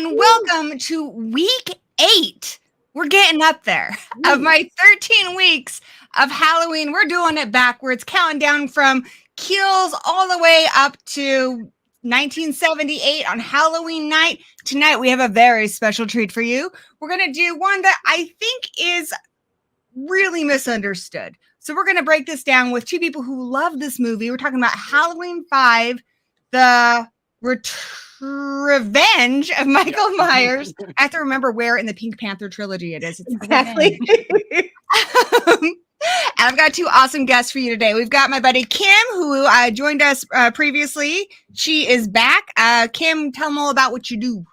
Welcome to week 8. We're getting up there of my 13 weeks of Halloween. We're doing it backwards, counting down from kills all the way up to 1978 on Halloween night. Tonight, we have a very special treat for you. We're going to do one that I think is really misunderstood. So we're going to break this down with two people who love this movie. We're talking about Halloween 5, the Revenge of Michael Myers. I have to remember where in the Pink Panther trilogy it is. It's exactly. And I've got two awesome guests for you today. We've got my buddy Kim, who joined us previously. She is back. Kim, tell them all about what you do.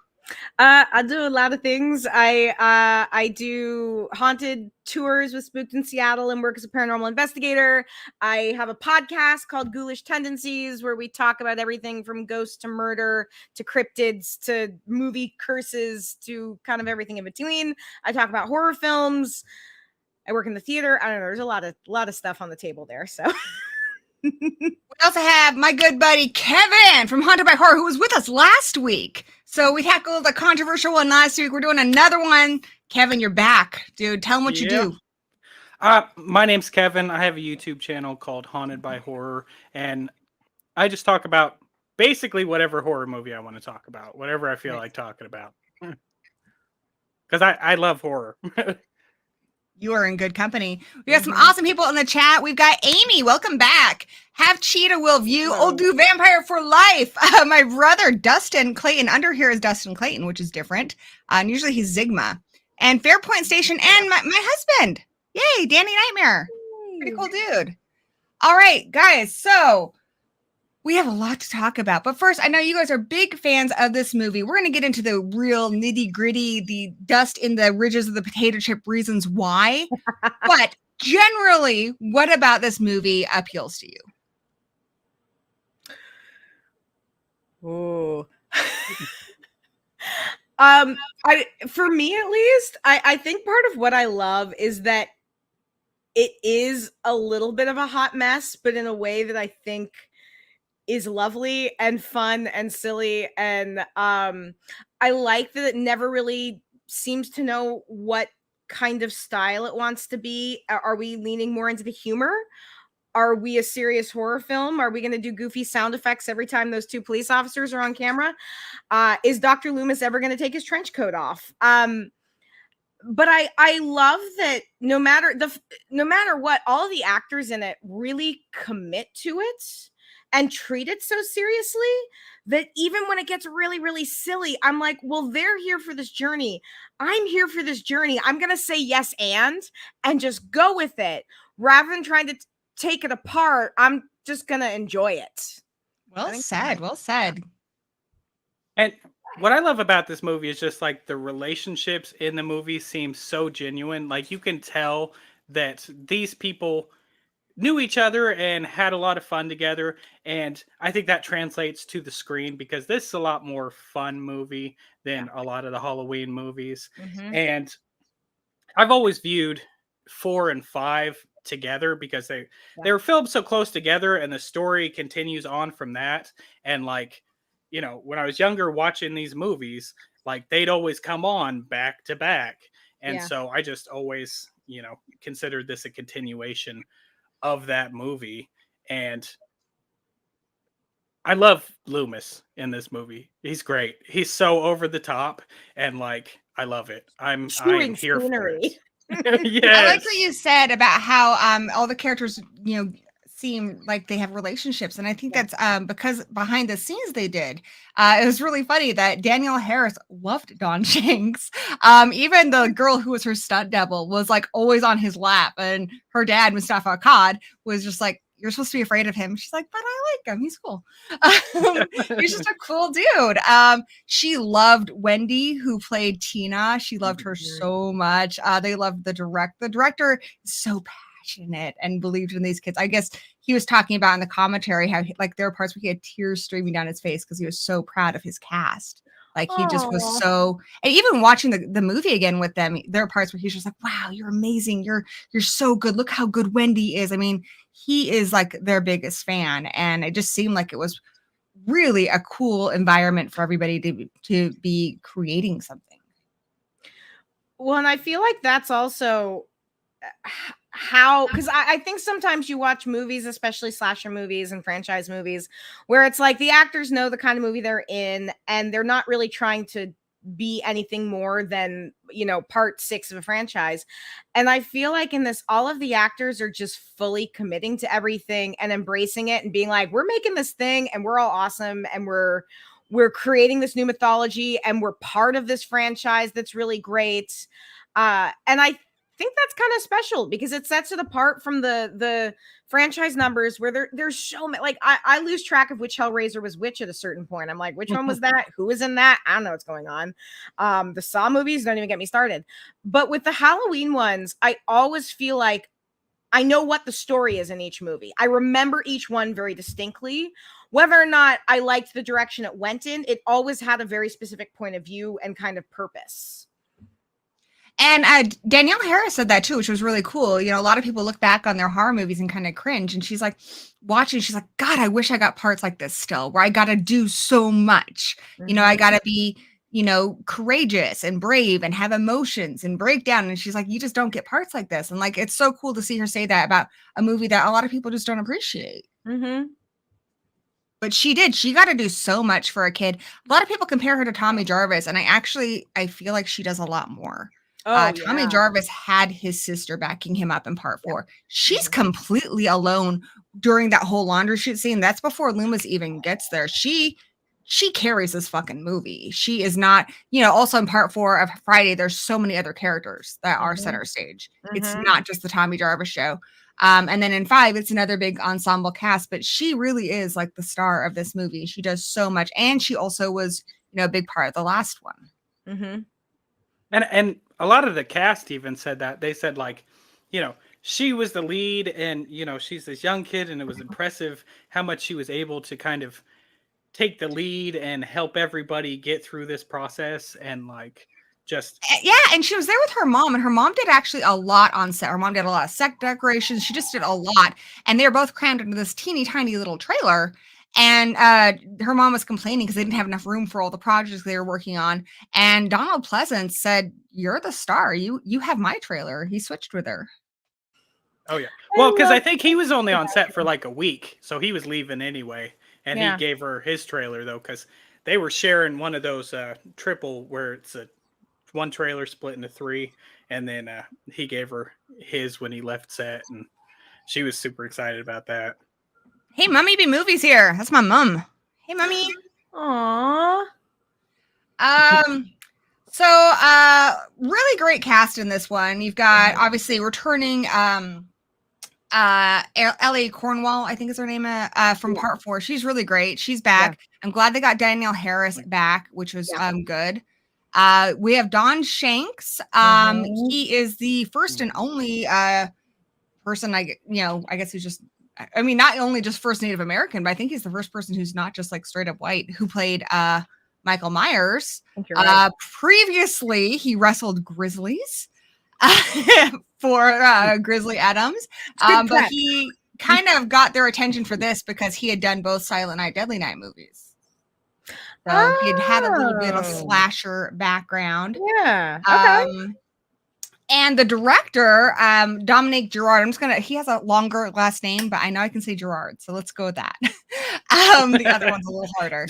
I do a lot of things. I do haunted tours with Spooked in Seattle and work as a paranormal investigator. I have a podcast called Ghoulish Tendencies where we talk about everything from ghosts to murder to cryptids to movie curses to kind of everything in between. I talk about horror films. I work in the theater. I don't know. There's a lot of stuff on the table there. So. We also have my good buddy Kevin from Haunted by Horror, who was with us last week. So we tackled a controversial one last week. We're doing another one. Kevin, you're back, dude. Tell them what you do. My name's Kevin. I have a YouTube channel called Haunted by Horror, and I just talk about basically whatever horror movie I want to talk about, whatever I feel like talking about. Because I love horror. You are in good company. We got some awesome people in the chat. We've got Amy. Welcome back. Have Cheetah will view. Old do Vampire for life. My brother, Dustin Clayton. Under here is Dustin Clayton, which is different. And usually he's Zigma. And Fairpoint Station and my husband. Yay, Danny Nightmare. Pretty cool dude. All right, guys. So we have a lot to talk about. But first, I know you guys are big fans of this movie. We're going to get into the real nitty gritty, the dust in the ridges of the potato chip reasons why. But generally, what about this movie appeals to you? Oh, for me at least, I think part of what I love is that it is a little bit of a hot mess, but in a way that I think is lovely and fun and silly. And I like that it never really seems to know what kind of style it wants to be. Are we leaning more into the humor? Are we a serious horror film? Are we going to do goofy sound effects every time those two police officers are on camera? Is Dr. Loomis ever going to take his trench coat off? But I love that no matter what, all the actors in it really commit to it and treat it so seriously that even when it gets really, really silly, I'm like, well, they're here for this journey. I'm here for this journey. I'm going to say yes and just go with it rather than trying to take it apart. I'm just going to enjoy it. Well said. Well said. And what I love about this movie is just like the relationships in the movie seem so genuine. Like you can tell that these people knew each other and had a lot of fun together. And I think that translates to the screen because this is a lot more fun movie than a lot of the Halloween movies. And I've always viewed 4 and 5 together because they were filmed so close together, and the story continues on from that. And like, you know, when I was younger watching these movies, like they'd always come on back to back. And so I just always, you know, considered this a continuation of that movie. And I love Loomis in this movie. He's great. He's so over the top, and like I love it. I'm here for it. Yes. I like what you said about how all the characters, you know, seem like they have relationships, and I think that's because behind the scenes they did. It was really funny that Danielle Harris loved Don Shanks. Even the girl who was her stunt double was like always on his lap, and her dad, Mustafa Akkad, was just like, "You're supposed to be afraid of him." She's like, "But I like him. He's cool." He's just a cool dude. She loved Wendy, who played Tina. She loved her so much. They loved the director. The director is so passionate and believed in these kids. I guess he was talking about in the commentary how like there were parts where he had tears streaming down his face because he was so proud of his cast. Like he just was so, and even watching the movie again with them, there are parts where he's just like, "Wow, you're amazing. You're so good. Look how good Wendy is." I mean, he is like their biggest fan, and it just seemed like it was really a cool environment for everybody to be creating something. Well, and I feel like that's also how, because I think sometimes you watch movies, especially slasher movies and franchise movies, where it's like the actors know the kind of movie they're in, and they're not really trying to be anything more than, you know, part 6 of a franchise. And I feel like in this, all of the actors are just fully committing to everything and embracing it and being like, we're making this thing and we're all awesome, and we're creating this new mythology, and we're part of this franchise that's really great. And I think that's kind of special because it sets it apart from the franchise numbers where there's so many. Like I lose track of which Hellraiser was which at a certain point. I'm like, which one was that? Who was in that? I don't know what's going on. The Saw movies, don't even get me started. But with the Halloween ones, I always feel like I know what the story is in each movie. I remember each one very distinctly. Whether or not I liked the direction it went in, it always had a very specific point of view and kind of purpose. And Danielle Harris said that too, which was really cool. You know, a lot of people look back on their horror movies and kind of cringe. And she's like, watching, she's like, God, I wish I got parts like this still, where I got to do so much. You know, I got to be, you know, courageous and brave and have emotions and break down. And she's like, you just don't get parts like this. And like, it's so cool to see her say that about a movie that a lot of people just don't appreciate. But she did. She got to do so much for a kid. A lot of people compare her to Tommy Jarvis. And I feel like she does a lot more. Tommy Jarvis had his sister backing him up in part 4. She's completely alone during that whole laundry chute scene. That's before Loomis even gets there. She carries this fucking movie. She is not, you know, also in part 4 of Friday, there's so many other characters that are center stage. It's not just the Tommy Jarvis show. And then in 5, it's another big ensemble cast, but she really is like the star of this movie. She does so much. And she also was, you know, a big part of the last one. And a lot of the cast even said that. They said, like, you know, she was the lead, and, you know, she's this young kid, and it was impressive how much she was able to kind of take the lead and help everybody get through this process. And like, just and she was there with her mom, and her mom did actually a lot on set. Her mom did a lot of set decorations. She just did a lot, and they were both crammed into this teeny tiny little trailer. And her mom was complaining because they didn't have enough room for all the projects they were working on. And Donald Pleasance said, "You're the star. You have my trailer." He switched with her. Oh yeah. Well, because I think he was only on set for like a week, so he was leaving anyway. And he gave her his trailer though, because they were sharing one of those triple where it's a one trailer split into 3, and then he gave her his when he left set, and she was super excited about that. Hey, Mummy Be Movies here. That's my mom. Hey, Mummy. Aww. So really great cast in this one. You've got obviously returning Ellie Cornwall, I think is her name, from part 4. She's really great. She's back. I'm glad they got Danielle Harris back, which was good. We have Don Shanks. He is the first and only person I guess who's just, I mean, not only just first Native American, but I think he's the first person who's not just like straight up white who played Michael Myers. Right. Previously, he wrestled grizzlies for Grizzly Adams, but he kind of got their attention for this because he had done both Silent Night, Deadly Night movies. So he had a little bit of slasher background. Yeah. Okay. And the director, Dominique Girard, he has a longer last name, but I know I can say Girard, so let's go with that. The other one's a little harder.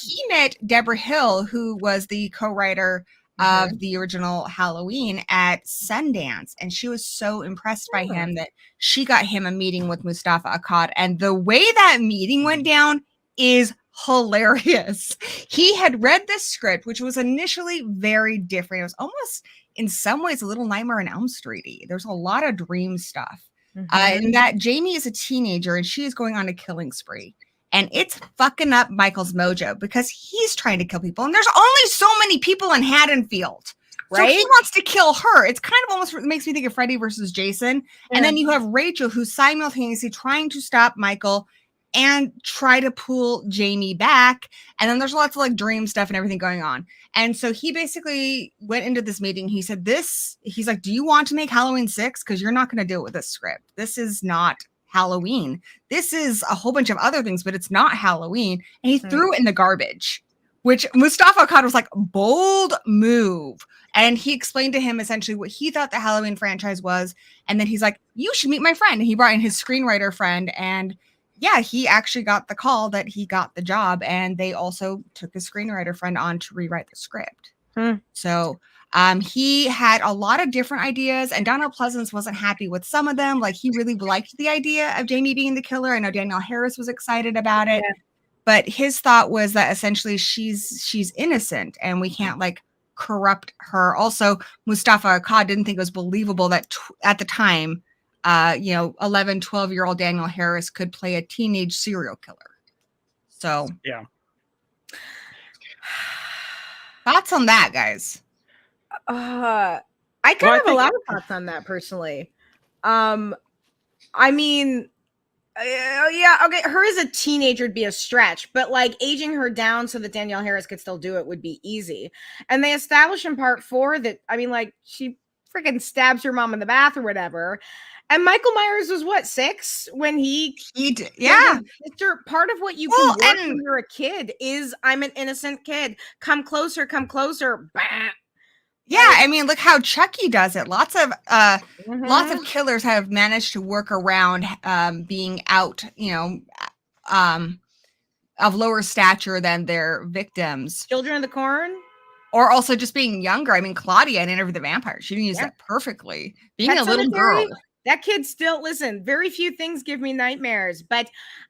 He met Deborah Hill, who was the co-writer of the original Halloween at Sundance, and she was so impressed by him that she got him a meeting with Mustafa Akkad, and the way that meeting went down is hilarious. He had read this script, which was initially very different. It was almost, in some ways, a little Nightmare on Elm Street-y. There's a lot of dream stuff. And that Jamie is a teenager and she is going on a killing spree. And it's fucking up Michael's mojo because he's trying to kill people. And there's only so many people in Haddonfield. Right? So he wants to kill her. It's kind of almost makes me think of Freddy versus Jason. And then you have Rachel who's simultaneously trying to stop Michael and try to pull Jamie back. And then there's lots of like dream stuff and everything going on. And so he basically went into this meeting. He said he's like, do you want to make Halloween 6? Because you're not going to do it with this script. This is not Halloween. This is a whole bunch of other things, but it's not Halloween. And he threw it in the garbage, which Mustafa Akkad was like, bold move. And he explained to him essentially what he thought the Halloween franchise was. And then he's like, you should meet my friend. And he brought in his screenwriter friend, and yeah, he actually got the call that he got the job, and they also took his screenwriter friend on to rewrite the script. So he had a lot of different ideas, and Donald Pleasance wasn't happy with some of them. Like, he really liked the idea of Jamie being the killer. I know Danielle Harris was excited about it, but his thought was that essentially she's innocent and we can't like corrupt her. Also, Mustafa Akkad didn't think it was believable that at the time, 11, 12-year-old Danielle Harris could play a teenage serial killer. So, yeah. Thoughts on that, guys? I have a lot of thoughts on that personally. I mean, yeah, okay, her as a teenager would be a stretch, but like aging her down so that Danielle Harris could still do it would be easy. And they establish in part 4 that, I mean, like, she freaking stabs her mom in the bath or whatever. And Michael Myers was what, 6 when he did, yeah. Part of what you can work when you're a kid is I'm an innocent kid. Come closer, come closer. Bah. Yeah, I mean, look how Chucky does it. Lots of killers have managed to work around being out, of lower stature than their victims. Children of the Corn. Or also just being younger. I mean, Claudia in Interview with the Vampire, she didn't use that perfectly. Being a little girl. That kid still, listen, very few things give me nightmares, but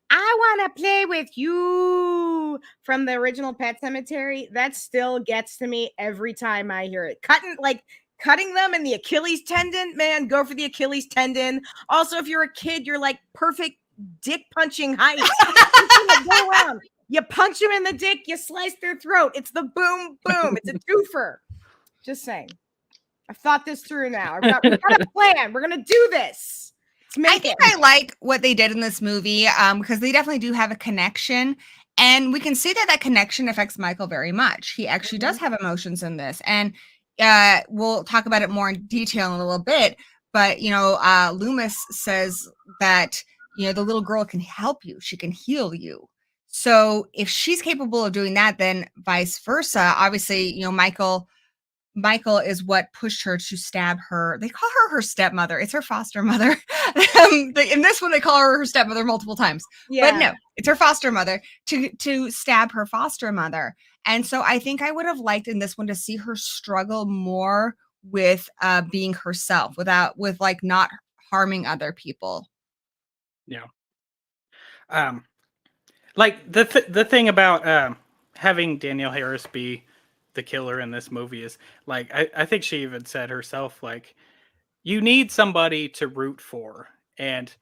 I want to play with you from the original Pet Cemetery. That still gets to me every time I hear it. Cutting them in the Achilles tendon, man, go for the Achilles tendon. Also, if you're a kid, you're like perfect dick punching height. Go around. You punch them in the dick, you slice their throat. It's the boom, boom. It's a twofer. Just saying. I've thought this through now. We've got a plan. We're going to do this. I think I like what they did in this movie because they definitely do have a connection. And we can see that connection affects Michael very much. He actually does have emotions in this. And we'll talk about it more in detail in a little bit. But, Loomis says that, the little girl can help you. She can heal you. So if she's capable of doing that, then vice versa. Obviously, Michael is what pushed her to stab her. They call her stepmother. It's her foster mother. In this one, they call her stepmother multiple times. Yeah. But no, it's her foster mother to stab her foster mother. And so I think I would have liked in this one to see her struggle more with being herself with not harming other people. Yeah. Like the thing about having Danielle Harris be the killer in this movie is like I think she even said herself, like, you need somebody to root for, and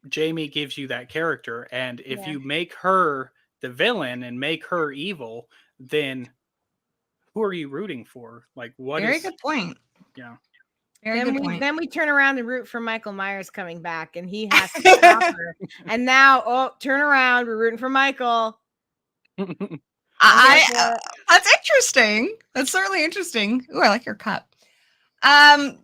Jamie gives you that character, and if you make her the villain and make her evil, then who are you rooting for? Like, what? Very good point. Yeah. Very good point. Then we turn around and root for Michael Myers coming back, and he has to stop her. And now, turn around, we're rooting for Michael. That's interesting. That's certainly interesting. Ooh, I like your cup. So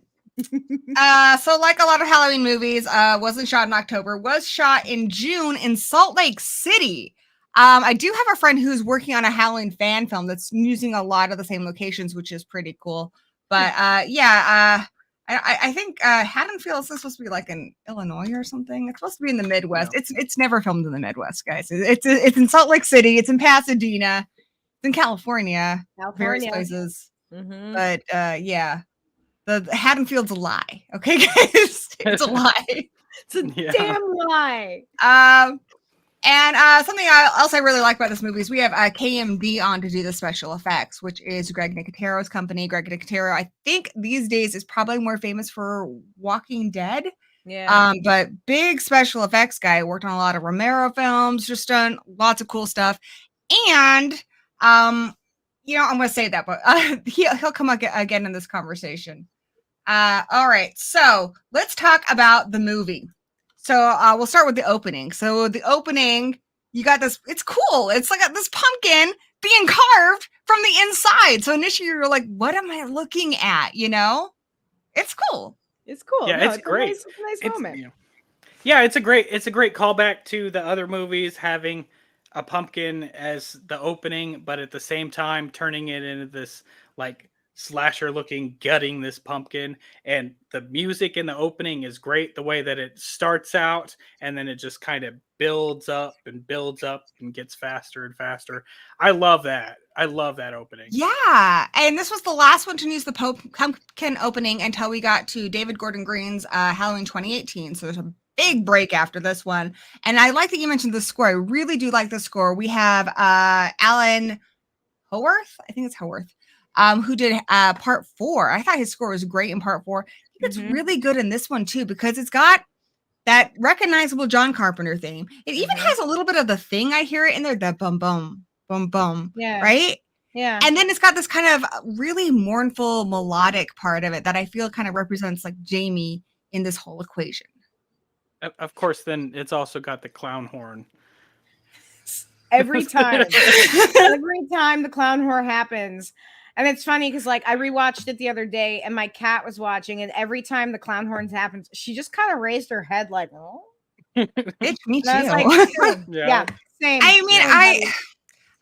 like a lot of Halloween movies, wasn't shot in October, was shot in June in Salt Lake City. I do have a friend who's working on a Halloween fan film that's using a lot of the same locations, which is pretty cool. But I think Haddonfield is supposed to be like in Illinois or something. It's supposed to be in the Midwest. No. It's never filmed in the Midwest, guys. It's in Salt Lake City. It's in Pasadena. It's in California. Various places. Mm-hmm. But the Haddonfield's a lie. Okay, guys, it's a lie. It's a damn lie. And something else I really like about this movie is we have KMD on to do the special effects, which is Greg Nicotero's company. Greg Nicotero, I think these days is probably more famous for Walking Dead. Yeah. But big special effects guy, worked on a lot of Romero films, just done lots of cool stuff. And I'm going to say that, but he'll come again in this conversation. All right, so let's talk about the movie. So we'll start with the opening. So the opening, you got this, it's cool. It's like this pumpkin being carved from the inside. So initially you're like, what am I looking at? It's cool. It's cool. Yeah, it's great. It's a nice moment. Yeah, it's a great callback to the other movies, having a pumpkin as the opening, but at the same time turning it into this like slasher looking, gutting this pumpkin. And the music in the opening is great, the way that it starts out and then it just kind of builds up and gets faster and faster. I love that opening. Yeah, and this was the last one to use the pumpkin opening until we got to David Gordon Green's Halloween 2018. So there's a big break after this one. And I like that you mentioned the score. I really do like the score. We have Alan Howarth, I think it's Howarth, who did part 4. I thought his score was great in part 4. I think it's really good in this one too, because it's got that recognizable John Carpenter theme. It even has a little bit of the Thing. I hear it in there, that bum bum bum bum. Yeah. Right. Yeah. And then it's got this kind of really mournful melodic part of it that I feel kind of represents like Jamie in this whole equation. Of course, then it's also got the clown horn. Every time the clown horn happens. And it's funny because like I rewatched it the other day and my cat was watching, and every time the clown horns happens, she just kind of raised her head like, oh. It's me too. Like, yeah, same. I mean,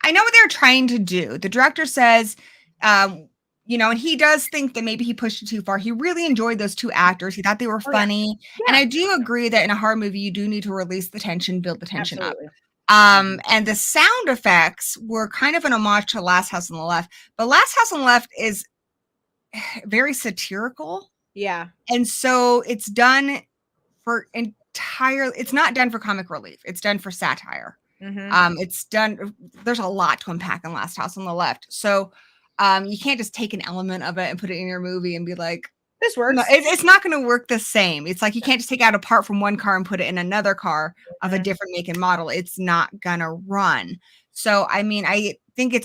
I know what they're trying to do. The director says, and he does think that maybe he pushed it too far. He really enjoyed those 2 actors. He thought they were funny. Yeah. And I do agree that in a horror movie, you do need to release the tension, build the tension Absolutely. up. And the sound effects were kind of an homage to Last House on the Left. But Last House on the Left is very satirical. Yeah. And so it's done for it's not done for comic relief. It's done for satire. It's done, there's a lot to unpack in Last House on the Left. So you can't just take an element of it and put it in your movie and be like, this works. No, it's not going to work the same. It's like you can't just take out a part from one car and put it in another car of a different make and model. It's not going to run. So, I mean, I think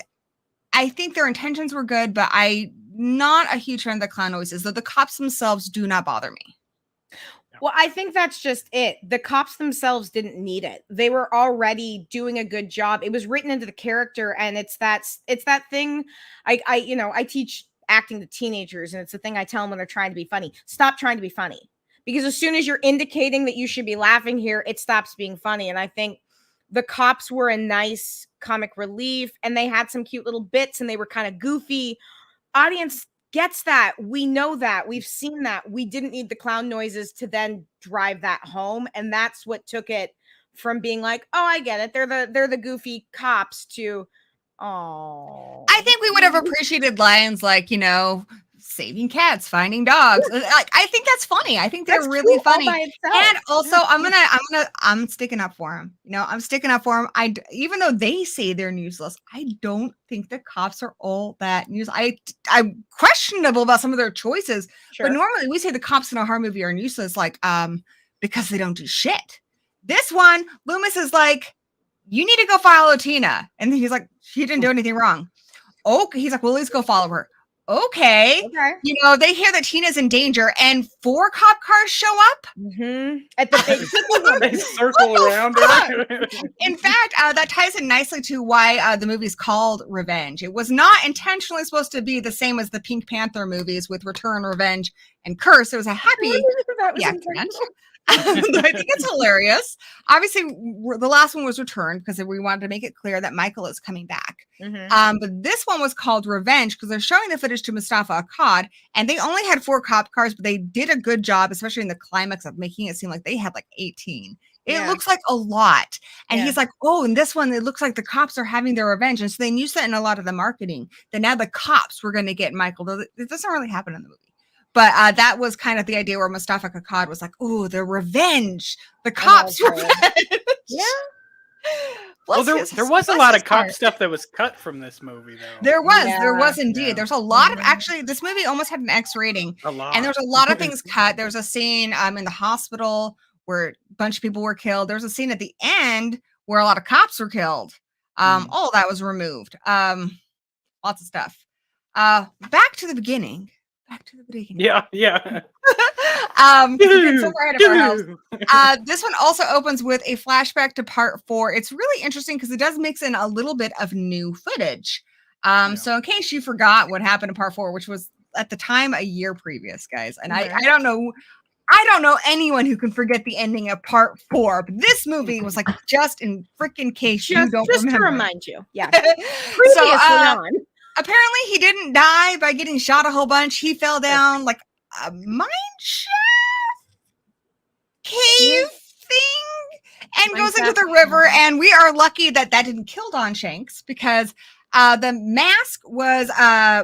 their intentions were good, but I'm not a huge fan of the clown noises. Though the cops themselves do not bother me. Well, I think that's just it. The cops themselves didn't need it. They were already doing a good job. It was written into the character, and it's that thing. I teach acting to teenagers, and it's the thing I tell them when they're trying to be funny. Stop trying to be funny, because as soon as you're indicating that you should be laughing here, it stops being funny. And I think the cops were a nice comic relief, and they had some cute little bits, and they were kind of goofy. Audience gets that. We know that. We've seen that. We didn't need the clown noises to then drive that home, and that's what took it from being like, oh, I get it, they're the goofy cops, to oh, I think we would have appreciated lines like, saving cats, finding dogs. Like, I think that's funny. I think they're really funny. And also, I'm sticking up for him. I'm sticking up for him. Even though they say they're useless, I don't think the cops are all that useless. I'm questionable about some of their choices, but normally we say the cops in a horror movie are useless, like, because they don't do shit. This one, Loomis is like, you need to go follow Tina. And he's like, she didn't do anything wrong. Oh, he's like, well, let's go follow her. okay. You know, they hear that Tina's in danger, and 4 cop cars show up. At the big They circle around her. In fact, that ties in nicely to why the movie's called Revenge. It was not intentionally supposed to be the same as the Pink Panther movies with Return, Revenge, and Curse. It was a happy accident. I think it's hilarious. Obviously, the last one was Returned because we wanted to make it clear that Michael is coming back. But this one was called Revenge because they're showing the footage to Mustafa Akkad, and they only had 4 cop cars, but they did a good job, especially in the climax, of making it seem like they had like 18. It looks like a lot. And he's like, oh, in this one, it looks like the cops are having their revenge. And so they used that in a lot of the marketing, that now the cops were going to get Michael, though it doesn't really happen in the movie. But that was kind of the idea where Mustafa Akkad was like, oh, the revenge, the cops revenge. Well, there was a lot of cop stuff that was cut from this movie, though. There was indeed. There's a lot of, actually, this movie almost had an X rating. A lot. And there's a lot of things cut. There's a scene in the hospital where a bunch of people were killed. There's a scene at the end where a lot of cops were killed. All that was removed. Lots of stuff. Back to the beginning. Yeah. So far ahead of our house. This one also opens with a flashback to part 4. It's really interesting because it does mix in a little bit of new footage. So in case you forgot what happened in part 4, which was at the time a year previous, guys, and I don't know anyone who can forget the ending of part 4, but this movie was like just in freaking case you don't remember. Just to remind you. Yeah. Apparently he didn't die by getting shot a whole bunch. He fell down like a mine shaft cave thing and goes into the river. And we are lucky that didn't kill Don Shanks because the mask was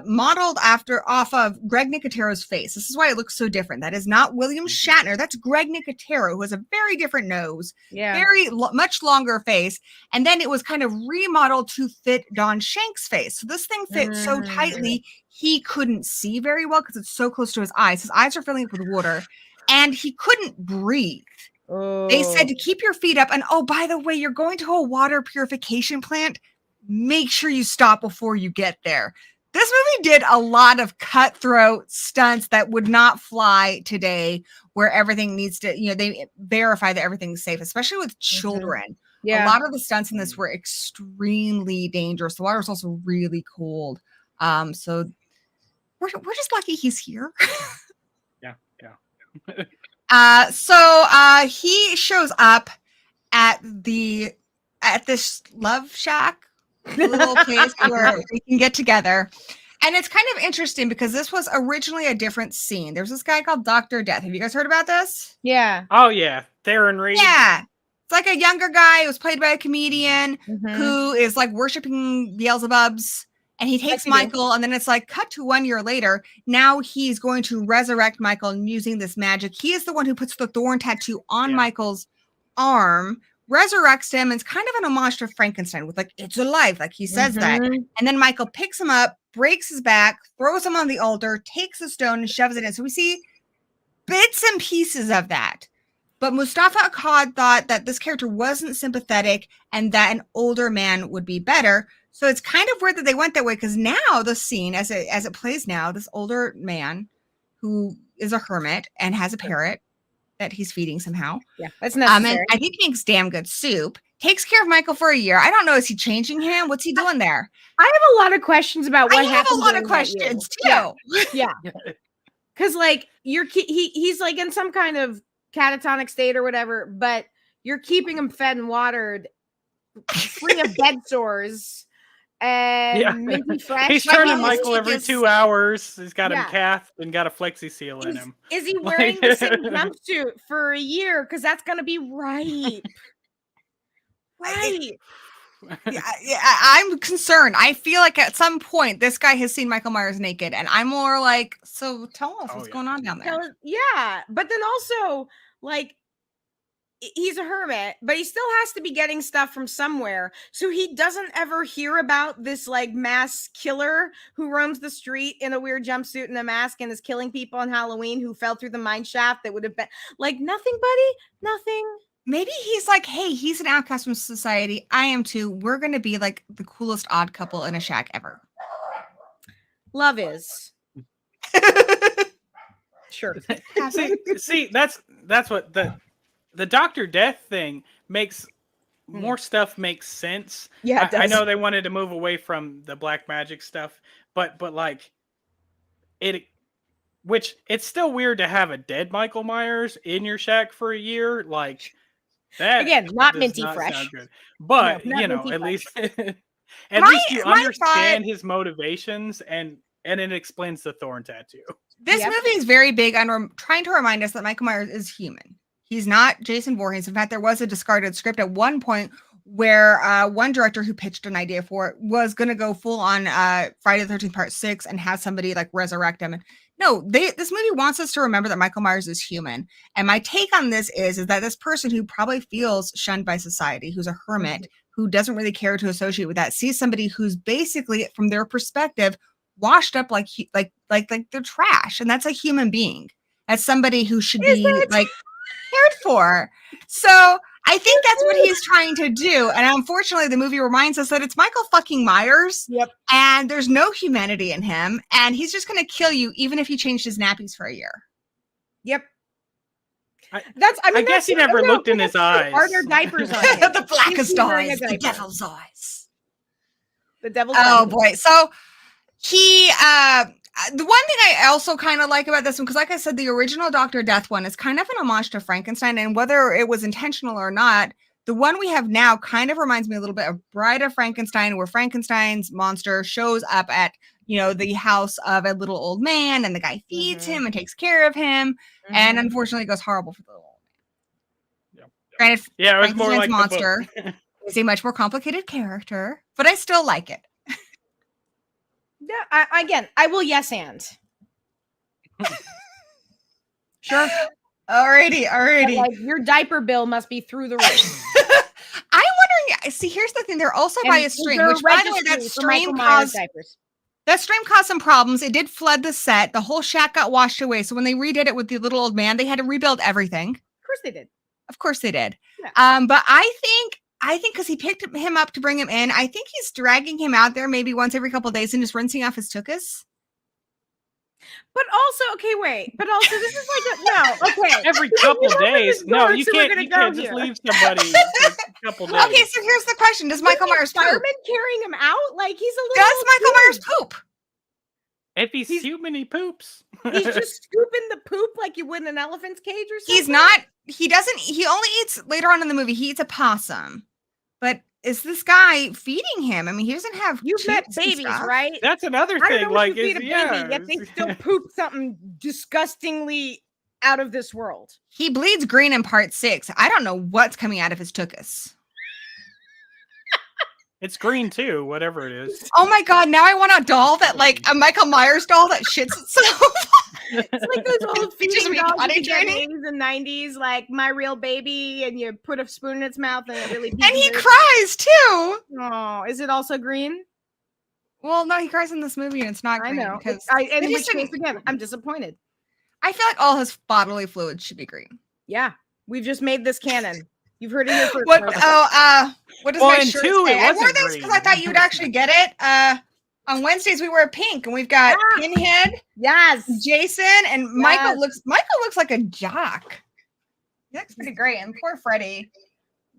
modeled off of Greg Nicotero's face. This is why it looks so different. That is not William Shatner. That's Greg Nicotero, who has a very different nose, very much longer face. And then it was kind of remodeled to fit Don Shanks' face. So this thing fit so tightly, he couldn't see very well because it's so close to his eyes. His eyes are filling up with water, and he couldn't breathe. They said to keep your feet up. And oh, by the way, you're going to a water purification plant. Make sure you stop before you get there. This movie did a lot of cutthroat stunts that would not fly today, where everything needs to, they verify that everything's safe, especially with children. A lot of the stunts in this were extremely dangerous. The water was also really cold. So we're just lucky he's here. So he shows up at this love shack, little place where we can get together. And it's kind of interesting because this was originally a different scene. There's this guy called Dr. Death. Have you guys heard about this? Yeah. Oh, yeah. Theron Reed. Yeah. It's like a younger guy who was played by a comedian who is like worshiping Beelzebubs. And he takes Michael, and then it's like cut to 1 year later. Now he's going to resurrect Michael using this magic. He is the one who puts the thorn tattoo on Michael's arm, resurrects him. It's kind of an homage to Frankenstein with like, it's alive. Like he says that. And then Michael picks him up, breaks his back, throws him on the altar, takes the stone and shoves it in. So we see bits and pieces of that. But Mustafa Akkad thought that this character wasn't sympathetic and that an older man would be better. So it's kind of weird that they went that way, because now the scene, as it plays now, this older man who is a hermit and has a parrot that he's feeding somehow. Yeah, that's necessary. And I think he makes damn good soup. Takes care of Michael for a year. I don't know. Is he changing him? What's he doing there? I have a lot of questions about what happened. I have a lot of questions too. Yeah. Because like he's like in some kind of catatonic state or whatever, but you're keeping him fed and watered, free of bed sores. And maybe fresh. He's turning Michael every 2 hours. He's got him cathed and got a Flexi Seal in him. Is he wearing the same jumpsuit for a year? Because that's going to be right. I'm concerned. I feel like at some point this guy has seen Michael Myers naked, and I'm more like, so tell us what's going on down there. Yeah, but then also like, he's a hermit, but he still has to be getting stuff from somewhere. So he doesn't ever hear about this like mass killer who roams the street in a weird jumpsuit and a mask and is killing people on Halloween who fell through the mine shaft. That would have been like nothing, buddy. Nothing. Maybe he's like, hey, he's an outcast from society. I am too. We're going to be like the coolest odd couple in a shack ever. Love is. Sure. see, that's what the Dr. Death thing makes. More stuff makes sense. Yeah, it does. I know they wanted to move away from the black magic stuff, but like which it's still weird to have a dead Michael Myers in your shack for a year. Like that Again, not does minty not fresh. sound good. But No, you not know, minty at My- least you my understand his motivations, and it explains the thorn tattoo. This Yep. movie is very big on trying to remind us that Michael Myers is human. He's not Jason Voorhees. In fact, there was a discarded script at one point where one director who pitched an idea for it was going to go full on Friday the 13th Part 6 and have somebody like resurrect him. And no, this movie wants us to remember that Michael Myers is human. And my take on this is that this person who probably feels shunned by society, who's a hermit, who doesn't really care to associate with that, sees somebody who's basically, from their perspective, washed up like they're trash, and that's a human being. That's somebody who should be like cared for. So I think that's what he's trying to do. And unfortunately, the movie reminds us that it's Michael fucking Myers. Yep. And there's no humanity in him. And he's just going to kill you, even if he changed his nappies for a year. Yep. I guess he never looked in his eyes. Are there diapers on him? The blackest He's wearing a eyes, the diaper. devil's eyes. The devil's Oh diaper. boy. So he, the one thing I also kind of like about this one, because like I said, the original Dr. Death one is kind of an homage to Frankenstein, and whether it was intentional or not, the one we have now kind of reminds me a little bit of Bride of Frankenstein, where Frankenstein's monster shows up at, you know, the house of a little old man, and the guy feeds him and takes care of him, and unfortunately it goes horrible for the little old man. Granted, Yeah, it was more like monster the book. is a much more complicated character, but I still like it. Yeah, I will yes and. Sure. Alrighty. Like, your diaper bill must be through the roof. I'm wondering. See, here's the thing. They're also by a stream, which, by the way, that stream caused some problems. It did flood the set. The whole shack got washed away. So when they redid it with the little old man, they had to rebuild everything. Of course they did. Of course they did. Yeah. But I think because he picked him up to bring him in, I think he's dragging him out there maybe once every couple of days and just rinsing off his tuchus. But also, okay, wait. But also, this is like no. Okay, every couple days. No, you can't. You can't just leave somebody for a couple days. Okay, so here's the question: does Michael Myers poop? Fireman carrying him out? Like he's a little. Does Michael Myers poop? If he's human, he poops. He's just scooping the poop like you would in an elephant's cage or something. He's not. He doesn't. He only eats later on in the movie. He eats a possum. But is this guy feeding him? I mean, he doesn't have. You've met babies, right? That's another I don't thing. know Like, if you feed a baby, yet they still poop something disgustingly out of this world. He bleeds green in Part 6. I don't know what's coming out of his tuchus. It's green too, whatever it is. Oh my god! Now I want a doll that, like, a Michael Myers doll that shits itself. It's like those old Teaches feeding me dolls potty you get in the training. 80s and 90s, like My Real Baby, and you put a spoon in its mouth and it really. And he cries too. Oh, is it also green? Well, no, he cries in this movie, and it's not green. I know. Because In which case, again, I'm disappointed. I feel like all his bodily fluids should be green. Yeah, we've just made this canon. You've heard it here first. What? What does my in shirt 2, say? it I wore wasn't this because I green. thought you'd actually get it. On Wednesdays we wear pink, and we've got Pinhead, Yes. Jason, and Michael looks like a jock. He looks pretty great. And poor Freddie,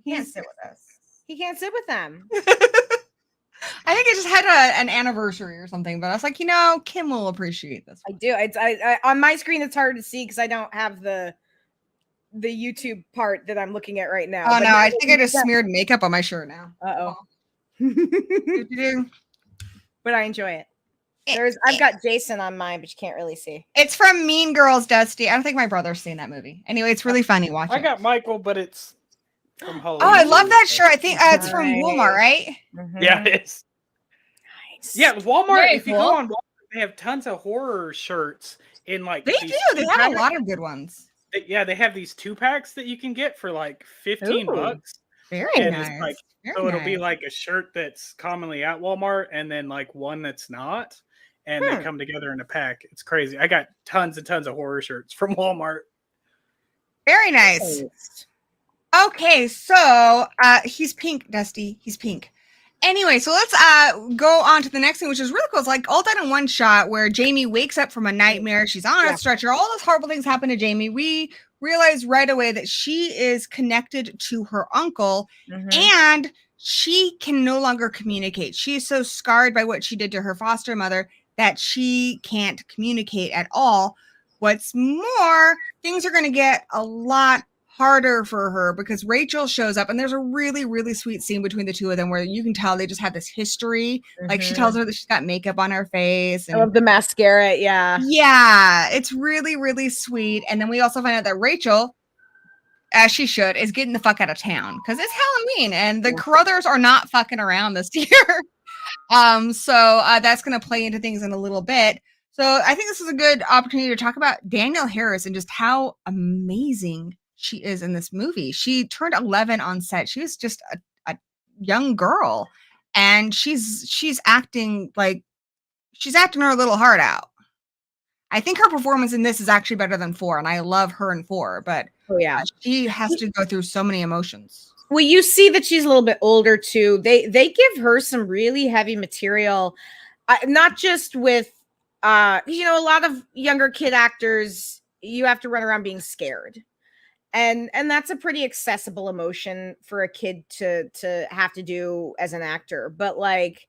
he can't sit with us. He can't sit with them. I think I just had an anniversary or something, but I was like, Kim will appreciate this. I do. I on my screen it's hard to see because I don't have the YouTube part that I'm looking at right now. Oh no, I think I just smeared makeup on my shirt now. But I enjoy it. I've got Jason on mine, but you can't really see. It's from Mean Girls, Dusty. I don't think my brother's seen that movie. Anyway, it's really funny. Watch it. I got Michael, but it's from Halloween. Oh, I love that shirt. I think it's from Walmart, right? Yeah, it is. Nice. Yeah, Walmart. Very If you go on Walmart, they have tons of horror shirts in like. They do. They have a lot of good ones. Yeah, they have these 2-packs that you can get for like $15. Very And nice. it's like, Very so it'll be nice. like a shirt that's commonly at Walmart, and then like one that's not, and they come together in a pack. It's crazy. I got tons and tons of horror shirts from Walmart. Very nice. Okay, so he's pink, Dusty. He's pink. Anyway, so let's go on to the next thing, which is really cool. It's like all done in one shot where Jamie wakes up from a nightmare. She's on a stretcher. All those horrible things happen to Jamie. We realize right away that she is connected to her uncle and she can no longer communicate. She is so scarred by what she did to her foster mother that she can't communicate at all. What's more, things are going to get a lot harder for her because Rachel shows up and there's a really, really sweet scene between the two of them where you can tell they just have this history. Like she tells her that she's got makeup on her face. And I love the mascara. Yeah. Yeah. It's really, really sweet. And then we also find out that Rachel, as she should, is getting the fuck out of town because it's Halloween and the Carruthers are not fucking around this year. So that's going to play into things in a little bit. So I think this is a good opportunity to talk about Danielle Harris and just how amazing she is in this movie. She turned 11 on set. She was just a young girl and she's acting like she's acting her little heart out. I think her performance in this is actually better than 4 and I love her in 4, but she has to go through so many emotions. Well, you see that she's a little bit older too. They give her some really heavy material, not just with a lot of younger kid actors, you have to run around being scared. And that's a pretty accessible emotion for a kid to have to do as an actor. But like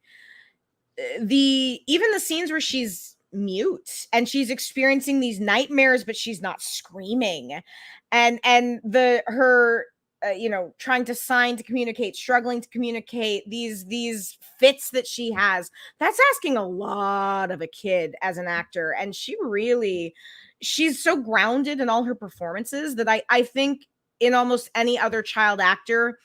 even the scenes where she's mute and she's experiencing these nightmares, but she's not screaming, and her trying to sign to communicate, struggling to communicate, these fits that she has, that's asking a lot of a kid as an actor. And she's so grounded in all her performances that I think in almost any other child actor,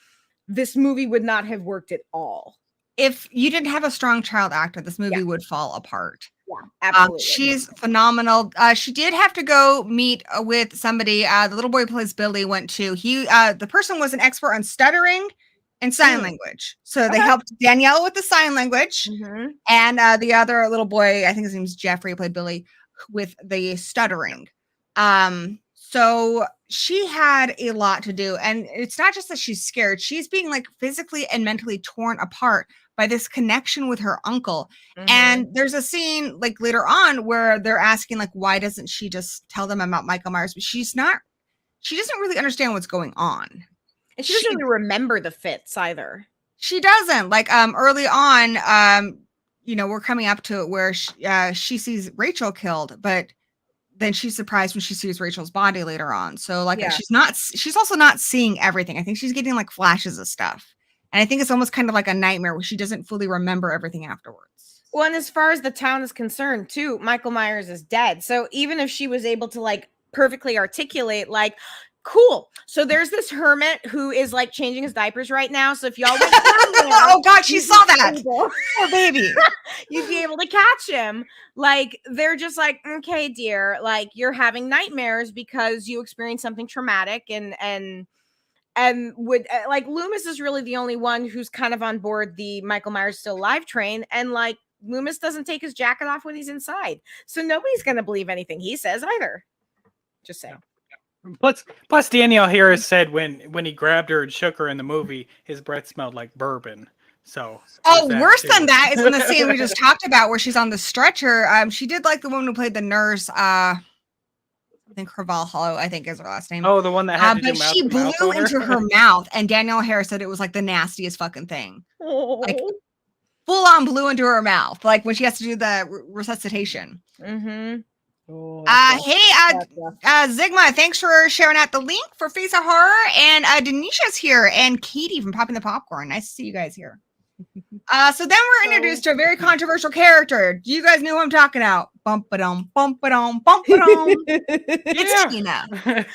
this movie would not have worked at all. If you didn't have a strong child actor, this movie would fall apart. Yeah, absolutely. She's phenomenal. She did have to go meet with somebody. The little boy who plays Billy went to. The person was an expert on stuttering and sign language. So they helped Danielle with the sign language. And the other little boy, I think his name's Jeffrey, played Billy, with the stuttering. So she had a lot to do. And it's not just that she's scared. She's being like physically and mentally torn apart by this connection with her uncle. And there's a scene like later on where they're asking like, why doesn't she just tell them about Michael Myers? But she doesn't really understand what's going on. And she doesn't really remember the fits either. She doesn't. Like early on, we're coming up to it where she sees Rachel killed, but then she's surprised when she sees Rachel's body later on. So like she's also not seeing everything. I think she's getting like flashes of stuff. And I think it's almost kind of like a nightmare where she doesn't fully remember everything afterwards. Well, and as far as the town is concerned too, Michael Myers is dead. So even if she was able to like perfectly articulate like, cool, so there's this hermit who is like changing his diapers right now. So if y'all went down there, oh God, she saw that. Poor baby. You'd be able to catch him. Like they're just like, okay, dear, like you're having nightmares because you experienced something traumatic and would like Loomis is really the only one who's kind of on board the Michael Myers still alive train. And like Loomis doesn't take his jacket off when he's inside. So nobody's going to believe anything he says either. Just saying. Plus Danielle Harris said when he grabbed her and shook her in the movie, his breath smelled like bourbon. So worse than that is in the scene we just talked about where she's on the stretcher. She did like the woman who played the nurse. I think Carvalho, I think is her last name. Oh, the one that had to do but she blew into her mouth, and Danielle Harris said it was like the nastiest fucking thing. Like full on blew into her mouth, like when she has to do the resuscitation. Oh, Zigma, thanks for sharing out the link for Face of Horror, and Denisha's here, and Katie from Popping the Popcorn. Nice to see you guys here. So then we're introduced to a very controversial character. Do you guys know who I'm talking about? Bump-a-dum, bump-a-dum, bump-a-dum. It's Tina.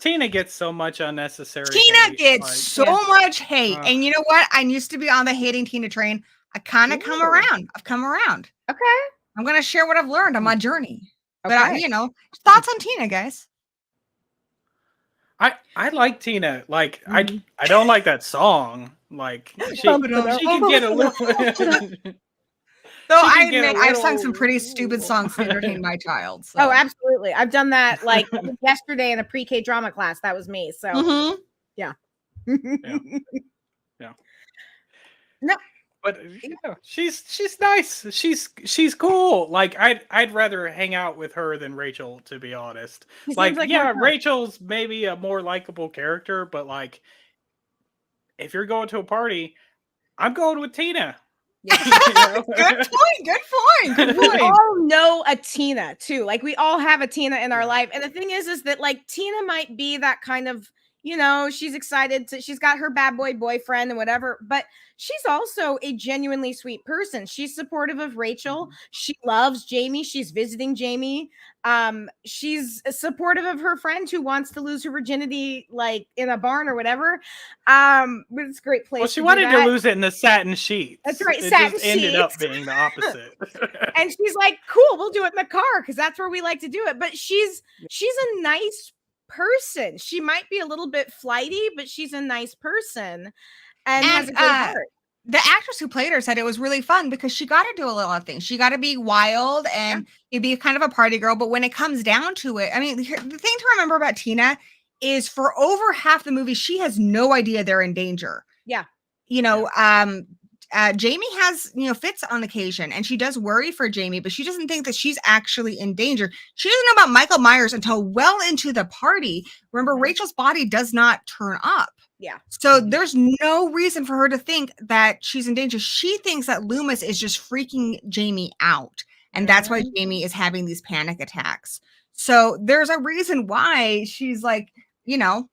Tina gets so much unnecessary hate. Gets so much hate. And you know what? I used to be on the hating Tina train. I kind of come around. I've come around. Okay. I'm going to share what I've learned on my journey. Okay. But, thoughts on Tina, guys? I like Tina. Like, I don't like that song. Like, she can get a little... Though I admit, I've sung some pretty stupid songs to entertain my child. So. Oh, absolutely. I've done that like yesterday in a pre-K drama class. That was me. So, yeah. Yeah. No. But you know, she's nice. She's cool. Like I'd rather hang out with her than Rachel, to be honest. She Like, seems like yeah, more fun. Rachel's maybe a more likable character, but like if you're going to a party, I'm going with Tina. Good point. Good point. Good We point. all know a Tina too. Like we all have a Tina in our life. And the thing is that like Tina might be that kind of, you know, she's excited to, she's got her bad boy boyfriend and whatever, but she's also a genuinely sweet person. She's supportive of Rachel. She loves Jamie. She's visiting Jamie. She's supportive of her friend who wants to lose her virginity, like in a barn or whatever. But it's a great place. Well, she wanted to lose it in the satin sheets. That's right, It satin just ended up sheets. being the opposite. And she's like, cool, we'll do it in the car because that's where we like to do it. But she's a nice person. She might be a little bit flighty, but she's a nice person and has a good heart. The actress who played her said it was really fun because she got to do a lot of things. She got to be wild and be kind of a party girl. But when it comes down to it, I mean, the thing to remember about Tina is for over half the movie, she has no idea they're in danger. Yeah. You know, Jamie has, you know, fits on occasion and she does worry for Jamie, but she doesn't think that she's actually in danger. She doesn't know about Michael Myers until well into the party. Remember, Rachel's body does not turn up. Yeah. So there's no reason for her to think that she's in danger. She thinks that Loomis is just freaking Jamie out. And that's why Jamie is having these panic attacks. So there's a reason why she's like, you know,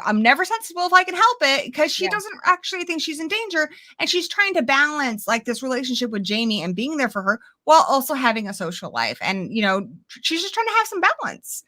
I'm never sensible if I can help it, because she doesn't actually think she's in danger. And she's trying to balance like this relationship with Jamie and being there for her while also having a social life. And, you know, she's just trying to have some balance.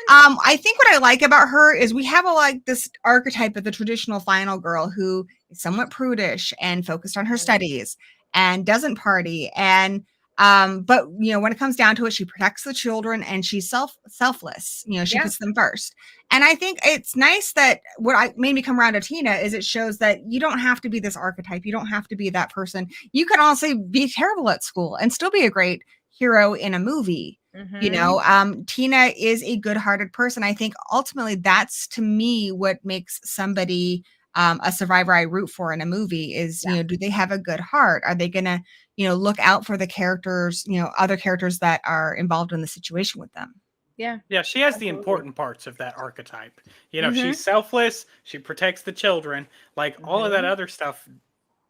I think what I like about her is we have this archetype of the traditional final girl who is somewhat prudish and focused on her studies and doesn't party. And but you know, when it comes down to it, she protects the children and she's selfless. You know, she puts them first. And I think it's nice that what made me come around to Tina is it shows that you don't have to be this archetype. You don't have to be that person. You can also be terrible at school and still be a great hero in a movie. You know, Tina is a good-hearted person. I think ultimately that's, to me, what makes somebody a survivor I root for in a movie is, you know, do they have a good heart? Are they gonna, you know, look out for the characters, you know, other characters that are involved in the situation with them? Yeah. Yeah, she has the important parts of that archetype. You know, she's selfless, she protects the children. Like all of that other stuff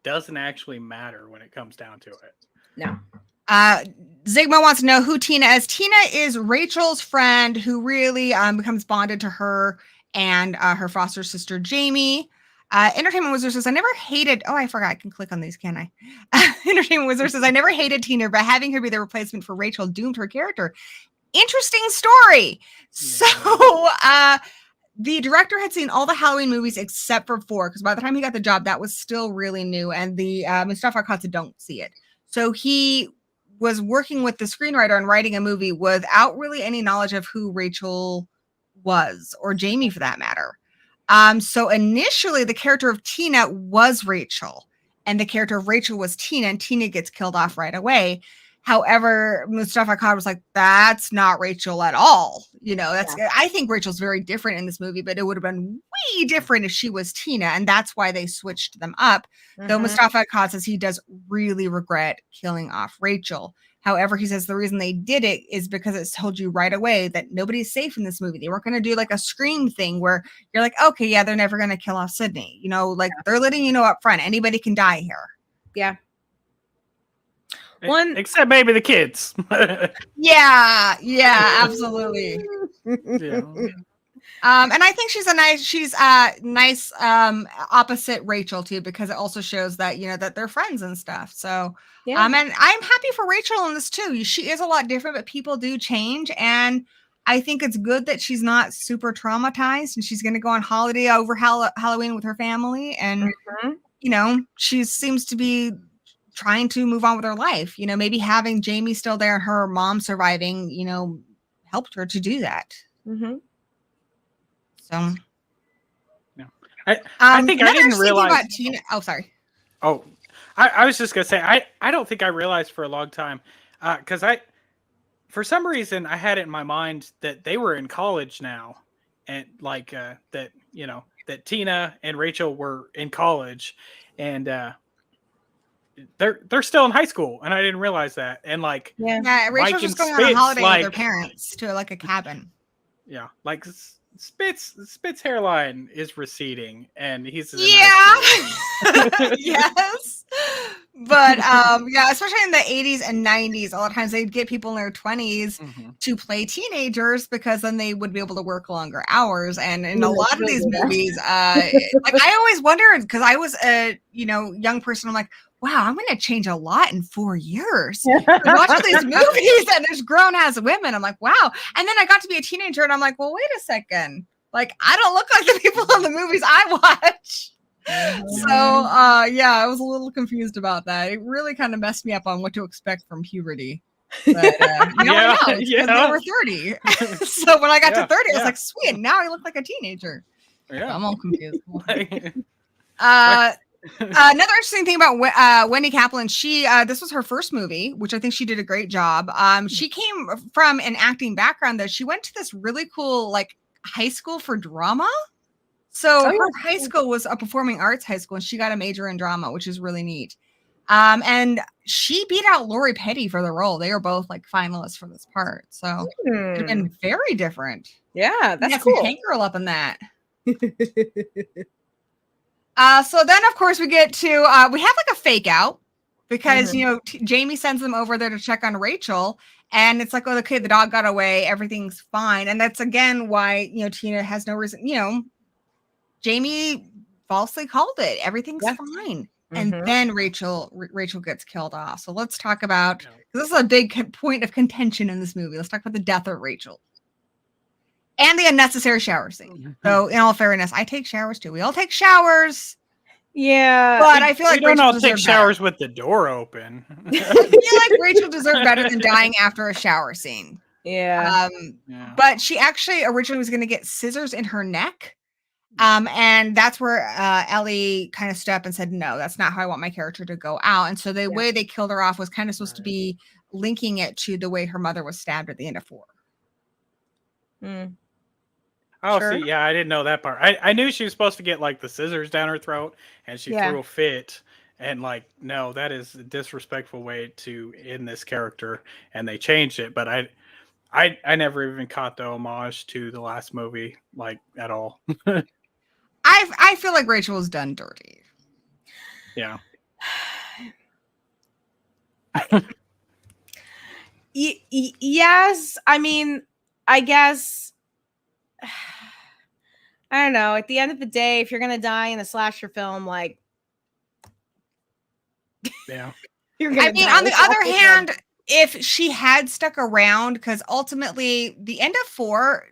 doesn't actually matter when it comes down to it. No. Zigma wants to know who Tina is. Tina is Rachel's friend who really becomes bonded to her and her foster sister, Jamie. Entertainment Wizard says, I never hated... Oh, I forgot. I can click on these, can I? Entertainment Wizard says, I never hated Tina, but having her be the replacement for Rachel doomed her character. Interesting story. So, the director had seen all the Halloween movies except for 4, because by the time he got the job, that was still really new, and the Mustafa Katsa don't see it. So he was working with the screenwriter and writing a movie without really any knowledge of who Rachel was, or Jamie for that matter. So initially the character of Tina was Rachel and the character of Rachel was Tina, and Tina gets killed off right away. However, Mustafa Khan was like, that's not Rachel at all. You know, I think Rachel's very different in this movie, but it would have been way different if she was Tina. And that's why they switched them up. Though Mustafa Khan says he does really regret killing off Rachel. However, he says the reason they did it is because it told you right away that nobody's safe in this movie. They weren't going to do like a Scream thing where you're like, okay, yeah, they're never going to kill off Sydney. You know, like they're letting you know up front, anybody can die here. Yeah. Except maybe the kids. yeah, absolutely. Yeah. And I think she's a nice opposite Rachel too, because it also shows that, you know, that they're friends and stuff. So and I'm happy for Rachel in this too. She is a lot different, but people do change, and I think it's good that she's not super traumatized and she's going to go on holiday over Halloween with her family, and you know, she seems to be trying to move on with her life. You know, maybe having Jamie still there and her mom surviving, you know, helped her to do that. So, no. I think I didn't realize. About Tina, sorry. Oh, I was just gonna say I don't think I realized for a long time, because for some reason I had it in my mind that they were in college now, and like that, you know, that Tina and Rachel were in college, and they're still in high school, and I didn't realize that. And like, Yeah, Rachel's Mike just and going on a Spitz, holiday with her like- parents to like a cabin. yeah, like Spitz hairline is receding, and he's in Yeah. Yes. But yeah, especially in the 80s and 90s, a lot of times they'd get people in their 20s Mhm. to play teenagers because then they would be able to work longer hours. And in a lot of these movies, like I always wondered, because I was a young person, I'm like, wow, I'm going to change a lot in 4 years. Watching these movies and there's grown ass women. I'm like, wow. And then I got to be a teenager and I'm like, well, wait a second. Like, I don't look like the people in the movies I watch. So, yeah, I was a little confused about that. It really kind of messed me up on what to expect from puberty. But now I know, because they were 30. So when I got to 30, I was like, sweet, now I look like a teenager. Yeah. So I'm all confused. Another interesting thing about Wendy Kaplan, this was her first movie, which I think she did a great job. She came from an acting background, though. She went to this really cool like high school for drama. So her high school was a performing arts high school, and she got a major in drama, which is really neat. And she beat out Lori Petty for the role. They were both like finalists for this part, so it had been very different. Yeah, that's cool. cool. Tank girl up in that. So then, of course, we get to we have like a fake out because Jamie sends them over there to check on Rachel, and it's like, oh, okay, the dog got away, everything's fine, and that's again why Tina has no reason. Jamie falsely called it, everything's fine, and then Rachel gets killed off. So let's talk about, this is a big point of contention in this movie. Let's talk about the death of Rachel. And the unnecessary shower scene. So, in all fairness, I take showers too. We all take showers. Yeah. But I feel like we don't Rachel all take showers with the door open. I feel like Rachel deserved better than dying after a shower scene. Yeah. But she actually originally was going to get scissors in her neck. And that's where Ellie kind of stood up and said, no, that's not how I want my character to go out. And so the way they killed her off was kind of supposed to be linking it to the way her mother was stabbed at the end of 4. Oh, see, yeah, I didn't know that part. I knew she was supposed to get like the scissors down her throat, and she threw a fit, and like, no, that is a disrespectful way to end this character, and they changed it. But I never even caught the homage to the last movie, like, at all. I feel like Rachel was done dirty. Yeah. Yes, I mean, I guess. I don't know. At the end of the day, if you're gonna die in a slasher film, like, you're gonna. I mean, on the other hand, if she had stuck around, because ultimately, the end of 4,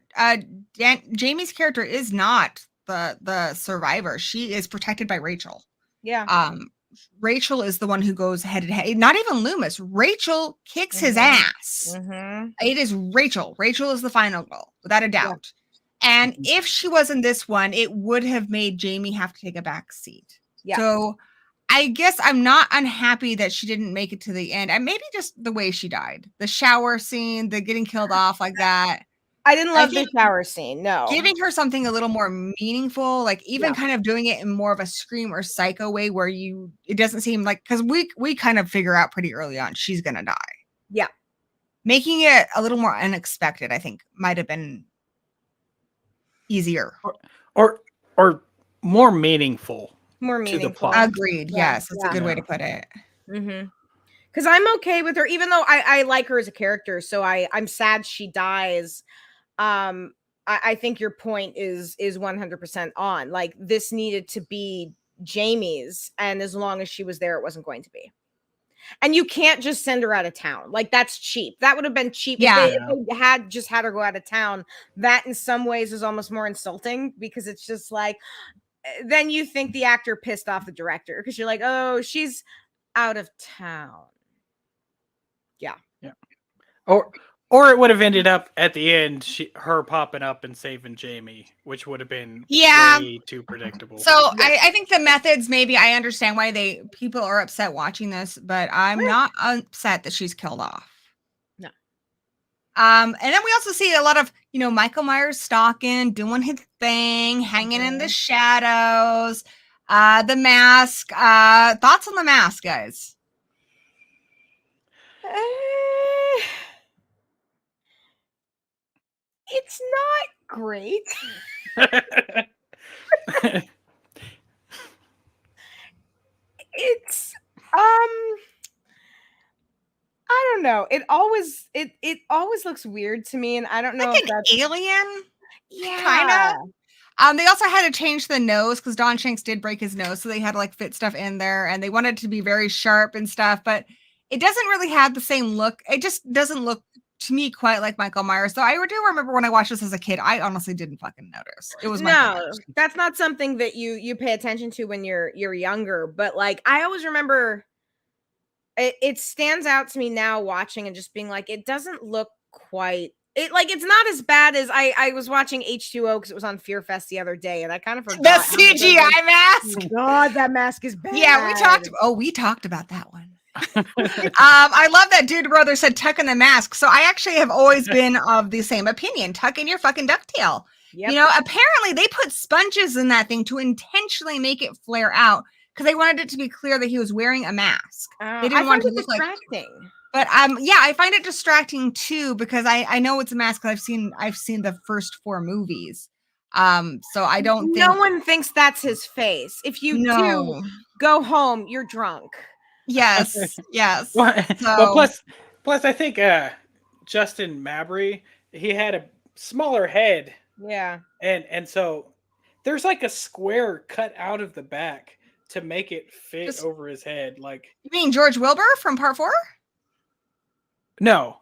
Jamie's character is not the survivor. She is protected by Rachel. Yeah. Rachel is the one who goes head to head. Not even Loomis. Rachel kicks his ass. It is Rachel. Rachel is the final goal, without a doubt. And if she was in this one, it would have made Jamie have to take a back seat. Yeah. So I guess I'm not unhappy that she didn't make it to the end. And maybe just the way she died. The shower scene, the getting killed off like that. I didn't love the shower scene. No. Giving her something a little more meaningful, like even kind of doing it in more of a Scream or Psycho way where it doesn't seem like, because we kind of figure out pretty early on she's going to die. Yeah. Making it a little more unexpected, I think, might have been easier or more meaningful. More meaningful. To the plot. Agreed. Yes, that's a good way to put it. Because I'm okay with her, even though I like her as a character. So I'm sad she dies. I think your point is 100% on. Like, this needed to be Jamie's, and as long as she was there, it wasn't going to be. And you can't just send her out of town. Like, that's cheap. That would have been cheap. Yeah. If they had just had her go out of town. That in some ways is almost more insulting, because it's just like, then you think the actor pissed off the director, because you're like, oh, she's out of town. Yeah. Or it would have ended up at the end, her popping up and saving Jamie, which would have been way too predictable. So I think the methods, maybe I understand why people are upset watching this, but I'm not upset that she's killed off. No. And then we also see a lot of, Michael Myers stalking, doing his thing, hanging in the shadows, the mask. Thoughts on the mask, guys? It's not great. It's I don't know. It always looks weird to me, and I don't know Like if an that's alien, yeah. kind of. They also had to change the nose because Don Shanks did break his nose, so they had to like fit stuff in there, and they wanted it to be very sharp and stuff. But it doesn't really have the same look. It just doesn't look to me quite like Michael Myers. So I do remember when I watched this as a kid, I honestly didn't fucking notice. It was Michael Myers. That's not something that you pay attention to when you're younger. But like I always remember, it stands out to me now watching and just being like, it doesn't look quite. It like it's not as bad as I was watching H2O because it was on Fear Fest the other day, and I kind of forgot The CGI mask. God, that mask is bad. Yeah, we talked about that one. I love that Dude Brother said tuck in the mask. So I actually have always been of the same opinion. Tuck in your fucking ducktail. Yep. You know, apparently they put sponges in that thing to intentionally make it flare out because they wanted it to be clear that he was wearing a mask. They didn't want it to look distracting. But yeah, I find it distracting too because I know it's a mask. I've seen the first 4 movies. So I don't think no one thinks that's his face. If you do, go home. You're drunk. Yes. Well, plus I think Justin Mabry, he had a smaller head. Yeah. And so there's like a square cut out of the back to make it fit over his head. Like, you mean George Wilbur from Part 4? No.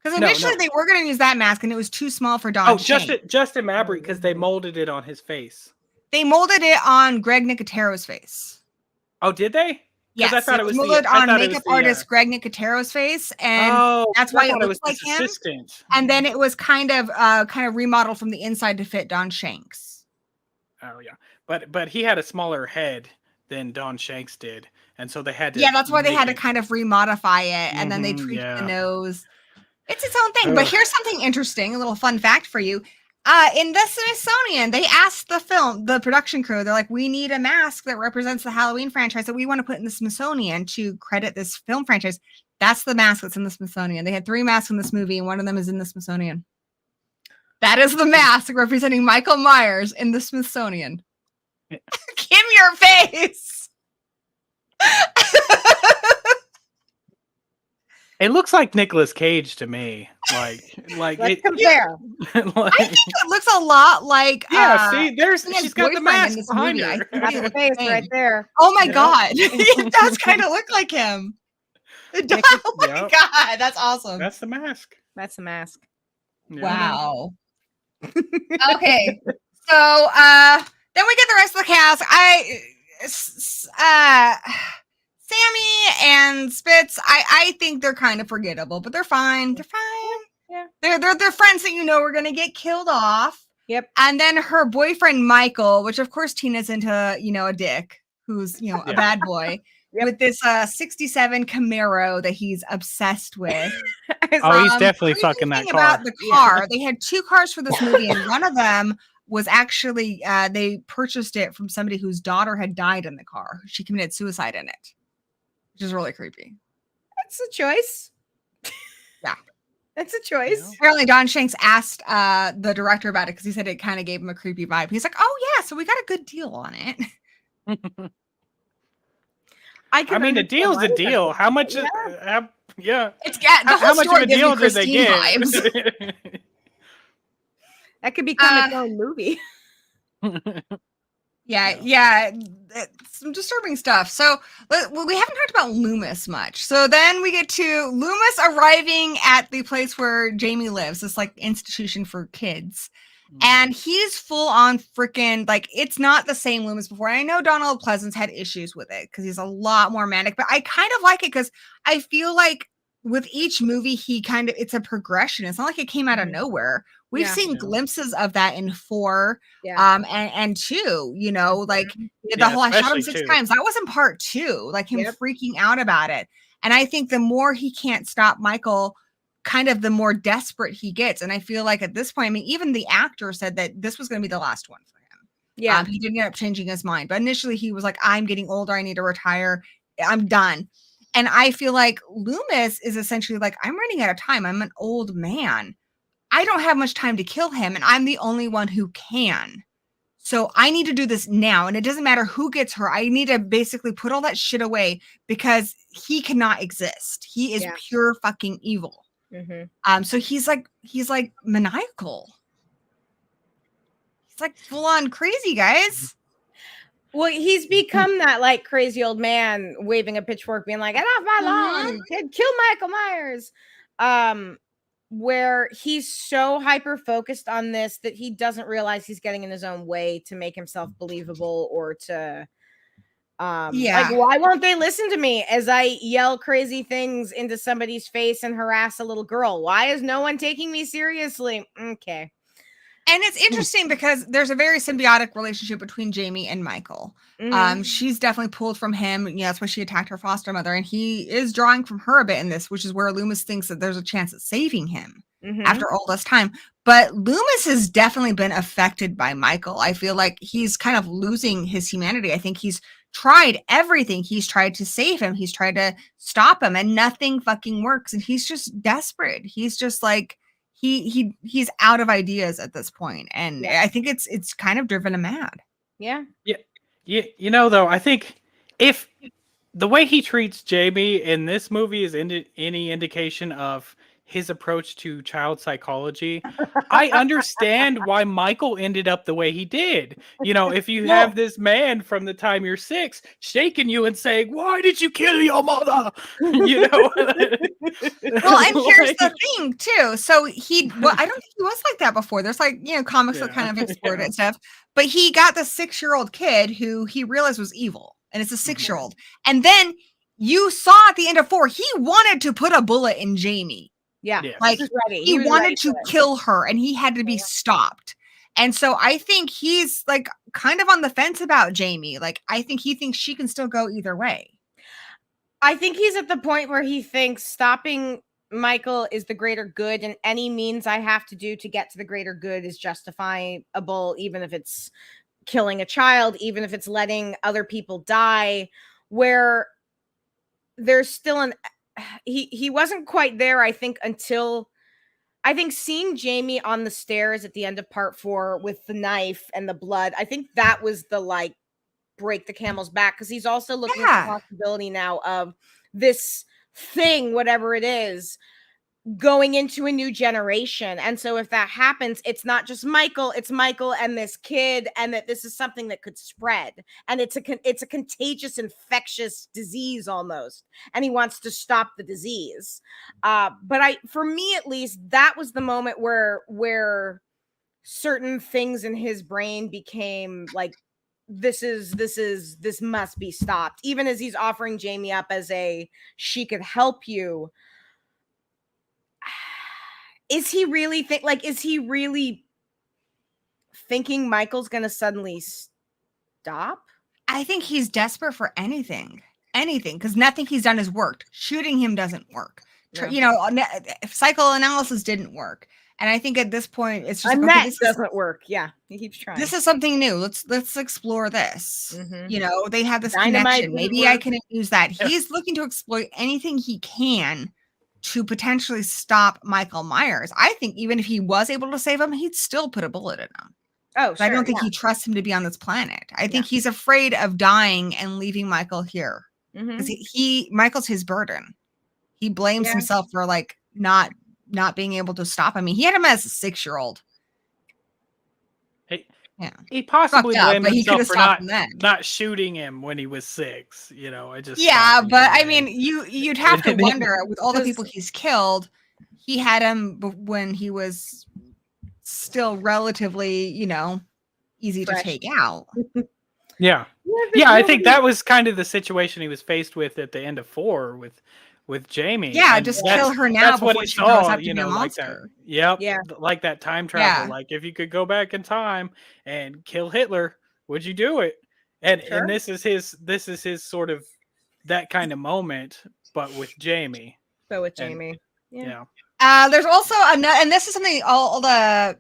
Because initially they were going to use that mask and it was too small for Don Shanks. Justin Mabry, because they molded it on his face. They molded it on Greg Nicotero's face. Oh, did they? Yes, I thought it was molded on makeup artist Greg Nicotero's face, and that's why it looks like him. And then it was kind of remodeled from the inside to fit Don Shanks. Oh yeah, but he had a smaller head than Don Shanks did, and so they had to. Yeah, that's why they had to kind of remodify it, and then they tweaked the nose. It's its own thing. But here's something interesting, a little fun fact for you. In the Smithsonian, they asked the production crew, they're like, we need a mask that represents the Halloween franchise that we want to put in the Smithsonian to credit this film franchise. That's the mask that's in the Smithsonian. They had 3 masks in this movie, and one of them is in the Smithsonian. That is the mask representing Michael Myers in the Smithsonian. Kim, your face! It looks like Nicolas Cage to me. Like let's compare. I think it looks a lot like see, she's got the mask behind her. That's the face right there. Oh my god, it does kind of look like him. It does. Oh my god, that's awesome. That's the mask. That's the mask. Yeah. Wow. Okay, so then we get the rest of the cast. Sammy and Spitz, I think they're kind of forgettable, but they're fine. They're fine. Yeah. They're friends that you know are gonna get killed off. Yep. And then her boyfriend Michael, which of course Tina's into, a dick who's a bad boy. Yep. With this 67 Camaro that he's obsessed with. Oh, he's definitely fucking that car. About the car, they had 2 cars for this movie, and one of them was actually they purchased it from somebody whose daughter had died in the car. She committed suicide in it. Which is really creepy. That's a choice. Yeah. That's a choice. Yeah. Apparently Don Shanks asked the director about it because he said it kind of gave him a creepy vibe. He's like, oh yeah, so we got a good deal on it. I mean, the deal's a deal. How much? It's how much of a deal did they give? That could become its own movie. Yeah, some disturbing stuff. So we haven't talked about Loomis much. So then we get to Loomis arriving at the place where Jamie lives, this like institution for kids. And he's full on freaking, like, it's not the same Loomis before. I know Donald Pleasance had issues with it because he's a lot more manic, but I kind of like it because I feel like with each movie, it's a progression. It's not like it came out of nowhere. We've seen glimpses of that in 4 and 2, like the whole I shot him 6 times. That was in part 2, like him freaking out about it. And I think the more he can't stop Michael, kind of the more desperate he gets. And I feel like at this point, I mean, even the actor said that this was going to be the last one for him. Yeah. He didn't end up changing his mind. But initially he was like, I'm getting older. I need to retire. I'm done. And I feel like Loomis is essentially like, I'm running out of time. I'm an old man. I don't have much time to kill him, and I'm the only one who can. So I need to do this now. And it doesn't matter who gets her. I need to basically put all that shit away because he cannot exist. He is pure fucking evil. So he's like maniacal. He's like full on crazy, guys. Well, he's become that like crazy old man waving a pitchfork, being like, "Get off my lawn! Kill Michael Myers!" Where he's so hyper focused on this that he doesn't realize he's getting in his own way to make himself believable, or to like, why won't they listen to me as I yell crazy things into somebody's face and harass a little girl? Why is no one taking me seriously? Okay. And it's interesting because there's a very symbiotic relationship between Jamie and Michael. She's definitely pulled from him. Yeah, that's why she attacked her foster mother. And he is drawing from her a bit in this, which is where Loomis thinks that there's a chance at saving him after all this time. But Loomis has definitely been affected by Michael. I feel like he's kind of losing his humanity. I think he's tried everything. He's tried to save him. He's tried to stop him, and nothing fucking works. And he's just desperate. He's just like, he's out of ideas at this point, and I think it's kind of driven him mad. Yeah. You know, though, I think if the way he treats Jamie in this movie is any indication of his approach to child psychology, I understand why Michael ended up the way he did. You know, if you have this man from the time you're 6 shaking you and saying, "Why did you kill your mother?" You know. Well, and here's the thing too. So I don't think he was like that before. There's like, you know, comics that kind of explored it and stuff. But he got the 6-year-old kid who he realized was evil, and it's a 6-year-old. And then you saw at the end of 4, he wanted to put a bullet in Jamie. Yeah, like he wanted to kill her, and he had to be stopped. And so I think he's like kind of on the fence about Jamie. Like, I think he thinks she can still go either way. I think he's at the point where he thinks stopping Michael is the greater good, and any means I have to do to get to the greater good is justifiable, even if it's killing a child, even if it's letting other people die, where there's still he wasn't quite there, I think, until I think seeing Jamie on the stairs at the end of part 4 with the knife and the blood, I think that was the like break the camel's back, because he's also looking at the possibility now of this thing, whatever it is, going into a new generation. And so if that happens, it's not just Michael, it's Michael and this kid, and that this is something that could spread, and it's a contagious, infectious disease almost, and he wants to stop the disease. But for me at least, that was the moment where certain things in his brain became like, this must be stopped. Even as he's offering Jamie up as she could help you. Is he really thinking Michael's going to suddenly stop? I think he's desperate for anything, because nothing he's done has worked. Shooting him doesn't work. You know, psychoanalysis didn't work. And I think at this point, it's just this doesn't work. Yeah, he keeps trying. This is something new. Let's explore this. You know, they have this connection. Maybe I can use that. He's looking to exploit anything he can to potentially stop Michael Myers. I think even if he was able to save him, he'd still put a bullet in him. Oh, sure, I don't think he trusts him to be on this planet. I think he's afraid of dying and leaving Michael here, because Michael's his burden. He blames himself for like not being able to stop him. I mean, he had him as a 6-year-old. He possibly blamed himself for not shooting him when he was 6. You know, I just but I mean, you'd have to wonder with all the people he's killed. He had him when he was still relatively, you know, easy to take out. Yeah. I think that was kind of the situation he was faced with at the end of 4 with Jamie. Yeah, just kill her now before she grows up to be a monster. Like that time travel. Like if you could go back in time and kill Hitler, would you do it? And this is his sort of that kind of moment, but with Jamie. There's also another, and this is something all the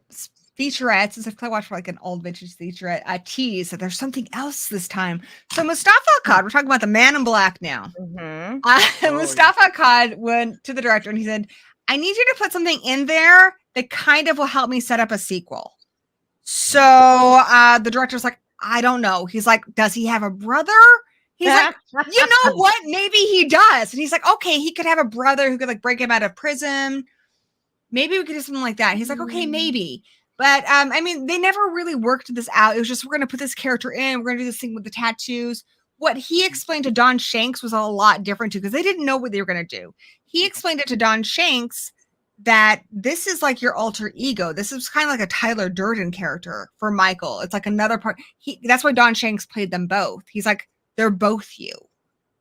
featurettes, since I watched like an old vintage featurette, tease that there's something else this time. So Mustafa Akkad, we're talking about the Man in Black now. Mustafa Akkad went to the director and he said, I need you to put something in there that kind of will help me set up a sequel. So the director's like, I don't know. He's like, does he have a brother? He's like, you know what? Maybe he does. And he's like, okay, he could have a brother who could like break him out of prison. Maybe we could do something like that. He's like, okay, maybe. But I mean, they never really worked this out. It was just, we're going to put this character in. We're going to do this thing with the tattoos. What he explained to Don Shanks was a lot different too, because they didn't know what they were going to do. He explained it to Don Shanks that this is like your alter ego. This is kind of like a Tyler Durden character for Michael. It's like another part. That's why Don Shanks played them both. He's like, they're both you.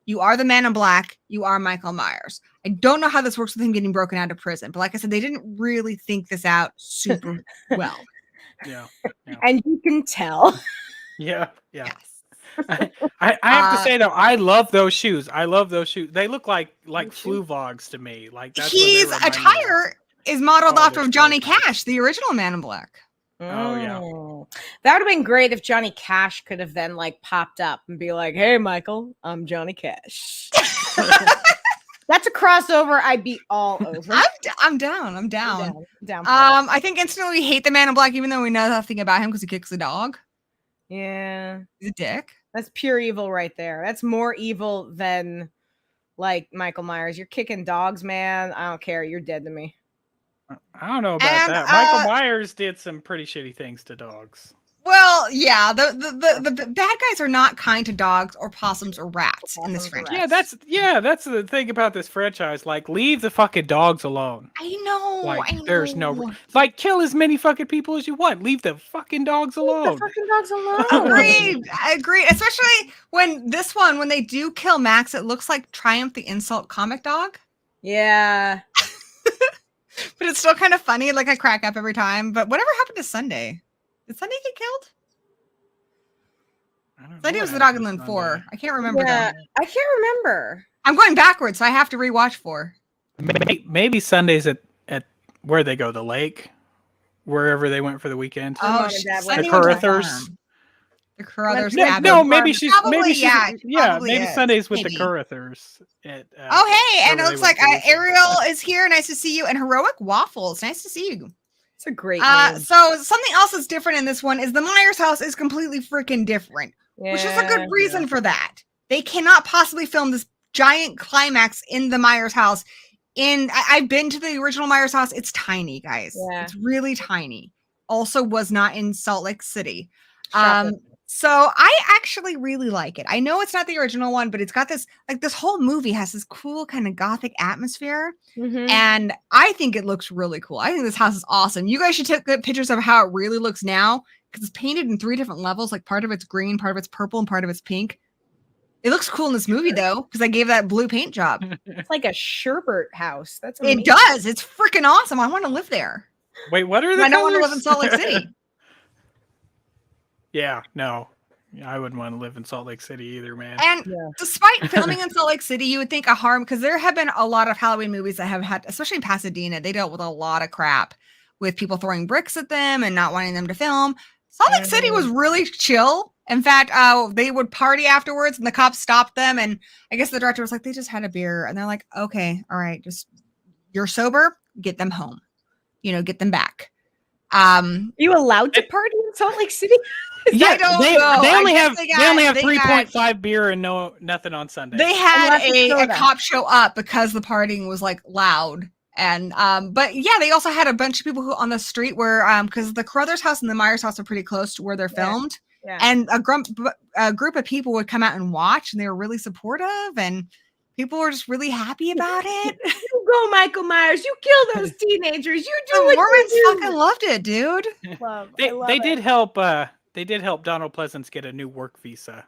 You are the Man in Black. You are Michael Myers. I don't know how this works with him getting broken out of prison, but like I said, they didn't really think this out super well. Yeah. And you can tell. Yeah. Yes. I have to say though, I love those shoes. I love those shoes. They look like flu vogs to me. Like that's his attire is modeled after of Johnny Cash, the original Man in Black. Oh yeah. That would have been great if Johnny Cash could have then like popped up and be like, hey Michael, I'm Johnny Cash. That's a crossover I'd be all over. I'm down. I'm down. Down. I think instantly we hate the Man in Black, even though we know nothing about him because he kicks the dog. Yeah. He's a dick. That's pure evil right there. That's more evil than like Michael Myers. You're kicking dogs, man. I don't care. You're dead to me. I don't know about that. Michael Myers did some pretty shitty things to dogs. Well, yeah, the bad guys are not kind to dogs or possums or rats in this franchise. That's the thing about this franchise. Like, leave the fucking dogs alone. I know. Like, I know. there's no like, kill as many fucking people as you want. Leave the fucking dogs alone. Agreed. Especially when they do kill Max, it looks like Triumph the Insult comic dog. Yeah. But it's still kind of funny. Like I crack up every time. But whatever happened to Sunday? Did Sunday get killed? Sunday was the dog in Lynn 4. I can't remember that. I can't remember. I'm going backwards, so I have to rewatch 4. Maybe Sundays at where they go, the lake, wherever they went for the weekend. Oh, the Carruthers. The Carruthers. No, maybe she's probably maybe Sundays with the Carruthers. Oh, hey, and it looks like Ariel is here. Nice to see you. And Heroic Waffles. Nice to see you. It's a great name. So something else that's different in this one is the Myers house is completely freaking different, which is a good reason for that. They cannot possibly film this giant climax in the Myers house. I've been to the original Myers house. It's tiny, guys. Yeah. It's really tiny. Also was not in Salt Lake City. So I actually really like it. I know it's not the original one, but it's got this, like this whole movie has this cool kind of gothic atmosphere. Mm-hmm. And I think it looks really cool. I think this house is awesome. You guys should take good pictures of how it really looks now because it's painted in 3 different levels. Like part of it's green, part of it's purple, and part of it's pink. It looks cool in this movie though, because I gave that blue paint job. It's like a Sherbert house. That's amazing. It does. It's freaking awesome. I want to live there. Wait, what are the I don't want to live in Salt Lake City. Yeah, no. I wouldn't want to live in Salt Lake City either, man. And despite filming in Salt Lake City, you would think a harm, because there have been a lot of Halloween movies that have had, especially in Pasadena, they dealt with a lot of crap with people throwing bricks at them and not wanting them to film. Salt Lake City was really chill. In fact, they would party afterwards and the cops stopped them. And I guess the director was like, they just had a beer. And they're like, okay, all right, just you're sober, get them home. Get them back. Are you allowed to party in Salt Lake City? Yeah, they only have 3.5 beer and nothing on Sunday. They had a cop show up because the partying was like loud. And but yeah, they also had a bunch of people who on the street were because the Carruthers house and the Myers house are pretty close to where they're filmed. Yeah. And a group of people would come out and watch, and they were really supportive, and people were just really happy about it. You go, Michael Myers. You kill those teenagers. You do the Mormons fucking loved it, dude. They did help. They did help Donald Pleasance get a new work visa.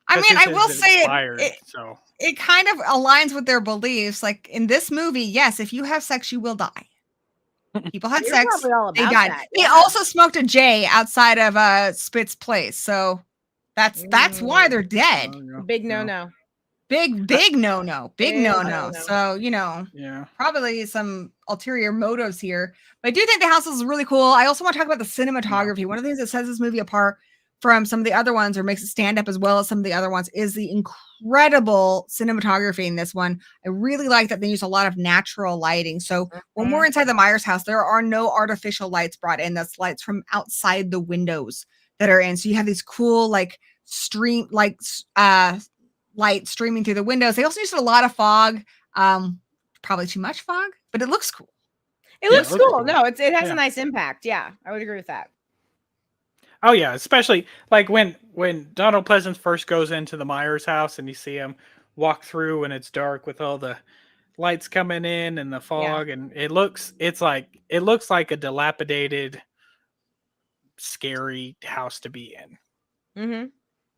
I mean, I will say so it kind of aligns with their beliefs. Like in this movie, yes, if you have sex, you will die. People had sex, they died. They also smoked a J outside of Spit's place, so that's why they're dead. Big no. Big no-no. Big Big no-no. no-no. So, you know, Yeah. probably some ulterior motives here. But I do think the house is really cool. I also want to talk about the cinematography. One of the things that sets this movie apart from some of the other ones or makes it stand up as well as some of the other ones is the incredible cinematography in this one. I really like that they use a lot of natural lighting. So when we're inside the Myers house, there are no artificial lights brought in. That's lights from outside the windows that are in. So you have these cool like light streaming through the windows. They also used a lot of fog, probably too much fog, but it looks cool. It looks cool. No, it has a nice impact. Yeah, I would agree with that. Oh yeah, especially like when Donald Pleasance first goes into the Myers house and you see him walk through and it's dark with all the lights coming in and the fog, and it looks like a dilapidated, scary house to be in. Mm-hmm.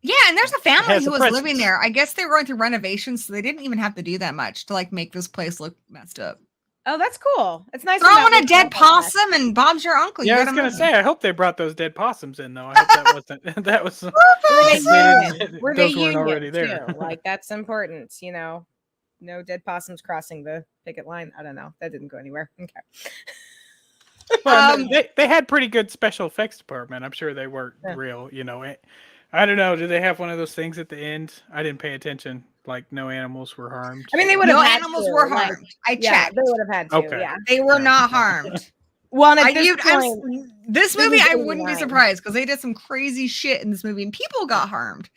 Yeah, and there's a family who was living there. I guess they were going through renovations, so they didn't even have to do that much to like make this place look messed up. Oh, that's cool. It's nice. Throwing a dead possum and Bob's your uncle. Yeah, I was gonna say, I hope they brought those dead possums in though. I hope that wasn't that was Were they weren't already there. Too. Like that's important, you know. No dead possums crossing the picket line. I don't know. That didn't go anywhere. Okay. Well, they had pretty good special effects department. I'm sure they weren't real, you know. I don't know. Do they have one of those things at the end? I didn't pay attention. Like no animals were harmed. I mean, they would have. No animals were harmed. I checked. They would have had to. Okay. Yeah, they were not harmed. Well, at this point, this movie, I wouldn't be surprised because they did some crazy shit in this movie, and people got harmed.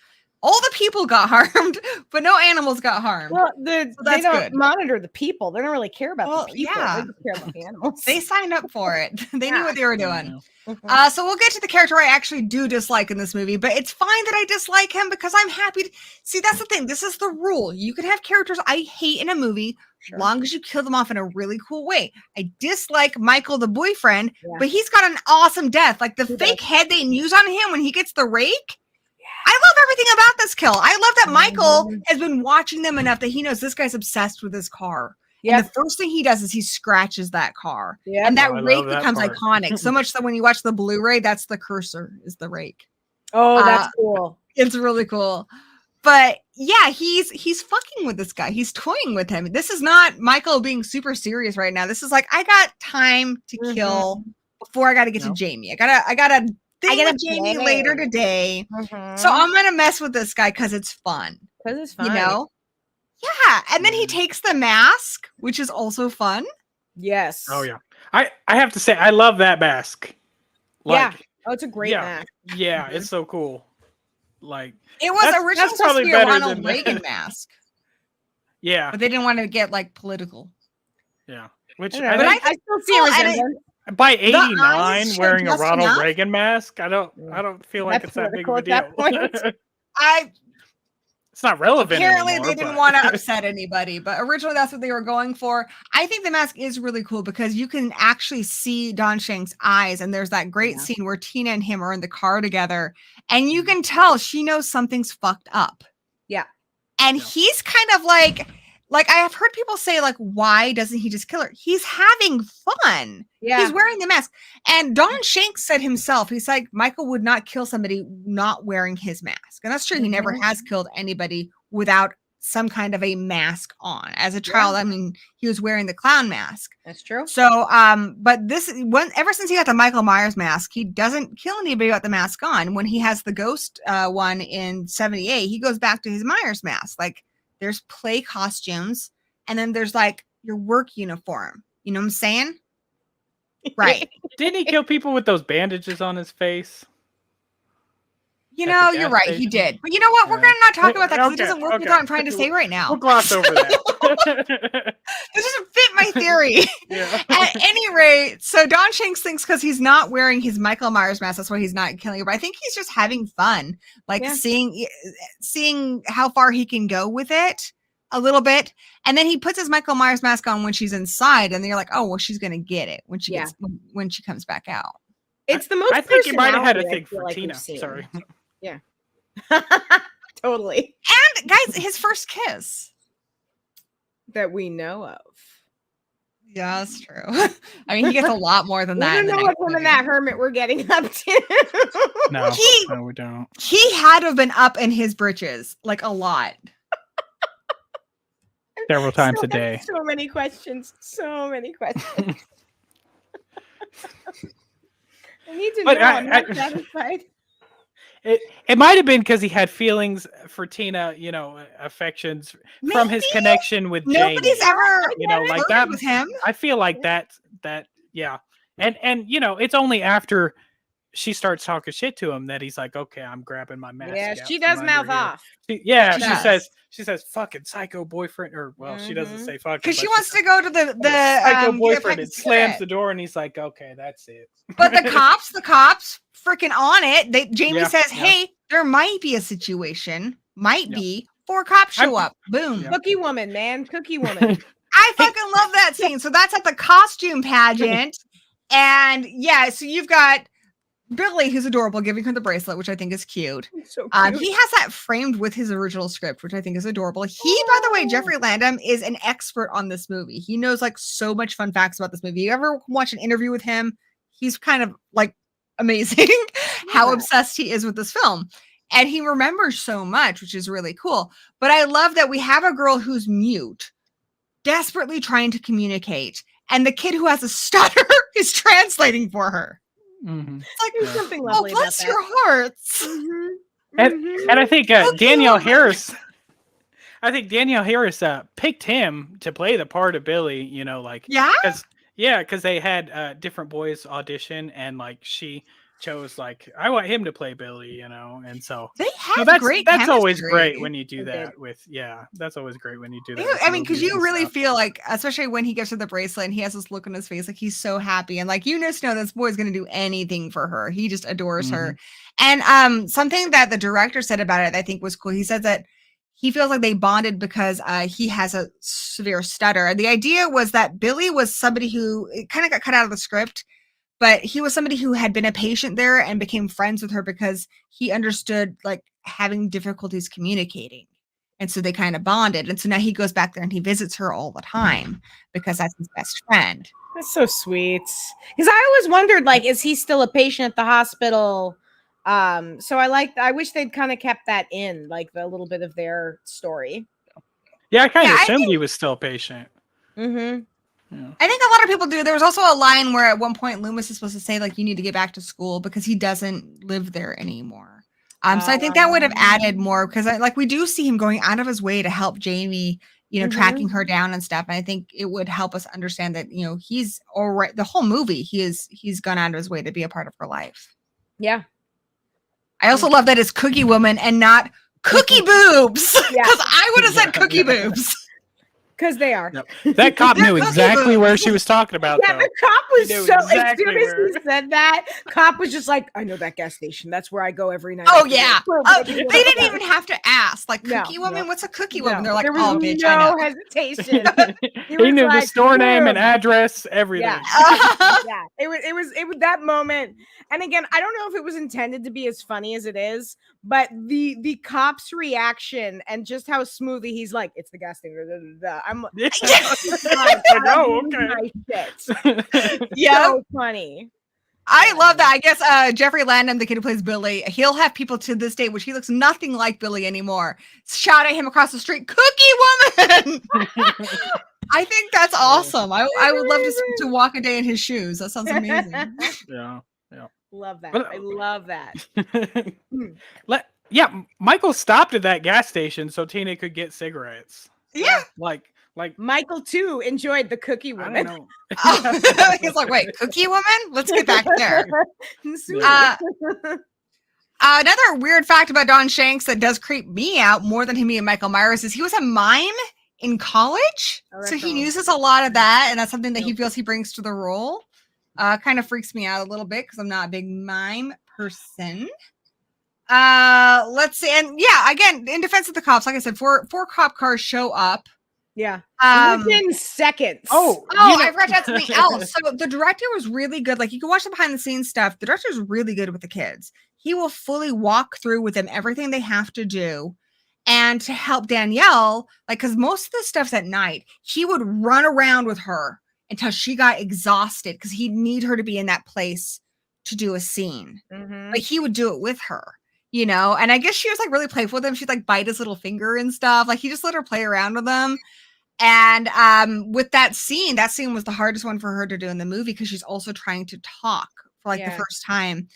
All the people got harmed, but no animals got harmed. Well, they don't monitor the people. They don't really care about the people. Yeah. They just care about the animals. They signed up for it. They knew what they were doing. So we'll get to the character I actually do dislike in this movie, but it's fine that I dislike him because I'm happy to see. That's the thing. This is the rule. You can have characters I hate in a movie, as long as you kill them off in a really cool way. I dislike Michael, the boyfriend, but he's got an awesome death. Like the fake head they use on him when he gets the rake. I love everything about this kill. I love that Michael has been watching them enough that he knows this guy's obsessed with his car. Yeah. And the first thing he does is he scratches that car. Yeah. And that rake becomes iconic. So much that when you watch the Blu-ray, that's the cursor, is the rake. Oh, that's cool. It's really cool. But yeah, he's fucking with this guy. He's toying with him. This is not Michael being super serious right now. This is like, I got time to kill before I got to get to Jamie. I gotta Jamie later today. So I'm gonna mess with this guy because it's fun. Because it's fun. You know? Yeah. And then he takes the mask, which is also fun. Yes. Oh yeah. I have to say I love that mask. Like, oh, it's a great mask. Yeah, it's so cool. Like it was originally supposed to be a Ronald Reagan mask. Yeah. But they didn't want to get like political. Yeah. Which I still see a resemblance. By 89, wearing a Ronald Reagan mask, I don't feel like it's that big of a deal. It's not relevant. Apparently, anymore, they didn't want to upset anybody, but originally that's what they were going for. I think the mask is really cool because you can actually see Don Shank's eyes, and there's that great scene where Tina and him are in the car together, and you can tell she knows something's fucked up. Yeah, and he's kind of like I have heard people say, like, why doesn't he just kill her? He's having fun. Yeah. He's wearing the mask. And Don Shanks said himself, he's like, Michael would not kill somebody not wearing his mask. And that's true. He never has killed anybody without some kind of a mask on. As a child, I mean, he was wearing the clown mask. That's true. So, but ever since he got the Michael Myers mask, he doesn't kill anybody without the mask on. When he has the ghost one in 78, he goes back to his Myers mask. Like, there's play costumes, and then there's like your work uniform. You know what I'm saying? Right. Didn't he kill people with those bandages on his face? You know, you're right. He did. But you know what? We're going to not talk about that because it doesn't work with what I'm trying to say right now. We'll gloss over that. This doesn't fit my theory. At any rate, so Don Shanks thinks because he's not wearing his Michael Myers mask, that's why he's not killing her. But I think he's just having fun, like seeing how far he can go with it a little bit. And then he puts his Michael Myers mask on when she's inside, and then you're like, oh, well, she's going to get it when she when she comes back out. It's the most. I think he might have had a thing for Tina. Sorry. Yeah. Totally. And guys, his first kiss that we know of. Yeah, that's true. I mean, he gets a lot more than that. We don't know what him and that hermit we're getting up to. No, we don't. He had to have been up in his britches like a lot. several times a day. So many questions. So many questions. I need to know. I'm not satisfied. It might have been because he had feelings for Tina, affections from his connection with Nobody's Jamie. ever, like that with him. I feel like that, yeah. And it's only after she starts talking shit to him that he's like, okay, I'm grabbing my mask. Yeah, out she from does under mouth here. off. She says, fucking psycho boyfriend, or she doesn't say fucking. Because she wants to go to the psycho boyfriend and slams the door, and he's like, okay, that's it. But the cops freaking on it. Jamie says, hey, there might be a situation. Might be. 4 cops show up. Boom. Yeah. Cookie woman, man. Cookie woman. I fucking love that scene. So that's at the costume pageant. And so you've got Billy, who's adorable, giving her the bracelet, which I think is cute. So cute. He has that framed with his original script, which I think is adorable. He, by the way, Jeffrey Landham is an expert on this movie. He knows like so much fun facts about this movie. You ever watch an interview with him? He's kind of like amazing how obsessed he is with this film. And he remembers so much, which is really cool. But I love that we have a girl who's mute, desperately trying to communicate. And the kid who has a stutter is translating for her. Mm-hmm. It's like, there's something lovely bless about your hearts. Mm-hmm. And I think Danielle Harris. I think Danielle Harris picked him to play the part of Billy. Because they had different boys audition, and like she chose I want him to play Billy, and so they had that's great. That's always chemistry. great when you do that that's always great when you do that. I mean, because you really feel like, especially when he gets to the bracelet and he has this look on his face, like he's so happy, and like just know this boy's gonna do anything for her. He just adores her. And something that the director said about it, I think was cool. He said that he feels like they bonded because he has a severe stutter. And the idea was that Billy was somebody who kind of got cut out of the script. But he was somebody who had been a patient there and became friends with her because he understood like having difficulties communicating. And so they kind of bonded. And so now he goes back there and he visits her all the time because that's his best friend. That's so sweet. Because I always wondered, is he still a patient at the hospital? So I wish they'd kind of kept that in, a little bit of their story. Yeah, I kind of assumed he was still a patient. Mm-hmm. Yeah. I think a lot of people do. There was also a line where at one point Loomis is supposed to say you need to get back to school because he doesn't live there anymore. So I think that would have added more because we do see him going out of his way to help Jamie, tracking her down and stuff. And I think it would help us understand that, he's all right. The whole movie, he's gone out of his way to be a part of her life. Yeah. I also love that it's Cookie Woman and not Cookie Boobs because I would have said Cookie Boobs. Because they are. Yep. That cop knew exactly where she was talking about. Yeah, though. the cop was so. Exactly as soon as he said that, cop was just like, "I know that gas station. That's where I go every night." Oh yeah. They didn't even have to ask. Cookie Woman. What's a Cookie Woman? They're like, there was "Oh, bitch, no I know." hesitation. He knew the store name and address, everything. Yeah. It was that moment. And again, I don't know if it was intended to be as funny as it is, but the cop's reaction and just how smoothly he's like, "It's the gas station." I'm. Yeah, so funny. I love that. I guess Jeffrey Landham, the kid who plays Billy, he'll have people to this day, which he looks nothing like Billy anymore, shout at him across the street, "Cookie Woman!" I think that's awesome. I would love to walk a day in his shoes. That sounds amazing. Yeah. Love that. I love that. Michael stopped at that gas station so Tina could get cigarettes. Yeah. Like Michael too enjoyed the Cookie Woman. I don't know. He's like, "Wait, Cookie Woman? Let's get back there." Another weird fact about Don Shanks that does creep me out more than him being Michael Myers is he was a mime in college. So he uses a lot of that, and that's something that he feels he brings to the role. Kind of freaks me out a little bit because I'm not a big mime person. Let's see. And again, in defense of the cops, like I said, four cop cars show up. Yeah. Within seconds. I forgot to add something else. So the director was really good. You can watch the behind the scenes stuff. The director is really good with the kids. He will fully walk through with them everything they have to do. And to help Danielle, because most of the stuff's at night, he would run around with her until she got exhausted because he'd need her to be in that place to do a scene. But he would do it with her, and I guess she was really playful with him. She'd bite his little finger and stuff. He just let her play around with them. And with that scene was the hardest one for her to do in the movie because she's also trying to talk for like the first time.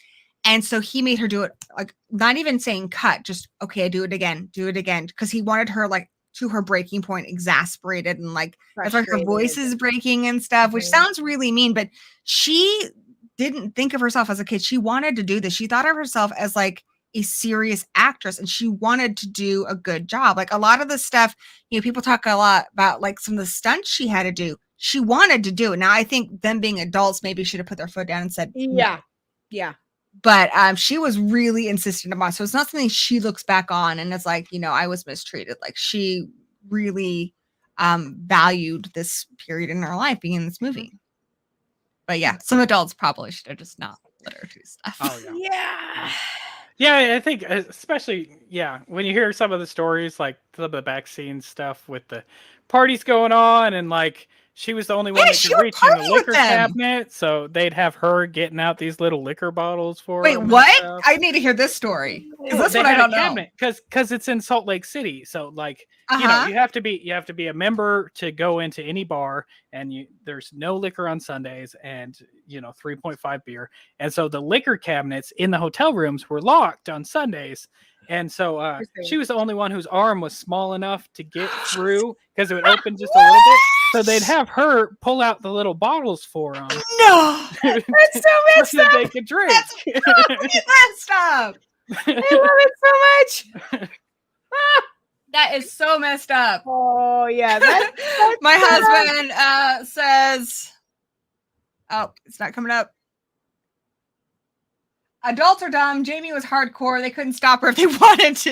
And so he made her do it, like not even saying cut, just okay, do it again, because he wanted her like to her breaking point, exasperated and like that's why her voice is breaking and stuff, which sounds really mean, but she didn't think of herself as a kid. She wanted to do this. She thought of herself as like a serious actress, and she wanted to do a good job. Like a lot of the stuff, you know, people talk a lot about like some of the stunts she had to do. She wanted to do it. Now I think them being adults maybe should have put their foot down and said, yeah. But she was really insistent about it. So it's not something she looks back on and it's like, you know, I was mistreated. Like she really valued this period in her life being in this movie. But yeah, some adults probably should have just not let her do stuff. Oh Yeah. Yeah, I think especially, when you hear some of the stories, like some of the backseat stuff with the parties going on, and like she was the only one that could reach in the liquor cabinet, so they'd have her getting out these little liquor bottles for Wait, what? I need to hear this story. That's what I don't know. Because it's in Salt Lake City, so like you know, you have to be a member to go into any bar, and there's no liquor on Sundays, and you know 3.5 beer, and so the liquor cabinets in the hotel rooms were locked on Sundays, and so she was the only one whose arm was small enough to get through because it would open just a little bit, so they'd have her pull out the little bottles for them. No, that's so messed so up. That they could drink. That's totally messed up. I love it so much. That is so messed up. Oh yeah, my husband says, "Oh, it's not coming up." Adults are dumb. Jamie was hardcore. They couldn't stop her if they wanted to.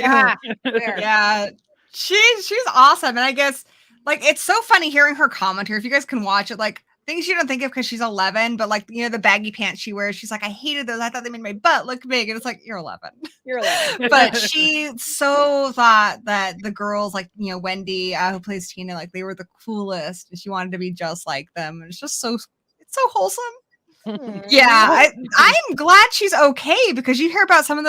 Yeah, she's awesome, and I guess like it's so funny hearing her commentary. If you guys can watch it, like things you don't think of because she's 11, but like you know the baggy pants she wears, she's like, I hated those. I thought they made my butt look big, and it's like you're 11. You're 11. But she so thought that the girls, like you know Wendy, who plays Tina, like they were the coolest, and she wanted to be just like them. And it's just so wholesome. Yeah, I'm glad she's okay because you hear about some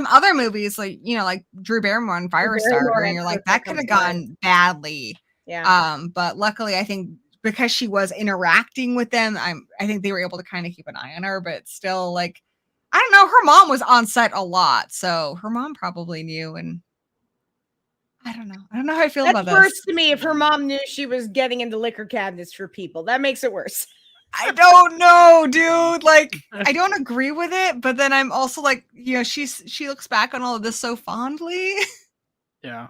other movies like you know like Drew Barrymore and Firestarter, and you're like that could have gone badly. Yeah. But luckily, I think because she was interacting with them, I think they were able to kind of keep an eye on her. But still, like I don't know, her mom was on set a lot, so her mom probably knew. And I don't know how I feel about this. That's worse to me if her mom knew she was getting into liquor cabinets for people. That makes it worse. I don't know, dude. Like, I don't agree with it, but then I'm also like, you know, she looks back on all of this so fondly. Yeah.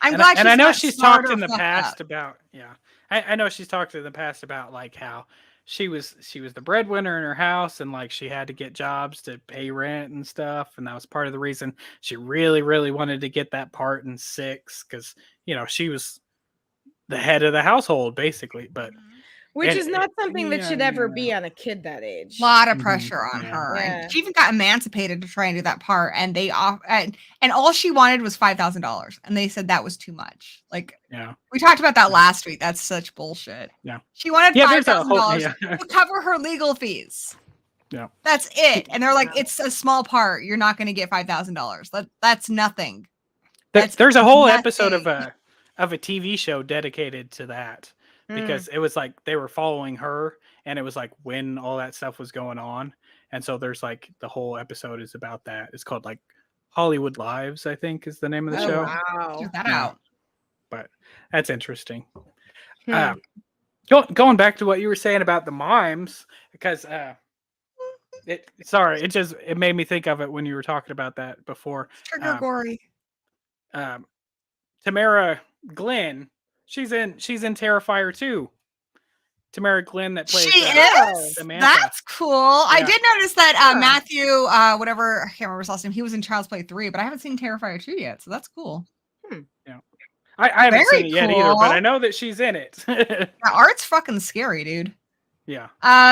I'm glad. And I know she's talked in the past about. Yeah, I know she's talked in the past about like how she was the breadwinner in her house, and like she had to get jobs to pay rent and stuff, and that was part of the reason she really, really wanted to get that part in 6 because you know she was the head of the household basically, but. Which is not something that should ever be on a kid that age. A lot of pressure on her. Yeah. And she even got emancipated to try and do that part. And and all she wanted was $5,000. And they said that was too much. Like, we talked about that last week. That's such bullshit. Yeah. She wanted $5,000 to cover her legal fees. Yeah. That's it. And they're like, it's a small part. You're not going to get $5,000. That's nothing. There's a whole episode of a TV show dedicated to that. Because it was like they were following her, and it was like when all that stuff was going on, and so there's like the whole episode is about that. It's called like Hollywood Lives, I think, is the name of the show. Wow, check that out. But that's interesting. Going back to what you were saying about the mimes, because it made me think of it when you were talking about that before. Trigger gory. Tamara Glenn. She's in Terrifier 2. Tamara Glenn that plays. She is. Samantha. That's cool. Yeah. I did notice that Matthew, whatever, I can't remember his last name. He was in Child's Play 3, but I haven't seen Terrifier 2 yet, so that's cool. Yeah, I haven't seen it yet either, but I know that she's in it. That art's fucking scary, dude. Yeah.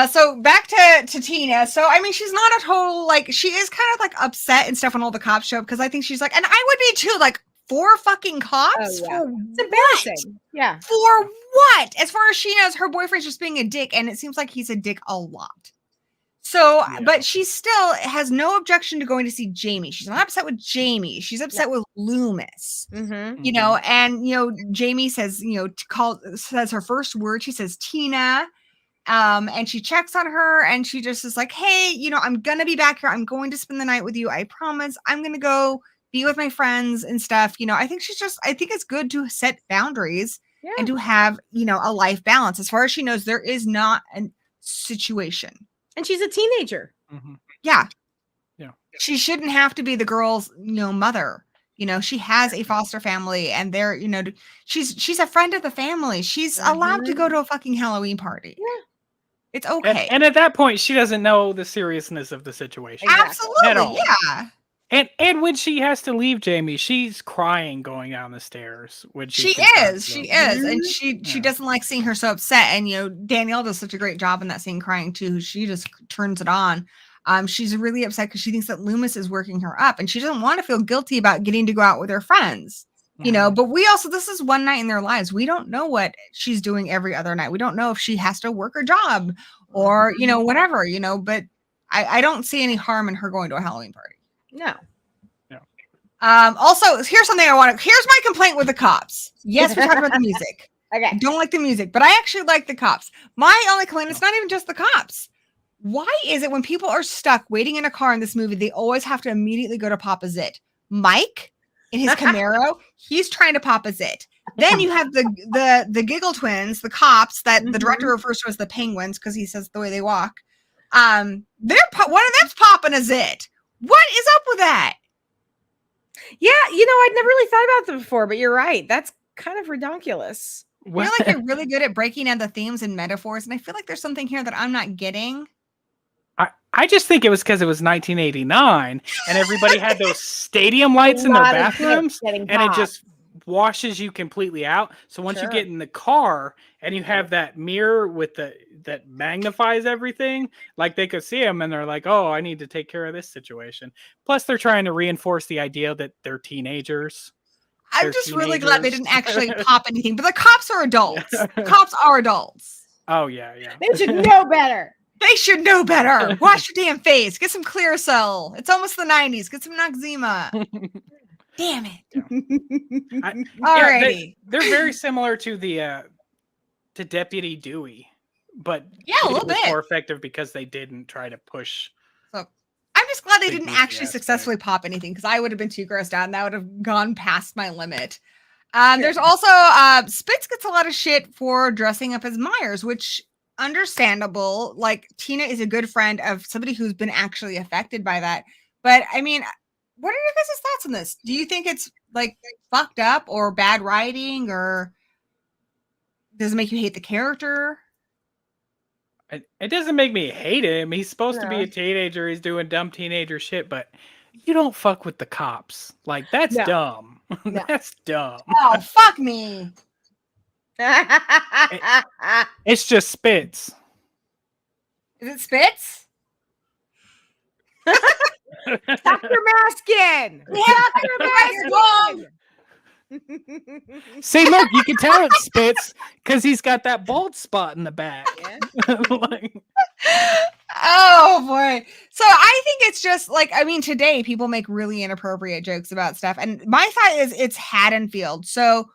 So back to Tina. So I mean, she's not a total like. She is kind of like upset and stuff when all the cops show up because I think she's like, and I would be too, like. 4 fucking cops? Oh, yeah. For it's embarrassing. Yeah. For what? As far as she knows, her boyfriend's just being a dick, and it seems like he's a dick a lot. So, Yeah. but she still has no objection to going to see Jamie. She's not upset with Jamie. She's upset with Loomis. Mm-hmm. You know, and Jamie says, says her first word. She says Tina. And she checks on her and she just is like, hey, I'm gonna be back here. I'm going to spend the night with you. I promise. I'm gonna go be with my friends and stuff. I think I think it's good to set boundaries and to have, a life balance. As far as she knows, there is not a situation. And she's a teenager. Mm-hmm. Yeah. Yeah. She shouldn't have to be the girl's, mother. She has a foster family and they're, she's a friend of the family. She's allowed to go to a fucking Halloween party. Yeah. It's okay. And at that point, she doesn't know the seriousness of the situation. Absolutely, at all. Yeah. And when she has to leave Jamie, she's crying going down the stairs. When she is, and she doesn't like seeing her so upset. And Danielle does such a great job in that scene, crying too. She just turns it on. She's really upset because she thinks that Loomis is working her up, and she doesn't want to feel guilty about getting to go out with her friends. But we also, this is one night in their lives. We don't know what she's doing every other night. We don't know if she has to work a job or, whatever, but I don't see any harm in her going to a Halloween party. No. Also, here's something here's my complaint with the cops. Yes, we talked about the music. Okay. I don't like the music, but I actually like the cops. My only complaint, it's not even just the cops. Why is it when people are stuck waiting in a car in this movie, they always have to immediately go to Papa Zit? Mike in his Camaro, he's trying to pop a zit. Then you have the Giggle twins, the cops that the director refers to as the penguins because he says the way they walk. One of them's popping a zit. What is up with that? Yeah, I'd never really thought about that before, but you're right. That's kind of redonkulous. I feel like you're really good at breaking down the themes and metaphors, and I feel like there's something here that I'm not getting. I just think it was because it was 1989 and everybody had those stadium lights in their bathrooms and it just washes you completely out. So once you get in the car and you have that mirror with that magnifies everything, like they could see them and they're like, oh, I need to take care of this situation. Plus they're trying to reinforce the idea that they're teenagers. I'm just really glad they didn't actually pop anything, but the cops are adults. Cops are adults. Oh yeah. They should know better. They should know better. Wash your damn face. Get some Clearasil. It's almost the 90s. Get some Noxzema. Damn it. Alrighty. They're very similar to the to Deputy Dewey, but a little bit more effective because they didn't try to push. So I'm just glad they didn't actually successfully pop anything because I would have been too grossed out and that would have gone past my limit. There's also Spitz gets a lot of shit for dressing up as Myers, which understandable. Like Tina is a good friend of somebody who's been actually affected by that. But I mean, what are your guys' thoughts on this? Do you think it's like fucked up or bad writing, or does it make you hate the character? It doesn't make me hate him. He's supposed to be a teenager. He's doing dumb teenager shit, but you don't fuck with the cops. Like that's dumb. That's dumb. Oh, fuck me. It's just Spitz. Is it Spitz? Dr. Maskin! Dr. Maskin! See, look, you can tell it's Spitz because he's got that bald spot in the back. Oh boy. So I think it's just like, I mean, today people make really inappropriate jokes about stuff. And my thought is it's Haddonfield. So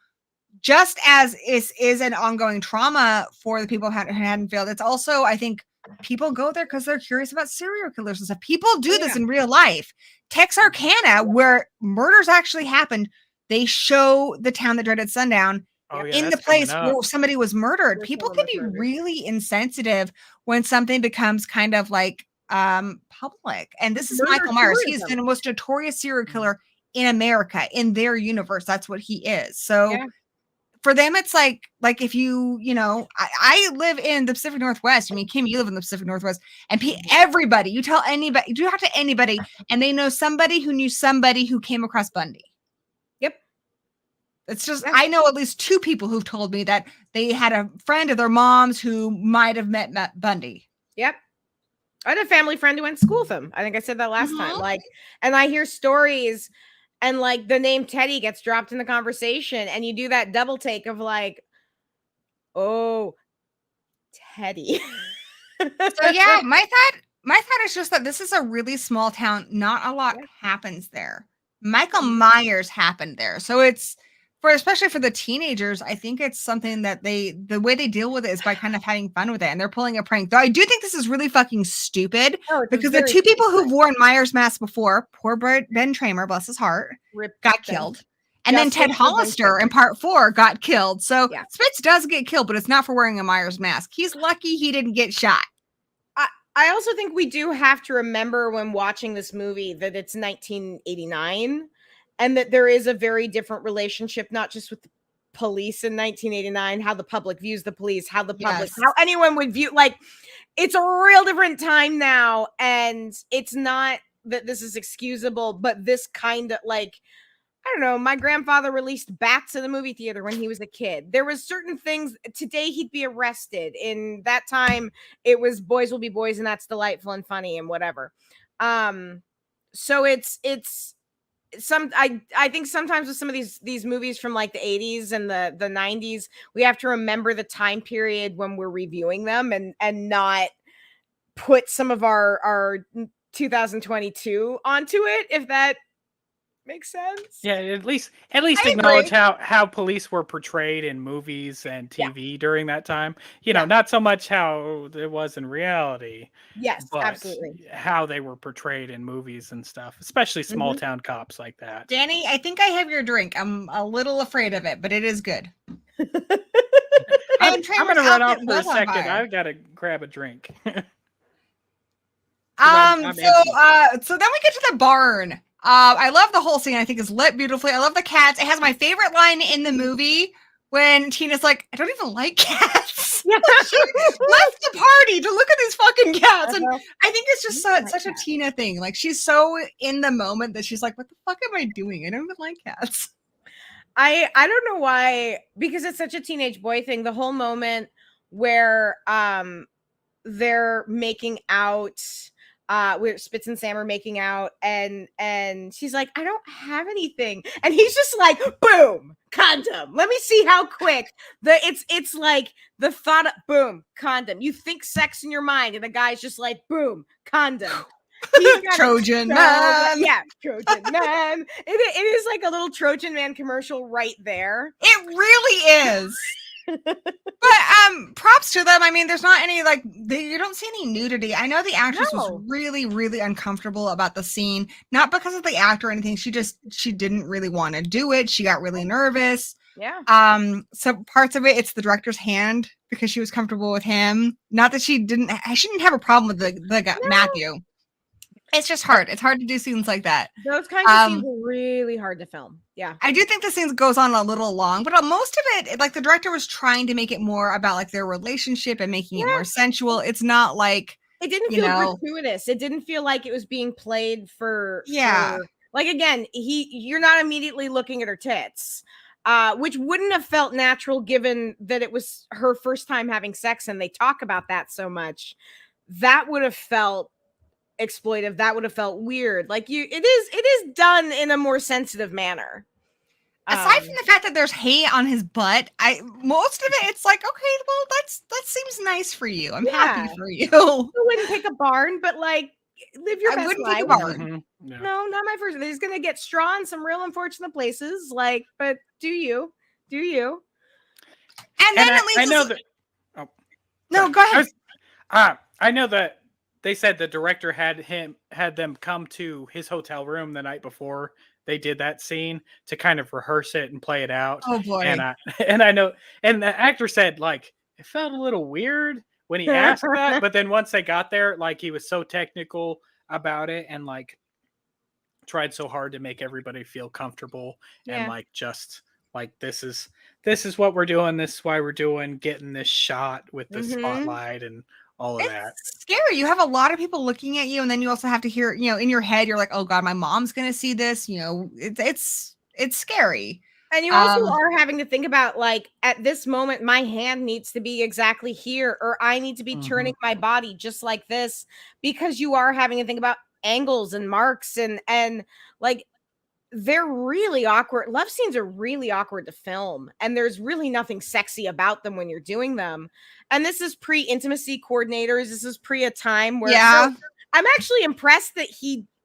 just as is an ongoing trauma for the people of Haddonfield, it's also, I think, people go there because they're curious about serial killers and stuff. People do this in real life. Texarkana, where murders actually happened, they show the town that dreaded sundown in the place where somebody was murdered. People can be really insensitive when something becomes kind of like public. And this is Michael Myers. He's the most notorious serial killer in America, in their universe. That's what he is. So for them, it's like if you I live in the Pacific Northwest. I mean, Kim, you live in the Pacific Northwest, and everybody, you talk to anybody, and they know somebody who knew somebody who came across Bundy. Yep. It's just, I know at least 2 people who've told me that they had a friend of their mom's who might have met Bundy. Yep. I had a family friend who went to school with him. I think I said that last time. Like, and I hear stories. And like the name Teddy gets dropped in the conversation, and you do that double take of like, oh, Teddy. So yeah, my My thought is just that this is a really small town. Not a lot Yeah. happens there. Michael Myers happened there. So it's especially for the teenagers, I think it's something that the way they deal with it is by kind of having fun with it. And they're pulling a prank. Though I do think this is really fucking stupid Oh, it's a because the very two people stupid who've worn Myers masks before, poor Ben Tramer, bless his heart, Rip got them. killed. And then Ted Justice for Ben Hollister in Tramer. part 4 got killed. So Yeah. Spitz does get killed, but it's not for wearing a Myers mask. He's lucky he didn't get shot. I also think we do have to remember when watching this movie that it's 1989 and that there is a very different relationship, not just with the police in 1989, how the public views the police, how the public, Yes. how anyone would view, like, it's a real different time now. And it's not that this is excusable, but this kind of, like, I don't know, my grandfather released bats in the movie theater when he was a kid. There was certain things, today he'd be arrested. In that time, it was boys will be boys and that's delightful and funny and whatever. So it's some, I think sometimes with some of these movies from like the 80s and the 90s, we have to remember the time period when we're reviewing them and not put some of our 2022 onto it, if that makes sense. Yeah, at least I acknowledge agree. how police were portrayed in movies and TV during that time. You know, Yeah. not so much how it was in reality, Yes, but absolutely. how they were portrayed in movies and stuff, especially small town cops like that. Danny, I think I have your drink. I'm a little afraid of it, but it is good. I'm Tramer's gonna run off outfit for a was on second. fire. I've got to grab a drink. So I'm empty. then we get to the barn. I love the whole scene. I think it's lit beautifully. I love the cats. It has my favorite line in the movie when Tina's like, I don't even like cats. Yeah. She left the party to look at these fucking cats. And Uh-huh. I think it's just such a Tina thing. Like, she's so in the moment that she's like, what the fuck am I doing? I don't even like cats. I don't know why, because it's such a teenage boy thing. The whole moment where they're making out, where Spitz and Sam are making out, and she's like, I don't have anything, and he's just like, boom, condom. Let me see how quick it's like the thought of, boom, condom. You think sex in your mind, and the guy's just like, boom, condom. Trojan man. Yeah, Trojan man. It is like a little Trojan man commercial right there. It really is. But props to them. I mean, there's not any you don't see any nudity. I know the actress was really, really uncomfortable about the scene, not because of the actor or anything. She didn't really want to do it. She got really nervous. Yeah. So parts of it's the director's hand because she was comfortable with him. Not that she didn't have a problem with the Matthew. It's just hard. It's hard to do scenes like that. Those kinds of scenes are really hard to film. Yeah. I do think the scene goes on a little long, but most of it, like, the director was trying to make it more about like their relationship and making it more sensual. It's not like, it didn't feel gratuitous. It didn't feel like it was being played for like, again, you're not immediately looking at her tits. Which wouldn't have felt natural given that it was her first time having sex and they talk about that so much. That would have felt exploitive. That would have felt weird. Like, it is done in a more sensitive manner. Aside from the fact that there's hay on his butt, most of it, it's like, okay, well, that seems nice for you. I'm happy for you. I wouldn't pick a barn, but like, live your best life. Pick a barn. Mm-hmm. Yeah. No, not my first. There's gonna get straw in some real unfortunate places. Like, but do you? And then at least I know that. Oh, no, go ahead. I know that they said the director had them come to his hotel room the night before they did that scene to kind of rehearse it and play it out. Oh boy! And I know, and the actor said like it felt a little weird when he asked that, but then once they got there, like, he was so technical about it and like tried so hard to make everybody feel comfortable and like just like this is what we're doing. This is why we're getting this shot with the spotlight and all of that. It's scary. You have a lot of people looking at you, and then you also have to hear, in your head, you're like, oh God, my mom's gonna see this. It's scary. And you also are having to think about, like, at this moment, my hand needs to be exactly here, or I need to be turning my body just like this, because you are having to think about angles and marks and like they're really awkward. Love scenes are really awkward to film, and there's really nothing sexy about them when you're doing them. And this is pre-intimacy coordinators. This is pre a time where Yeah. so I'm actually impressed that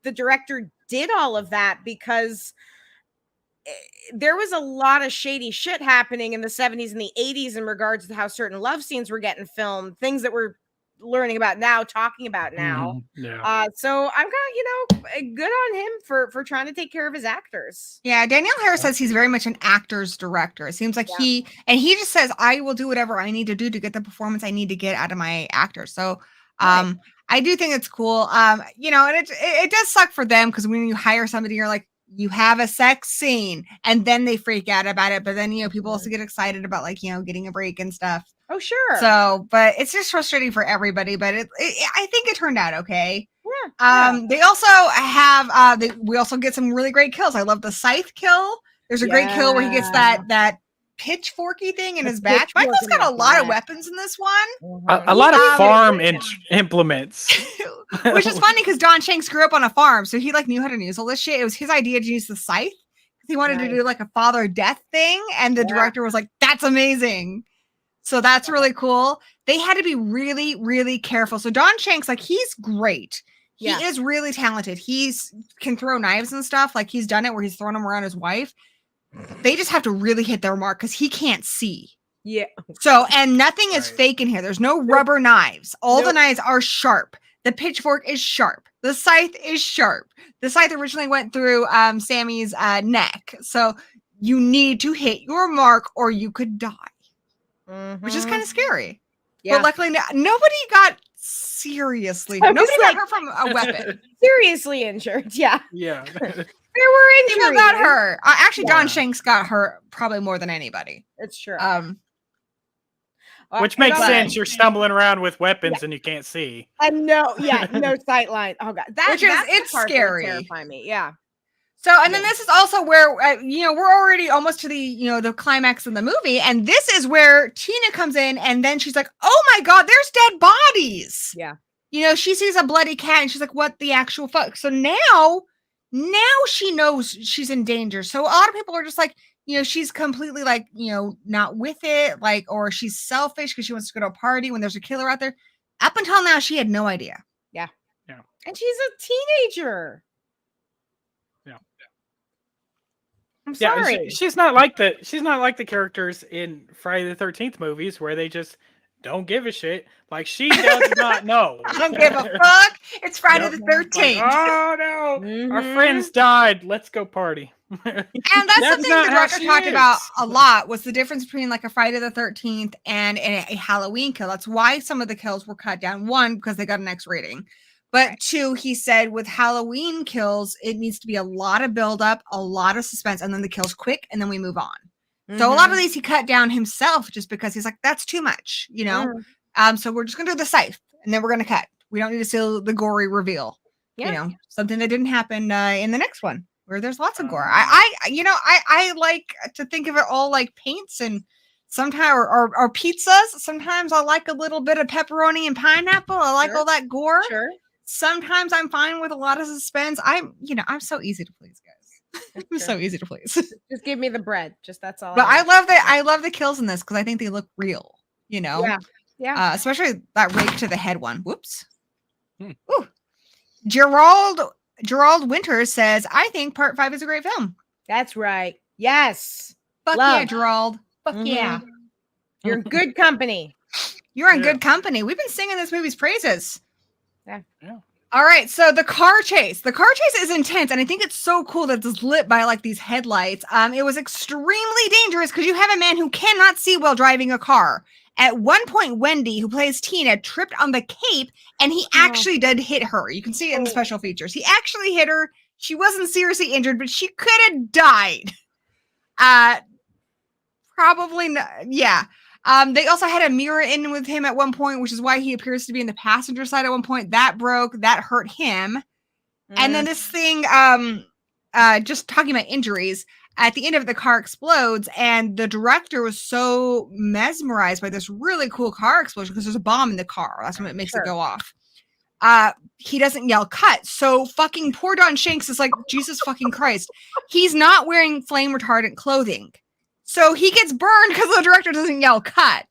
the director did all of that, because there was a lot of shady shit happening in the 70s and the 80s in regards to how certain love scenes were getting filmed, things that we're learning about now, talking about now. Yeah. So I'm kind of, good on him for trying to take care of his actors. Yeah, Danielle Harris says he's very much an actor's director. It seems like he just says, I will do whatever I need to do to get the performance I need to get out of my actors. So I do think it's cool. And it does suck for them, because when you hire somebody, you're like, you have a sex scene, and then they freak out about it. But then, people also get excited about getting a break and stuff. Oh, sure. So, but it's just frustrating for everybody, but I think it turned out okay. Yeah. They also have, we also get some really great kills. I love the scythe kill. There's a great kill where he gets that pitchforky thing in his back. Michael's got a lot of weapons in this one. A lot of farm implements. Which is funny, because Don Shanks grew up on a farm, so he knew how to use all this shit. It was his idea to use the scythe, because he wanted to do a father death thing, and the director was like, that's amazing. So that's really cool. They had to be really, really careful. So Don Shanks, he's great. He is really talented. He's can throw knives and stuff. He's done it where he's thrown them around his wife. They just have to really hit their mark, because he can't see. Yeah. So, and nothing is fake in here. There's no rubber knives. All the knives are sharp. The pitchfork is sharp. The scythe is sharp. The scythe originally went through Sammy's neck. So you need to hit your mark or you could die. Which is kind of scary. Yeah. But luckily, nobody got seriously. Nobody got hurt from a weapon. Seriously injured. Yeah. Yeah. There were injuries. People got hurt. Actually, Don Shanks got hurt probably more than anybody. It's true. Which makes sense. You're stumbling around with weapons and you can't see. No sight line. Oh god, it's scary. Terrify me. Yeah. So, and then this is also where, we're already almost to the climax of the movie. And this is where Tina comes in, and then she's like, oh my God, there's dead bodies. Yeah. She sees a bloody cat and she's like, what the actual fuck? So now she knows she's in danger. So a lot of people are just like, she's completely not with it, or she's selfish because she wants to go to a party when there's a killer out there. Up until now, she had no idea. Yeah. Yeah. And she's a teenager. I'm sorry. Yeah, she's not like the characters in Friday the 13th movies where they just don't give a shit. She does not know. I don't give a fuck. It's Friday the 13th. Oh no, our friends died. Let's go party. And that's something the director talked about a lot, was the difference between a Friday the 13th and a Halloween kill. That's why some of the kills were cut down. One, because they got an X rating. But two, he said with Halloween kills, it needs to be a lot of buildup, a lot of suspense, and then the kill's quick, and then we move on. So a lot of these he cut down himself just because he's like, that's too much, So we're just going to do the scythe, and then we're going to cut. We don't need to see the gory reveal. Something that didn't happen in the next one, where there's lots of gore. I like to think of it all like paints and sometimes or pizzas. Sometimes I like a little bit of pepperoni and pineapple. I like all that gore. Sure. Sometimes I'm fine with a lot of suspense. I'm so easy to please, guys. I'm so easy to please. Just give me the bread. Just that's all. But I love the kills in this because I think they look real. Yeah. Especially that rake to the head one. Whoops. Ooh. Gerald Winters says, I think part 5 is a great film. That's right. Yes. Fuck yeah, Gerald. Fuck yeah. You're in good company. You're in good company. We've been singing this movie's praises. Yeah. All right. So the car chase is intense. And I think it's so cool that it's lit by these headlights. It was extremely dangerous because you have a man who cannot see while driving a car. At one point, Wendy, who plays Tina, tripped on the cape and he actually did hit her. You can see it in the special features. He actually hit her. She wasn't seriously injured, but she could have died. Probably not. Yeah. They also had a mirror in with him at one point, which is why he appears to be in the passenger side at one point. That broke. That hurt him. And then this thing, just talking about injuries, at the end of it, the car explodes, and the director was so mesmerized by this really cool car explosion because there's a bomb in the car. That's when it makes it go off. he doesn't yell cut. So fucking poor Don Shanks is like, Jesus fucking Christ. He's not wearing flame retardant clothing. So he gets burned because the director doesn't yell cut.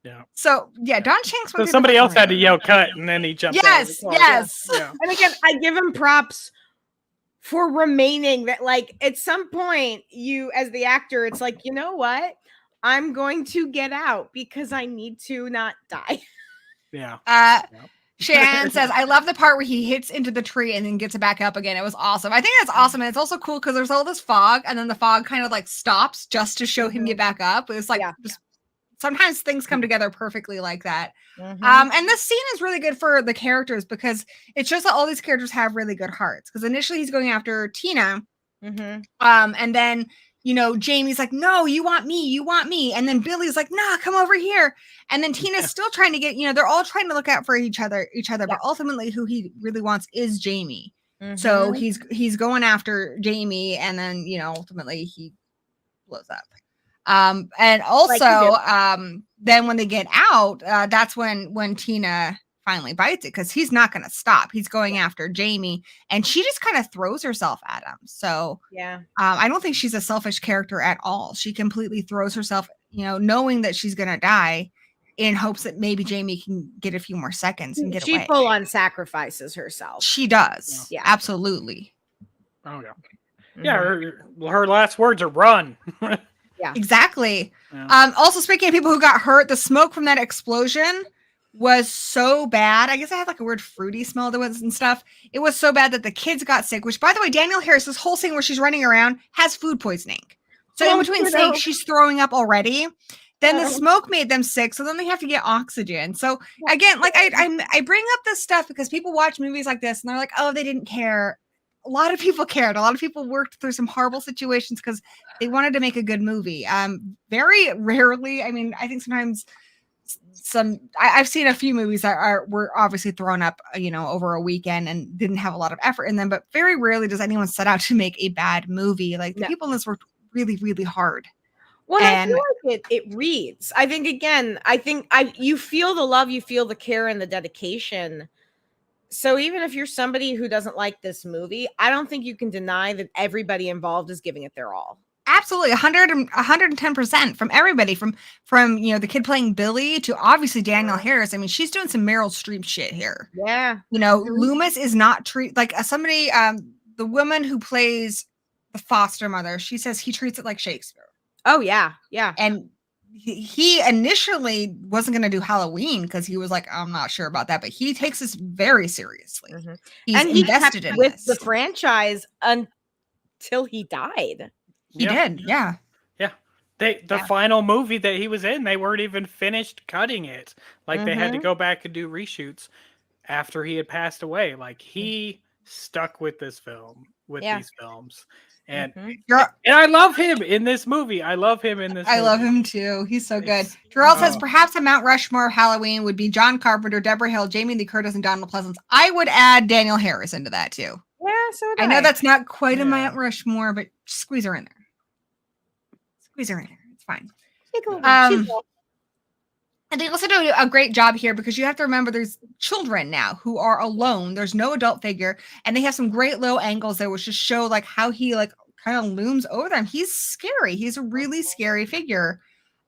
Yeah. So yeah, Don Shanks. So somebody else had to yell cut, and then he jumped. Yes, yes. Yeah. And again, I give him props for remaining that, like, at some point, you as the actor, it's like, you know what? I'm going to get out because I need to not die. Yeah. Shan says, I love the part where he hits into the tree and then gets it back up again. It was awesome. I think that's awesome. And it's also cool because there's all this fog, and then the fog kind of like stops just to show him get back up. It's like just, sometimes things come together perfectly like that. And this scene is really good for the characters because it shows that all these characters have really good hearts. Because initially he's going after Tina. And then, you know, Jamie's like, no, you want me. And then Billy's like, nah, come over here. And then Tina's still trying to get, you know, they're all trying to look out for each other, but ultimately who he really wants is Jamie. So he's going after Jamie, and then, you know, ultimately he blows up. And also, then when they get out, that's when Tina finally bites it, because he's not going to stop. He's going after Jamie, and she just kind of throws herself at him. So I don't think she's a selfish character at all. She completely throws herself, you know, knowing that she's going to die, in hopes that maybe Jamie can get a few more seconds and get away. She full on sacrifices herself. She does. Yeah, absolutely. Oh yeah. Yeah. Her last words are run. Yeah, exactly. Also, speaking of people who got hurt, the smoke from that explosion was so bad. I guess I had like a weird fruity smell to it and stuff. It was so bad that the kids got sick, which, by the way, Danielle Harris, this whole scene where she's running around, has food poisoning. So in between takes, she's throwing up already. Then the smoke made them sick, so then they have to get oxygen. So again, like I bring up this stuff because people watch movies like this and they're like, oh, they didn't care. A lot of people cared. A lot of people worked through some horrible situations because they wanted to make a good movie. Very rarely, I mean, I think sometimes I've seen a few movies that were obviously thrown up, you know, over a weekend and didn't have a lot of effort in them, but very rarely does anyone set out to make a bad movie. Like the people in this worked really, really hard. Well, I feel like it reads. I think, again, you feel the love, you feel the care and the dedication. So even if you're somebody who doesn't like this movie, I don't think you can deny that everybody involved is giving it their all. Absolutely. 110% from everybody, from, you know, the kid playing Billy to obviously Danielle Harris. I mean, she's doing some Meryl Streep shit here. Yeah. You know, Loomis is not like somebody, the woman who plays the foster mother, she says he treats it like Shakespeare. Oh, yeah. Yeah. And he initially wasn't going to do Halloween because he was like, I'm not sure about that, but he takes this very seriously. He's invested in with the franchise until he died. He did. Yeah. Yeah. The final movie that he was in, they weren't even finished cutting it. Like they had to go back and do reshoots after he had passed away. Like he stuck with this film, these films. And I love him in this movie. I love him too. He's so good. Jarrell says perhaps a Mount Rushmore of Halloween would be John Carpenter, Deborah Hill, Jamie Lee Curtis, and Donald Pleasance. I would add Danielle Harris into that too. Yeah, so I know that's not quite a Mount Rushmore, but squeeze her in there. Squeeze her in there. It's fine. And they also do a great job here because you have to remember there's children now who are alone. There's no adult figure, and they have some great low angles there, which just show like how he like kind of looms over them. He's scary. He's a really scary figure.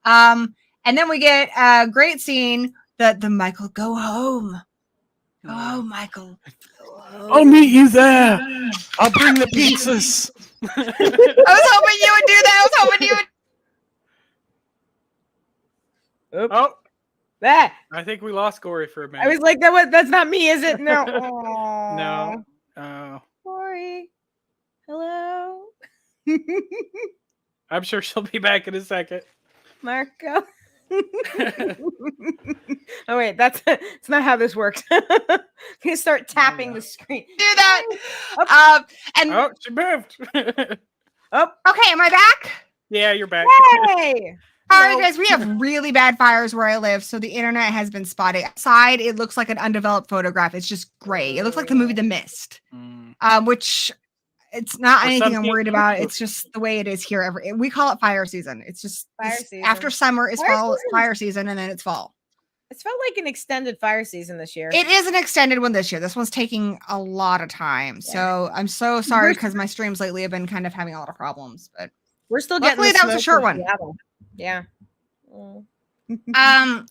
And then we get a great scene that the Michael, go home. Go home, Michael. Go home. I'll meet you there. I'll bring the pizzas. I was hoping you would do that. I was hoping you would. Oh, that. I think we lost Corey for a minute. I was like, that's not me, is it? No. No. Corey. Hello. I'm sure she'll be back in a second. Marco. Oh wait, that's not how this works. You start tapping the screen. Do that. She moved. Okay, am I back? Yeah, you're back. Hey. All right, guys, we have really bad fires where I live, so the internet has been spotty. Outside, it looks like an undeveloped photograph. It's just gray. It looks like the movie The Mist, which it's not anything I'm worried about. It's just the way it is here. We call it fire season. It's just fire season. After summer is fire season, and then it's fall. It's felt like an extended fire season this year. It is an extended one this year. This one's taking a lot of time. So I'm so sorry because my streams lately have been kind of having a lot of problems. But we're still luckily getting that was a short one. Yeah.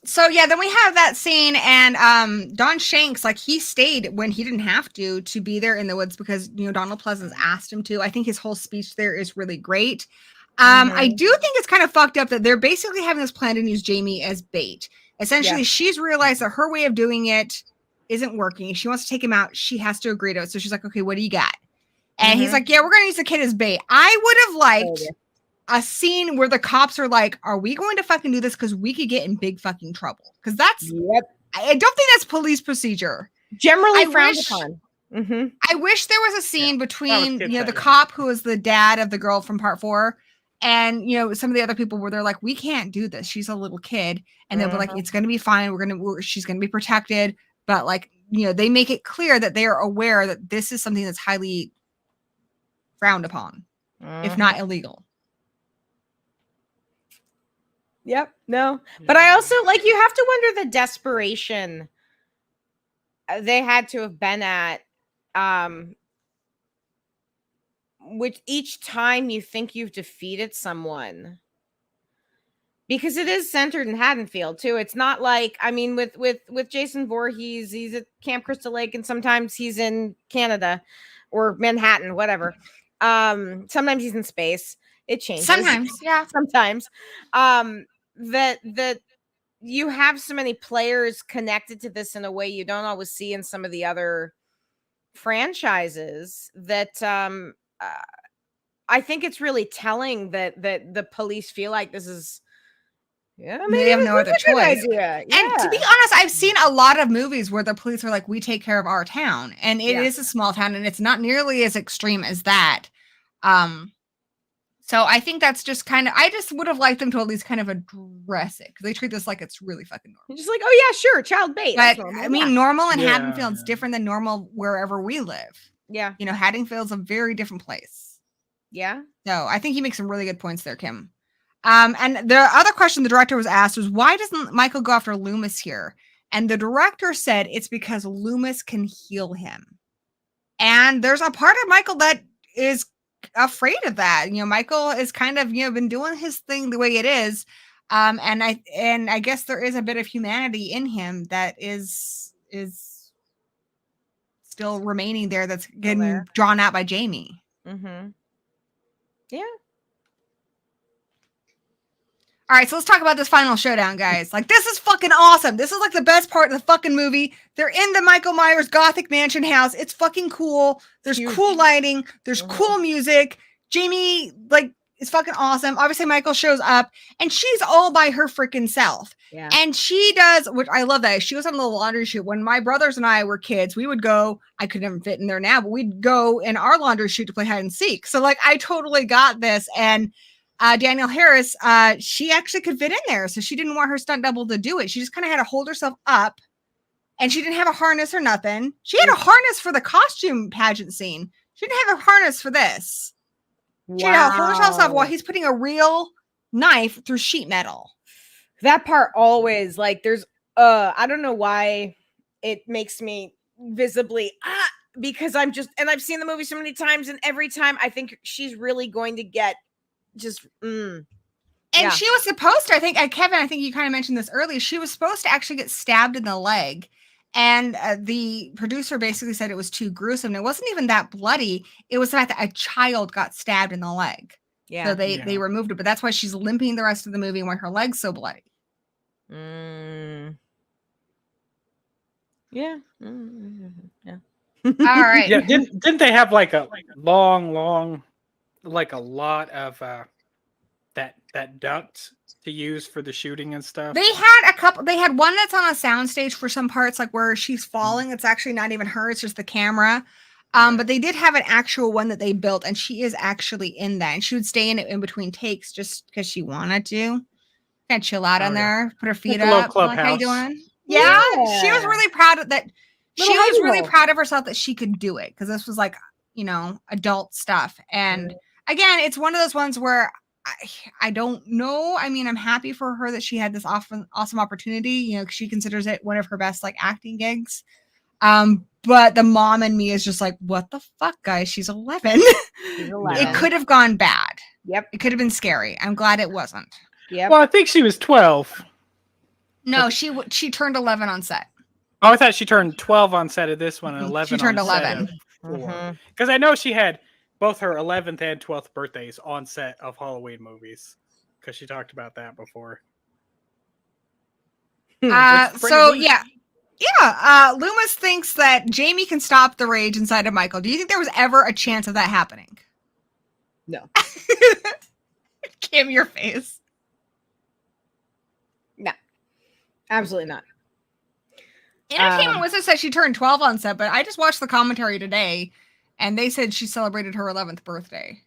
So yeah, then we have that scene, and Don Shanks, like, he stayed when he didn't have to be there in the woods because, you know, Donald Pleasance asked him to. I think his whole speech there is really great. I do think it's kind of fucked up that they're basically having this plan to use Jamie as bait. Essentially, she's realized that her way of doing it isn't working. She wants to take him out. She has to agree to it. So she's like, okay, what do you got? And he's like, yeah, we're going to use the kid as bait. I would have liked a scene where the cops are like, are we going to fucking do this? Because we could get in big fucking trouble. Because that's, I don't think that's police procedure. Generally frowned upon. I wish there was a scene between, you know, the cop who was the dad of the girl from part 4 and, you know, some of the other people where they're like, we can't do this. She's a little kid. And they'll be like, it's going to be fine. She's going to be protected. But, like, you know, they make it clear that they are aware that this is something that's highly frowned upon, if not illegal. Yep. No. But I also, like, you have to wonder the desperation they had to have been at, which each time you think you've defeated someone, because it is centered in Haddonfield too. It's not like, I mean, with Jason Voorhees, he's at Camp Crystal Lake, and sometimes he's in Canada or Manhattan, whatever. Sometimes he's in space. It changes. Sometimes, yeah. Sometimes. That you have so many players connected to this in a way you don't always see in some of the other franchises, that I think it's really telling that the police feel like this is, they have no other choice. And to be honest, I've seen a lot of movies where the police are like, we take care of our town, and it is a small town, and it's not nearly as extreme as that. So I think that's just kind of, I just would have liked them to at least kind of address it, because they treat this like it's really fucking normal. You're just like, oh yeah, sure, child bait. But I mean, normal in Haddonfield's different than normal wherever we live. Yeah. You know, Haddonfield's a very different place. Yeah. So I think he makes some really good points there, Kim. And the other question the director was asked was, why doesn't Michael go after Loomis here? And the director said it's because Loomis can heal him. And there's a part of Michael that is afraid of that. You know, Michael is kind of, you know, been doing his thing the way it is. And I guess there is a bit of humanity in him that is still remaining there, that's getting drawn out by Jamie. Yeah. All right, so let's talk about this final showdown, guys. Like, this is fucking awesome. This is like the best part of the fucking movie. They're in the Michael Myers Gothic mansion house. It's fucking cool. There's cool lighting. There's cool music. Jamie, like, is fucking awesome. Obviously, Michael shows up, and she's all by her freaking self. Yeah. And she does, which I love that. She goes on a little laundry chute. When my brothers and I were kids, we would go, I could never fit in there now, but we'd go in our laundry chute to play hide and seek. So, like, I totally got this. And Danielle Harris, she actually could fit in there. So she didn't want her stunt double to do it. She just kind of had to hold herself up, and she didn't have a harness or nothing. She had a harness for the costume pageant scene. She didn't have a harness for this. Wow. She had to hold herself up while he's putting a real knife through sheet metal. That part always, like, there's, I don't know why it makes me visibly, because I'm just, and I've seen the movie so many times, and every time I think she's really going to get just and she was supposed to, I think, Kevin, I think you kind of mentioned this earlier, she was supposed to actually get stabbed in the leg, and the producer basically said it was too gruesome. It wasn't even that bloody. It was the fact that a child got stabbed in the leg. So they removed it, but that's why she's limping the rest of the movie and why her leg's so bloody. Yeah. All right. Yeah, didn't they have like a long like a lot of that duct to use for the shooting and stuff? They had a couple. They had one that's on a soundstage for some parts, like where she's falling. It's actually not even her; it's just the camera. But they did have an actual one that they built, and she is actually in that. And she would stay in it in between takes just because she wanted to. Kind of chill out on there, put her feet up. Like, how you doing? Yeah, she was really proud of that. She was really proud of herself that she could do it, because this was like, you know, adult stuff. And again, it's one of those ones where I don't know. I mean, I'm happy for her that she had this awesome opportunity. You know, she considers it one of her best like acting gigs. But the mom in me is just like, what the fuck, guys? She's 11. She's 11. It could have gone bad. Yep. It could have been scary. I'm glad it wasn't. Yep. Well, I think she was 12. No, she turned 11 on set. Oh, I thought she turned 12 on set of this one and 11 She turned on 11. Set because I know she had both her 11th and 12th birthdays on set of Halloween movies because she talked about that before. So yeah. Yeah, Loomis thinks that Jamie can stop the rage inside of Michael. Do you think there was ever a chance of that happening? No. Kim, your face. No. Absolutely not. Entertainment Wizard said she turned 12 on set, but I just watched the commentary today, and they said she celebrated her 11th birthday.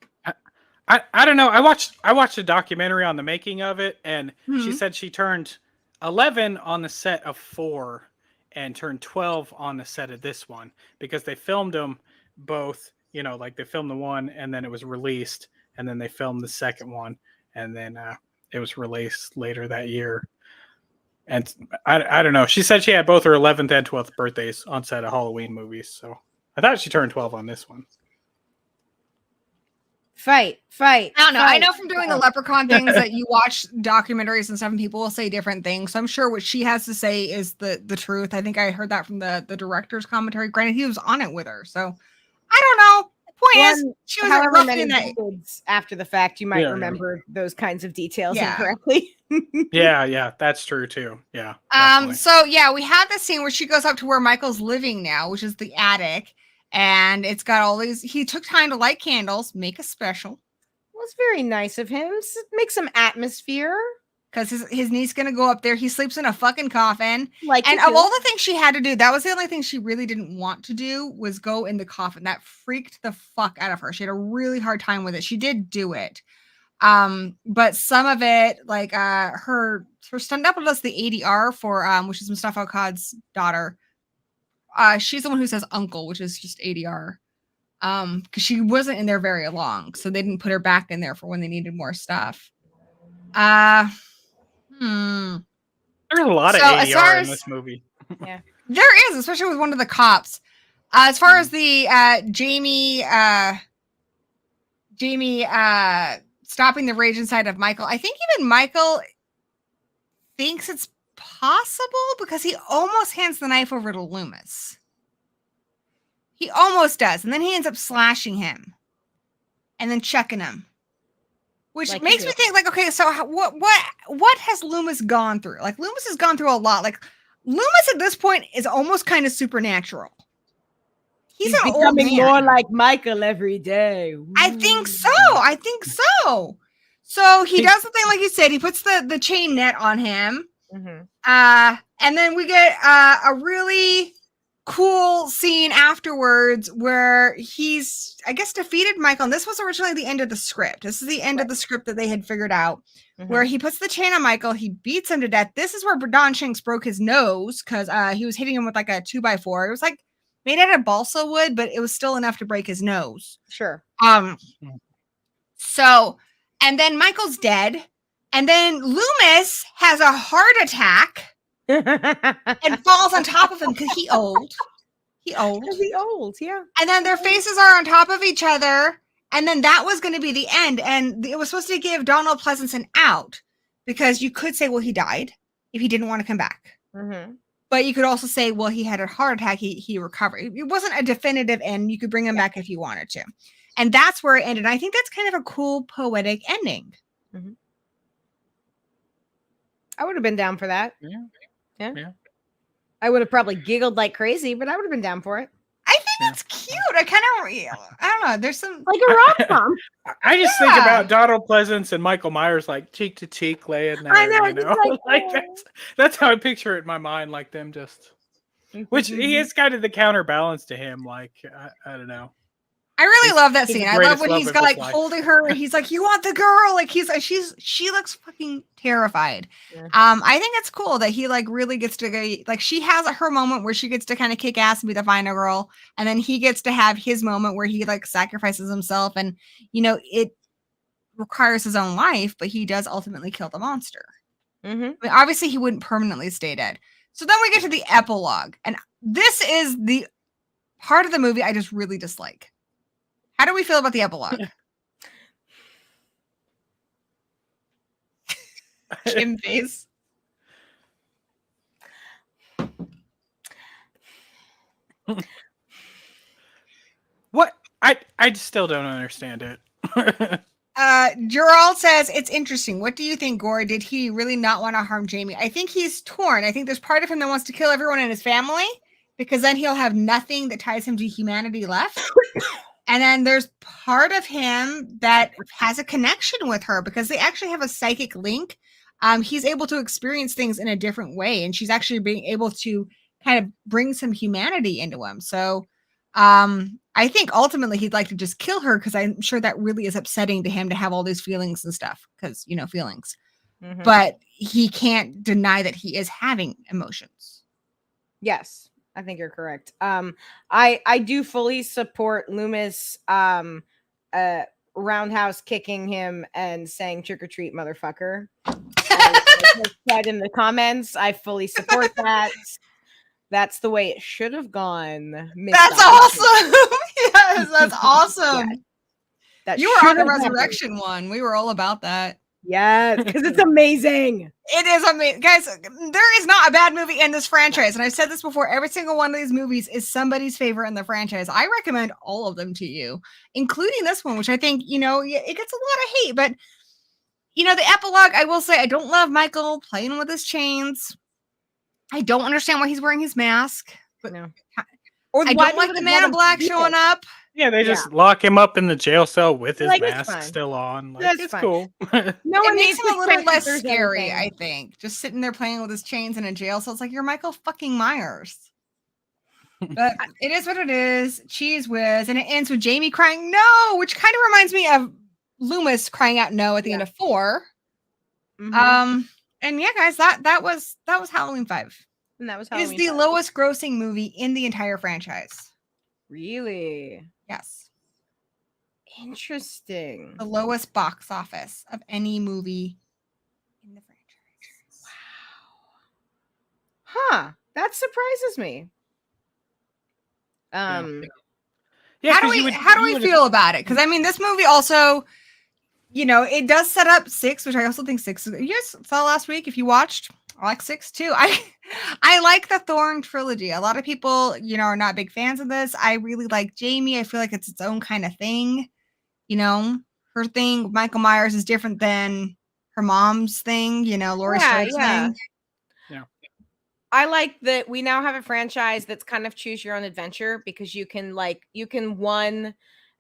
I don't know. I watched a documentary on the making of it, and she said she turned 11 on the set of 4 and turned 12 on the set of this one because they filmed them both, you know, like they filmed the one and then it was released and then they filmed the second one and then it was released later that year. And I don't know. She said she had both her 11th and 12th birthdays on set of Halloween movies. So I thought she turned 12 on this one. Fight. I don't know. I know from doing the Leprechaun things that you watch documentaries and stuff and people will say different things. So I'm sure what she has to say is the truth. I think I heard that from the director's commentary. Granted, he was on it with her. So I don't know. The point is, she was however roughly many decades after the fact, you might remember those kinds of details incorrectly. Yeah, that's true too. Yeah. So yeah, we have this scene where she goes up to where Michael's living now, which is the attic. And it's got all these, he took time to light candles, make a special. Well, it's very nice of him. Make some atmosphere. Because his niece's going to go up there. He sleeps in a fucking coffin. And of all the things she had to do, that was the only thing she really didn't want to do was go in the coffin. That freaked the fuck out of her. She had a really hard time with it. She did do it. But some of it, like her stunt double does the ADR for, which is Mustafa Akkad's daughter. She's the one who says uncle, which is just ADR. Because she wasn't in there very long, so they didn't put her back in there for when they needed more stuff. There's a lot of ADR in this movie. Yeah, there is, especially with one of the cops. As far as the Jamie stopping the rage inside of Michael, I think even Michael thinks it's possible because he almost hands the knife over to Loomis. He almost does, and then he ends up slashing him and then chucking him, which makes me think, like, okay, so what has Loomis gone through? Like, Loomis has gone through a lot. Like, Loomis at this point is almost kind of supernatural. He's an becoming old man. more like Michael every day. Ooh. I think so. So he does the thing like you said. He puts the chain net on him. And then we get a really cool scene afterwards where he's, I guess, defeated Michael. And this was originally the end of the script. This is the end of the script that they had figured out, where he puts the chain on Michael. He beats him to death. This is where Don Shanks broke his nose because he was hitting him with like a 2x4. It was like made out of balsa wood, but it was still enough to break his nose. Sure. So, and then Michael's dead. And then Loomis has a heart attack and falls on top of him because he old. He old, yeah. And then their faces are on top of each other. And then that was going to be the end. And it was supposed to give Donald Pleasance an out because you could say, well, he died if he didn't want to come back. But you could also say, well, he had a heart attack. He recovered. It wasn't a definitive end. You could bring him back if you wanted to. And that's where it ended. I think that's kind of a cool poetic ending. I would have been down for that. Yeah. I would have probably giggled like crazy, but I would have been down for it. I think that's cute. I don't know. There's some like a rom-com. I just think about Donald Pleasance and Michael Myers like cheek to cheek laying there. I know. You know? Like that's how I picture it in my mind. Like them just, which he is kind of the counterbalance to him. Like I don't know. I really love that scene. I love when love he's of got his like life. holding her and he's like, you want the girl? Like she looks fucking terrified. I think it's cool that he like really gets to go, like she has her moment where she gets to kind of kick ass and be the final girl. And then he gets to have his moment where he like sacrifices himself. And, you know, requires his own life, but he does ultimately kill the monster. Mm-hmm. I mean, obviously, he wouldn't permanently stay dead. So then we get to the epilogue. And this is the part of the movie I just really dislike. How do we feel about the epilogue? Jim face. What? I still don't understand it. Gerald says, it's interesting. What do you think, Gore? Did he really not want to harm Jamie? I think he's torn. I think there's part of him that wants to kill everyone in his family because then he'll have nothing that ties him to humanity left. And then there's part of him that has a connection with her because they actually have a psychic link. He's able to experience things in a different way, and she's actually being able to kind of bring some humanity into him. So I think ultimately he'd like to just kill her because I'm sure that really is upsetting to him to have all these feelings and stuff because, you know, feelings. Mm-hmm. But he can't deny that he is having emotions. Yes, I think you're correct. I do fully support Loomis roundhouse kicking him and saying trick or treat, motherfucker. I said in the comments, I fully support that. That's the way it should have gone. That's awesome. Yes, that's awesome. Yeah. That You were on the should have resurrection one. We were all about that. Yes, because it's amazing. It is amazing. Guys, there is not a bad movie in this franchise. And I've said this before, every single one of these movies is somebody's favorite in the franchise. I recommend all of them to you, including this one, which I think, you know, it gets a lot of hate. But, you know, the epilogue, I will say, I don't love Michael playing with his chains. I don't understand why he's wearing his mask. But No. Or I don't like the Man in Black showing up. Yeah, they just lock him up in the jail cell with his Like, it's mask fine. still on. Like, That's it's fine. cool. No It one makes needs him a to little check less if there's scary, anything. I think. Just sitting there playing with his chains in a jail cell. It's like, you're Michael fucking Myers. But it is what it is. Cheese whiz. And it ends with Jamie crying no, which kind of reminds me of Loomis crying out no at the end of 4. Mhm. And yeah, guys, that was Halloween 5. And that was It is Halloween the 5. lowest grossing movie in the entire franchise. Really Yes. interesting. The lowest box office of any movie in the franchise. Huh? That surprises me. Yeah, How do we feel about it? Because I mean, this movie also, you know, it does set up 6, which I also think 6 is. You guys saw last week. If you watched, I like 6 too. I like the Thorn trilogy. A lot of people, you know, are not big fans of this. I really like Jamie. I feel like it's its own kind of thing. You know, her thing, Michael Myers, is different than her mom's thing. You know, Laurie Strode's thing. Yeah. I like that we now have a franchise that's kind of choose your own adventure because you can 1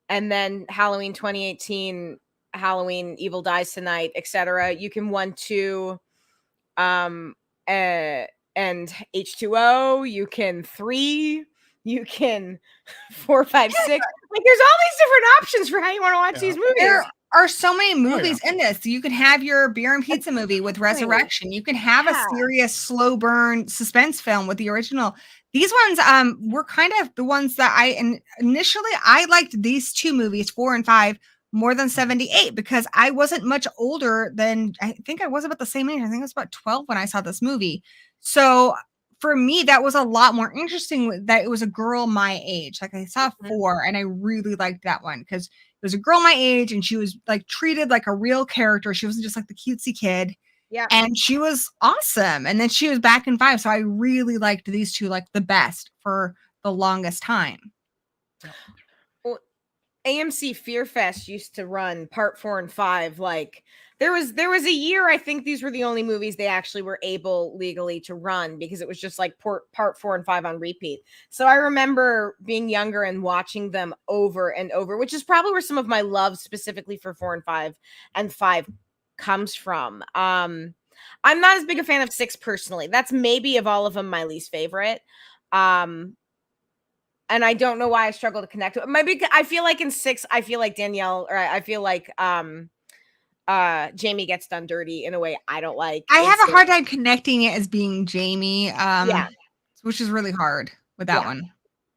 and then Halloween 2018, Halloween Evil Dies Tonight, etc. You can 1, 2, and H2O. You can 3. You can 4, 5, 6. Like there's all these different options for how you want to watch these movies. There are so many movies in this. You can have your beer and pizza movie with Resurrection. You can have a serious slow burn suspense film with the original. These ones were kind of the ones that initially I liked these 2 movies, 4 and 5, more than 78 because I wasn't much older than, I think I was about the same age. I think I was about 12 when I saw this movie. So for me, that was a lot more interesting that it was a girl my age. Like I saw 4 and I really liked that one because it was a girl my age and she was like treated like a real character. She wasn't just like the cutesy kid. Yeah. And she was awesome. And then she was back in 5. So I really liked these 2 like the best for the longest time. Well, AMC Fear Fest used to run part 4 and 5. Like there was a year, I think these were the only movies they actually were able legally to run because it was just like part 4 and 5 on repeat. So I remember being younger and watching them over and over, which is probably where some of my love specifically for 4 and 5 comes from. I'm not as big a fan of 6 personally. That's maybe of all of them my least favorite. And I don't know why I struggle to connect with it. Maybe I feel like in 6, I feel like Danielle, or I feel like Jamie gets done dirty in a way I don't like. I have a hard time connecting it as being Jamie. Which is really hard with that one.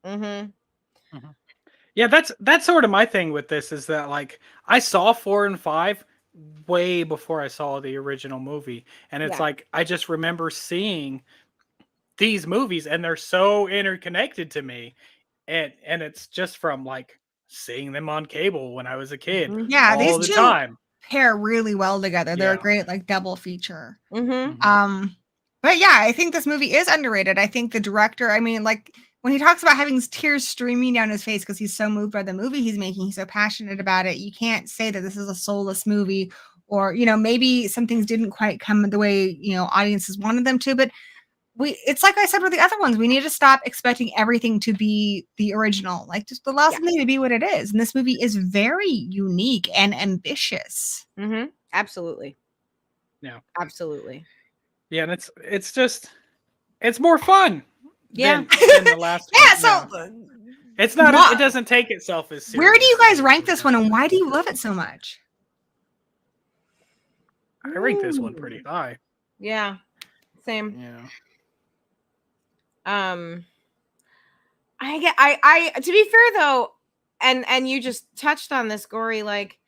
Mm-hmm. Yeah, that's sort of my thing with this is that like I saw 4 and 5 way before I saw the original movie. And it's Yeah. like, I just remember seeing these movies and they're so interconnected to me. And it's just from like seeing them on cable when I was a kid Yeah, all these the two time. pair really well together. They're a Yeah. great like double feature. Mm-hmm. But yeah, I think this movie is underrated. I think the director, I mean, like when he talks about having tears streaming down his face because he's so moved by the movie he's making, he's so passionate about it. You can't say that this is a soulless movie, or maybe some things didn't quite come the way audiences wanted them to. But it's like I said with the other ones, we need to stop expecting everything to be the original. Like just allow something to be what it is. And this movie is very unique and ambitious. Mm-hmm. Absolutely. Yeah. Absolutely. Yeah, and it's more fun Yeah. than the last Yeah, one. so it's not Wha- it doesn't take itself as serious. where do you guys rank this one, and why do you love it so much? I rank this one pretty high. Yeah. Same. Yeah. I to be fair though, and you just touched on this, Gory, like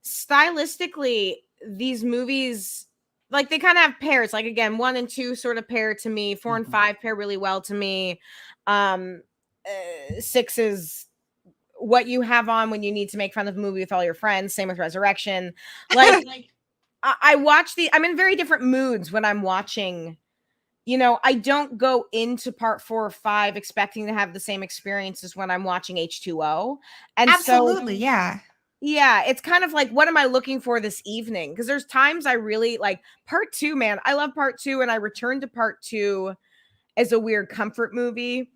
stylistically, these movies, like they kind of have pairs. Like again, 1 and 2 sort of pair to me. 4 and 5 pair really well to me. 6 is what you have on when you need to make fun of a movie with all your friends. Same with Resurrection. Like I watch I'm in very different moods when I'm watching. I don't go into part 4 or 5 expecting to have the same experience as when I'm watching H2O. And Absolutely, yeah. Yeah, it's kind of like, what am I looking for this evening? Because there's times I really like part 2, man. I love part 2, and I returned to part 2 as a weird comfort movie.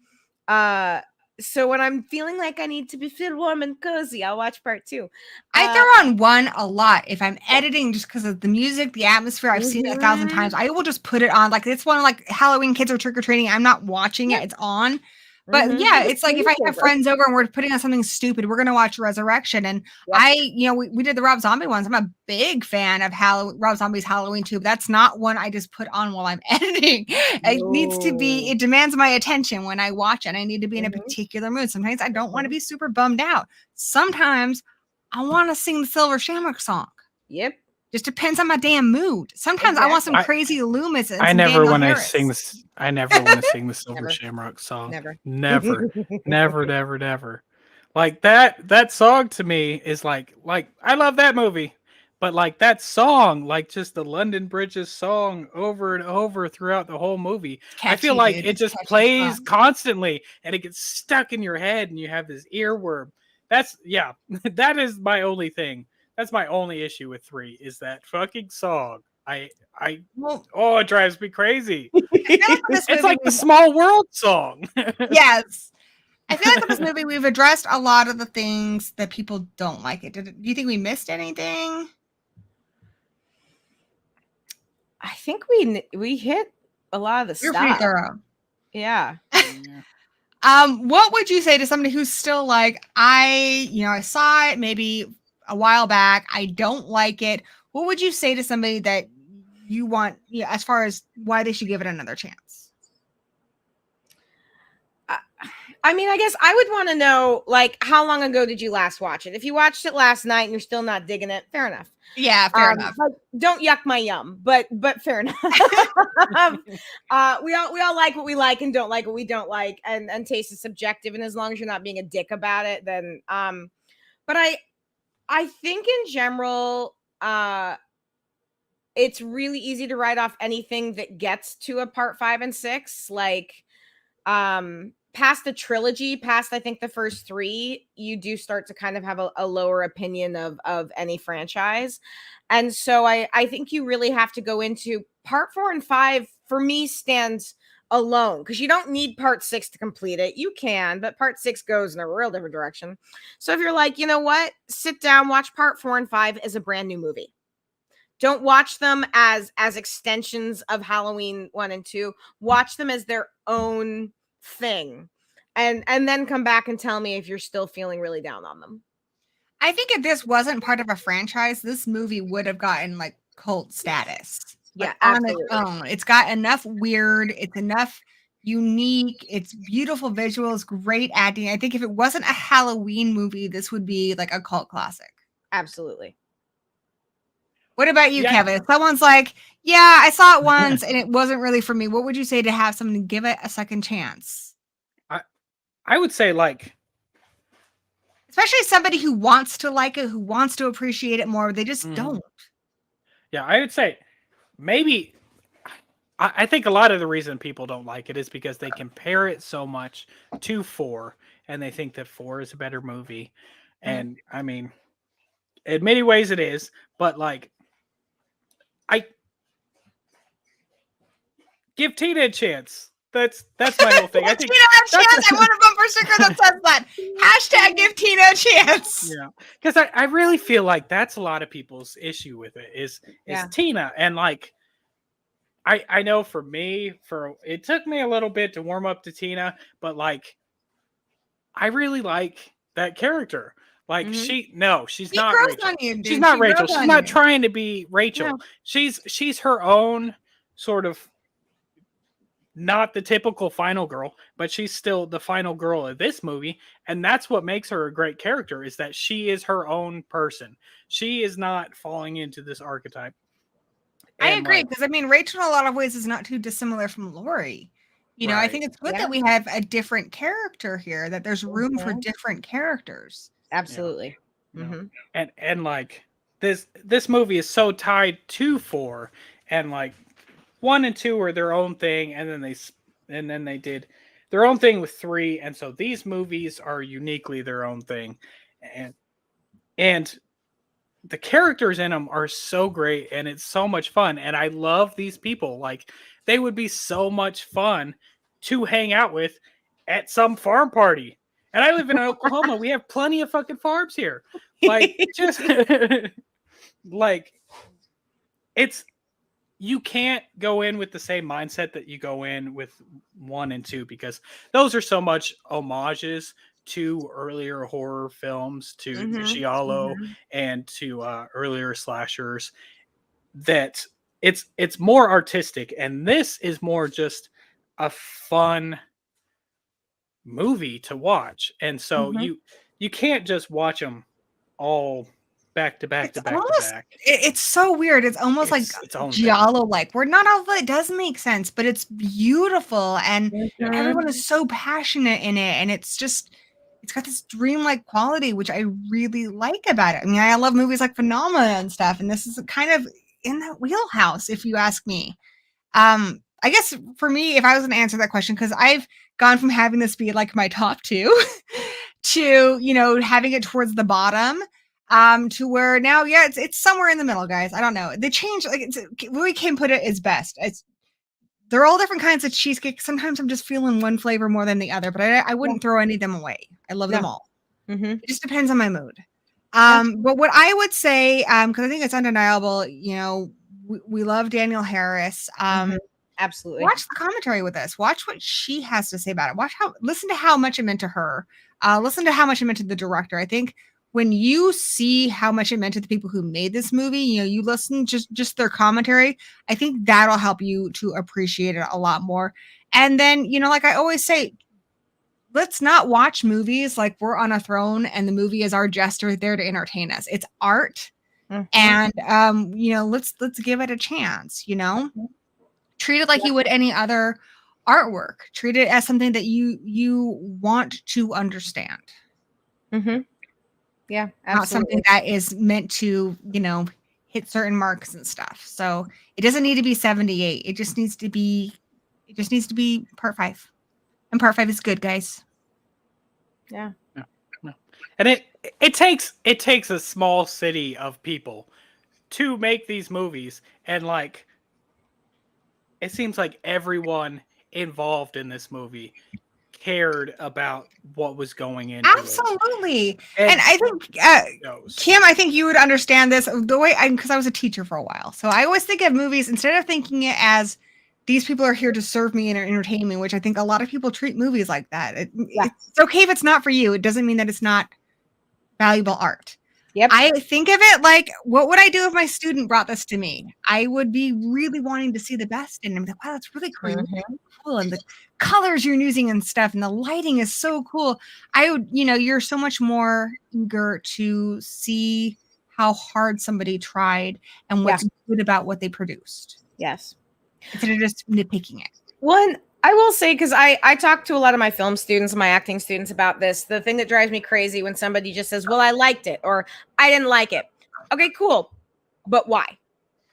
So when I'm feeling like I need to feel warm and cozy, I'll watch part 2. I throw on 1 a lot if I'm editing, just because of the music, the atmosphere. I've seen it 1,000 times. I will just put it on. Like it's one of like Halloween kids are trick or treating. I'm not watching it; it's on. But yeah, it's like if I have friends over and we're putting on something stupid, we're gonna watch Resurrection. And we did the Rob Zombie ones. I'm a big fan of Rob Zombie's Halloween too. But that's not one I just put on while I'm editing. It needs to be. It demands my attention when I watch it. I need to be in a particular mood. Sometimes I don't want to be super bummed out. Sometimes I want to sing the Silver Shamrock song. Yep. Just depends on my damn mood. Sometimes I want some crazy Loomis. And I never want to sing this. this. I never want to sing the Silver Shamrock song. Never. Like that song to me is like I love that movie, but like that song, like just the London Bridges song over and over throughout the whole movie. I feel like it just plays constantly and it gets stuck in your head and you have this earworm. That is my only thing. That's my only issue with 3 is that fucking song. It drives me crazy. It's like the Small World song. Yes. I feel like with this movie, we've addressed a lot of the things that people don't like it. Do you think we missed anything? I think we hit a lot of the stuff. You're pretty thorough. Yeah. What would you say to somebody who's still like, I saw it maybe a while back, I don't like it? What would you say to somebody that you want, as far as why they should give it another chance? I mean, I guess I would want to know, like, how long ago did you last watch it? If you watched it last night and you're still not digging it, fair enough. Yeah, fair enough. Like, don't yuck my yum, but fair enough. We all like what we like and don't like what we don't like, and taste is subjective. And as long as you're not being a dick about it, then but I think in general, it's really easy to write off anything that gets to a part 5 and 6, like past the trilogy, past I think the first 3, you do start to kind of have a lower opinion of any franchise. And so I think you really have to go into part 4 and 5 for me stands alone, because you don't need part 6 to complete it. You can, but part 6 goes in a real different direction. So if you're like, you know what, sit down, watch part 4 and 5 as a brand new movie. Don't watch them as extensions of Halloween 1 and 2. Watch them as their own thing, and then come back and tell me if you're still feeling really down on them. I think if this wasn't part of a franchise, this movie would have gotten like cult status. Yeah, on its own. It's got enough weird, it's enough unique, it's beautiful visuals, great acting. I think if it wasn't a Halloween movie, this would be like a cult classic. Absolutely. What about you, Yeah. Kevin? If someone's like, yeah, I saw it once and it wasn't really for me, what would you say to have someone give it a second chance? I would say like, Especially somebody who wants to like it, who wants to appreciate it more, they just don't. yeah, I would say maybe. I think a lot of the reason people don't like it is because they compare it so much to 4, and they think that 4 is a better movie. And I mean, in many ways it is, but like, I give Tina a chance. That's my whole thing. I think Tina a chance. I want a bumper sticker that says that. Hashtag give Tina a chance. Yeah, because I really feel like that's a lot of people's issue with it is Tina, and like I know for me, it took me a little bit to warm up to Tina, but like I really like that character. Like she's not Rachel. On you, dude. She's not Rachel. grows She's on not you. trying to be Rachel. No. She's her own sort of, not the typical final girl, but she's still the final girl of this movie, and that's what makes her a great character, is that she is her own person. She is not falling into this archetype. I agree, because I mean, Rachel in a lot of ways is not too dissimilar from Lori. You know, I think it's good that we have a different character here, that there's room for different characters. Absolutely. And like this movie is so tied to 4, and like 1 and 2 are their own thing, and then they did their own thing with 3, and so these movies are uniquely their own thing, and the characters in them are so great, and it's so much fun, and I love these people. Like, they would be so much fun to hang out with at some farm party. And I live in Oklahoma. We have plenty of fucking farms here. Like, just like, you can't go in with the same mindset that you go in with 1 and 2, because those are so much homages to earlier horror films, to Giallo and to earlier slashers, that it's more artistic, and this is more just a fun movie to watch. And so you can't just watch them all back to back to back to back. It's so weird. It's almost like Giallo, like, where not all of it does make sense, but it's beautiful, and everyone is so passionate in it, and it's got this dreamlike quality, which I really like about it. I mean, I love movies like Phenomena and stuff, and this is kind of in that wheelhouse, if you ask me. I guess for me, if I was going to answer that question, because I've gone from having this be like my top 2 to, you know, having it towards the bottom, to where now, it's somewhere in the middle, guys. I don't know. The change, like, Louis Kim put it, is best. They're all different kinds of cheesecake. Sometimes I'm just feeling one flavor more than the other, but I wouldn't throw any of them away. I love them all. It just depends on my mood. But what I would say, because I think it's undeniable, you know, we love Danielle Harris. Absolutely. Watch the commentary with us. Watch what she has to say about it. Listen to how much it meant to her. Listen to how much it meant to the director. I think when you see how much it meant to the people who made this movie, you know, you listen just their commentary, I think that'll help you to appreciate it a lot more. And then, you know, like I always say, let's not watch movies like we're on a throne and the movie is our jester there to entertain us. It's art. And you know, let's give it a chance, you know. Treat it like you would any other artwork. Treat it as something that you want to understand. Yeah, absolutely. Not something that is meant to, you know, hit certain marks and stuff. So it doesn't need to be 78. It just needs to be part 5. And part 5 is good, guys. Yeah. And it takes a small city of people to make these movies, and like, it seems like everyone involved in this movie cared about what was going into Absolutely. it. And I think, Kim, I think you would understand this the way, because I was a teacher for a while. So I always think of movies, instead of thinking it as these people are here to serve me and entertain me, which I think a lot of people treat movies like that. It's okay if it's not for you. It doesn't mean that it's not valuable art. I think of it like, what would I do if my student brought this to me? I would be really wanting to see the best in it. Like, wow, that's really cool. And the colors you're using and stuff, and the lighting is so cool. I would, you know, you're so much more eager to see how hard somebody tried and what's good about what they produced. Yes. Instead of just nitpicking it. One, I will say, because I talk to a lot of my film students and my acting students about this. The thing that drives me crazy when somebody just says, well, I liked it or I didn't like it. Okay, cool. But why?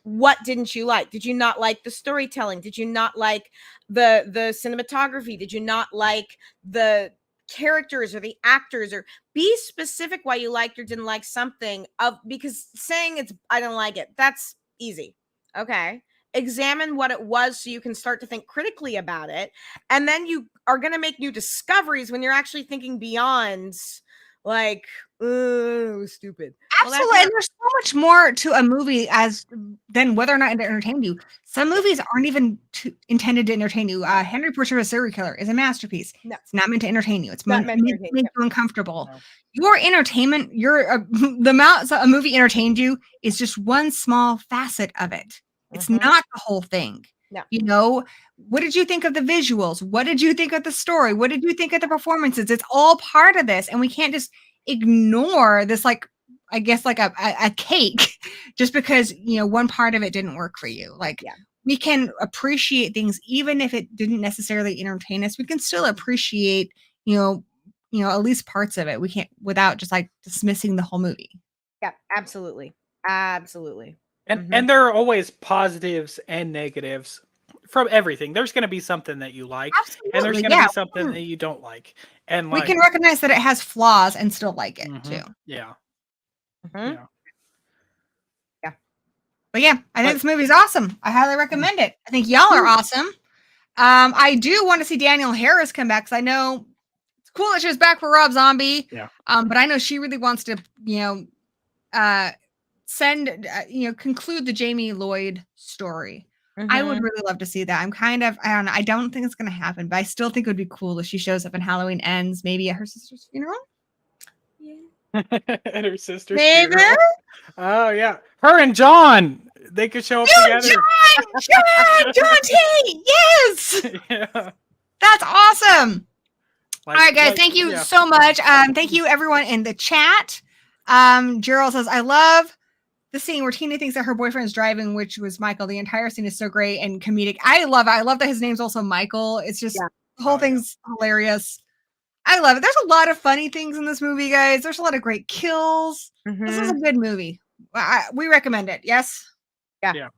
What didn't you like? Did you not like the storytelling? Did you not like the cinematography? Did you not like the characters or the actors? Or be specific why you liked or didn't like something, because saying it's I don't like it, that's easy. Okay. Examine what it was so you can start to think critically about it. And then you are going to make new discoveries when you're actually thinking beyond like, oh, stupid. Absolutely. And there's so much more to a movie than whether or not it entertained you. Some movies aren't even intended to entertain you. Henry Portrait of a Serial Killer is a masterpiece. No. It's not meant to entertain you. It's meant to make you uncomfortable. No. Your entertainment, the amount a movie entertained you is just one small facet of it. It's not the whole thing. No. You know, what did you think of the visuals? What did you think of the story? What did you think of the performances? It's all part of this. And we can't just ignore this, like, I guess, like a cake just because, you know, one part of it didn't work for you. Like, we can appreciate things even if it didn't necessarily entertain us. We can still appreciate, you know, at least parts of it. We can't, without just like dismissing the whole movie. Yeah, absolutely. Absolutely. And there are always positives and negatives from everything. There's going to be something that you like, and there's going to be something that you don't like. And we can recognize that it has flaws and still like it too. Yeah. Yeah. But yeah, I think this movie's awesome. I highly recommend it. I think y'all are awesome. I do want to see Danielle Harris come back because I know it's cool that she was back for Rob Zombie. Yeah. But I know she really wants to, conclude the Jamie Lloyd story. I would really love to see that. I don't think it's going to happen, but I still think it would be cool if she shows up and Halloween ends, maybe at her sister's funeral. Yeah. At her sister's funeral. Oh, yeah. Her and John. They could show up together. John T. Yes. Yeah. That's awesome. All right, guys. Thank you so much. Thank you, everyone in the chat. Gerald says, I love the scene where Tina thinks that her boyfriend's driving, which was Michael. The entire scene is so great and comedic. I love it. I love that his name's also Michael. It's just the whole thing's hilarious. I love it. There's a lot of funny things in this movie, guys. There's a lot of great kills. This is a good movie. We recommend it. Yes? Yeah.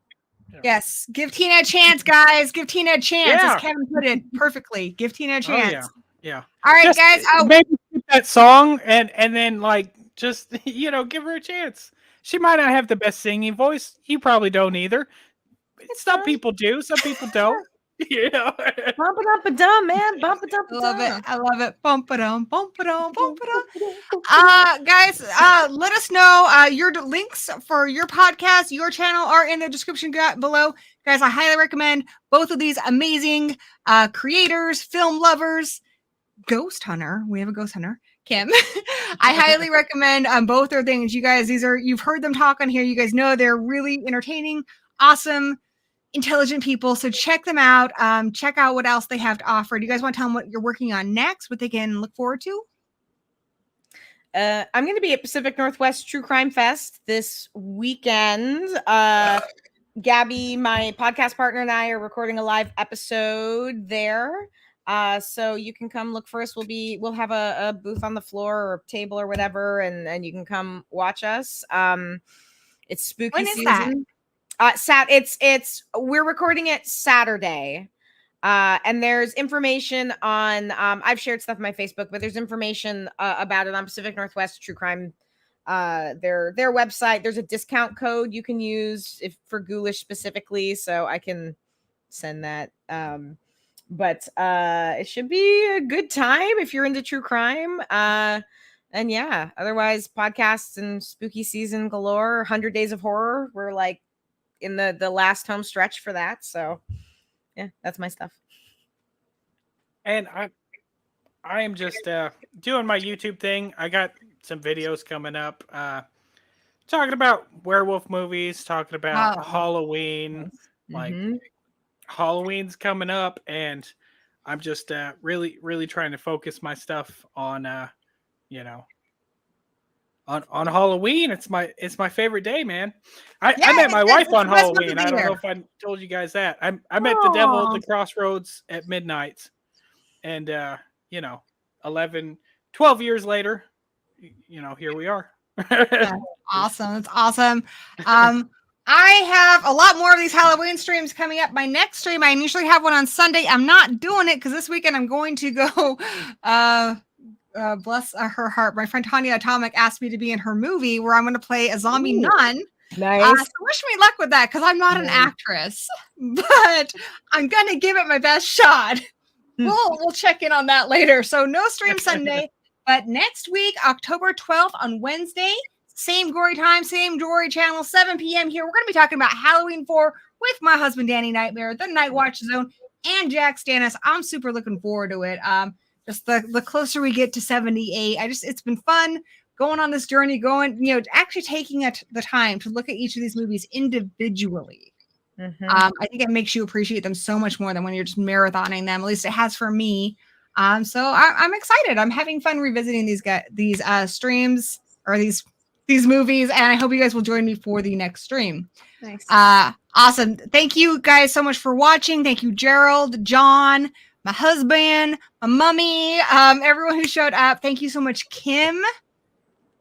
Yes. Give Tina a chance, guys. Give Tina a chance. As Kevin put it perfectly. Give Tina a chance. Yeah. All right, guys. Maybe keep that song and then just give her a chance. She might not have the best singing voice. You probably don't either. Some people do. Some people don't. Yeah. Bump it up a dum, man. Bump it up a dum. I love it. Bump it on, bump it on, bump it on. Guys, let us know your links for your podcast, your channel are in the description below. Guys, I highly recommend both of these amazing creators, film lovers, ghost hunter. We have a ghost hunter, Kim. I highly recommend both their things. You guys, you've heard them talk on here. You guys know they're really entertaining, awesome, intelligent people. So check them out. Check out what else they have to offer. Do you guys want to tell them what you're working on next, what they can look forward to? I'm going to be at Pacific Northwest True Crime Fest this weekend. Gabby, my podcast partner, and I are recording a live episode there. So you can come look for us. We'll have a booth on the floor or a table or whatever, and you can come watch us. It's spooky season. When is that? We're recording it Saturday. And there's information on, I've shared stuff on my Facebook, but there's information about it on Pacific Northwest True Crime, their website. There's a discount code you can use for Ghoulish specifically. So I can send that. But it should be a good time if you're into true crime. And yeah, otherwise podcasts and spooky season galore, 100 Days of Horror. We're like in the last home stretch for that. So yeah, that's my stuff. And I am just doing my YouTube thing. I got some videos coming up talking about werewolf movies, talking about Halloween. Like Halloween's coming up, and I'm just really, really trying to focus my stuff on on Halloween. It's my favorite day, man. I Yeah, met my it's wife on the best month of Halloween. the I don't year. know if I told you guys that. I met the devil at the crossroads at midnight, and 12 years later, here we are. That's awesome. That's awesome. I have a lot more of these Halloween streams coming up. My next stream, I usually have one on Sunday. I'm not doing it because this weekend I'm going to go bless her heart. My friend Tanya Atomic asked me to be in her movie where I'm going to play a zombie nun. Nice. So wish me luck with that because I'm not an actress, but I'm going to give it my best shot. We'll check in on that later. So no stream Sunday, but next week, October 12th on Wednesday, same gory time, same gory channel, 7 p.m. here. We're going to be talking about Halloween 4 with my husband, Danny Nightmare, the Night Watch Zone, and Jack Stannis. I'm super looking forward to it. Just the closer we get to 78, it's been fun going on this journey, actually taking the time to look at each of these movies individually. I think it makes you appreciate them so much more than when you're just marathoning them. At least it has for me. So I'm excited. I'm having fun revisiting these streams or these movies, and I hope you guys will join me for the next stream. Nice. Awesome. Thank you guys so much for watching. Thank you, Gerald, John, my husband, my mummy, everyone who showed up. Thank you so much, Kim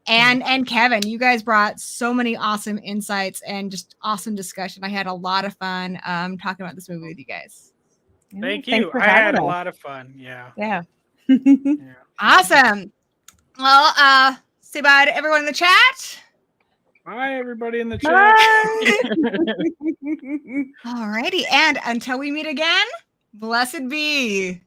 and Kevin. You guys brought so many awesome insights and just awesome discussion. I had a lot of fun talking about this movie with you guys. Thank you. I had a lot of fun. Yeah. Awesome. Well, say bye to everyone in the chat. Bye, everybody in the chat. Alrighty. And until we meet again, blessed be.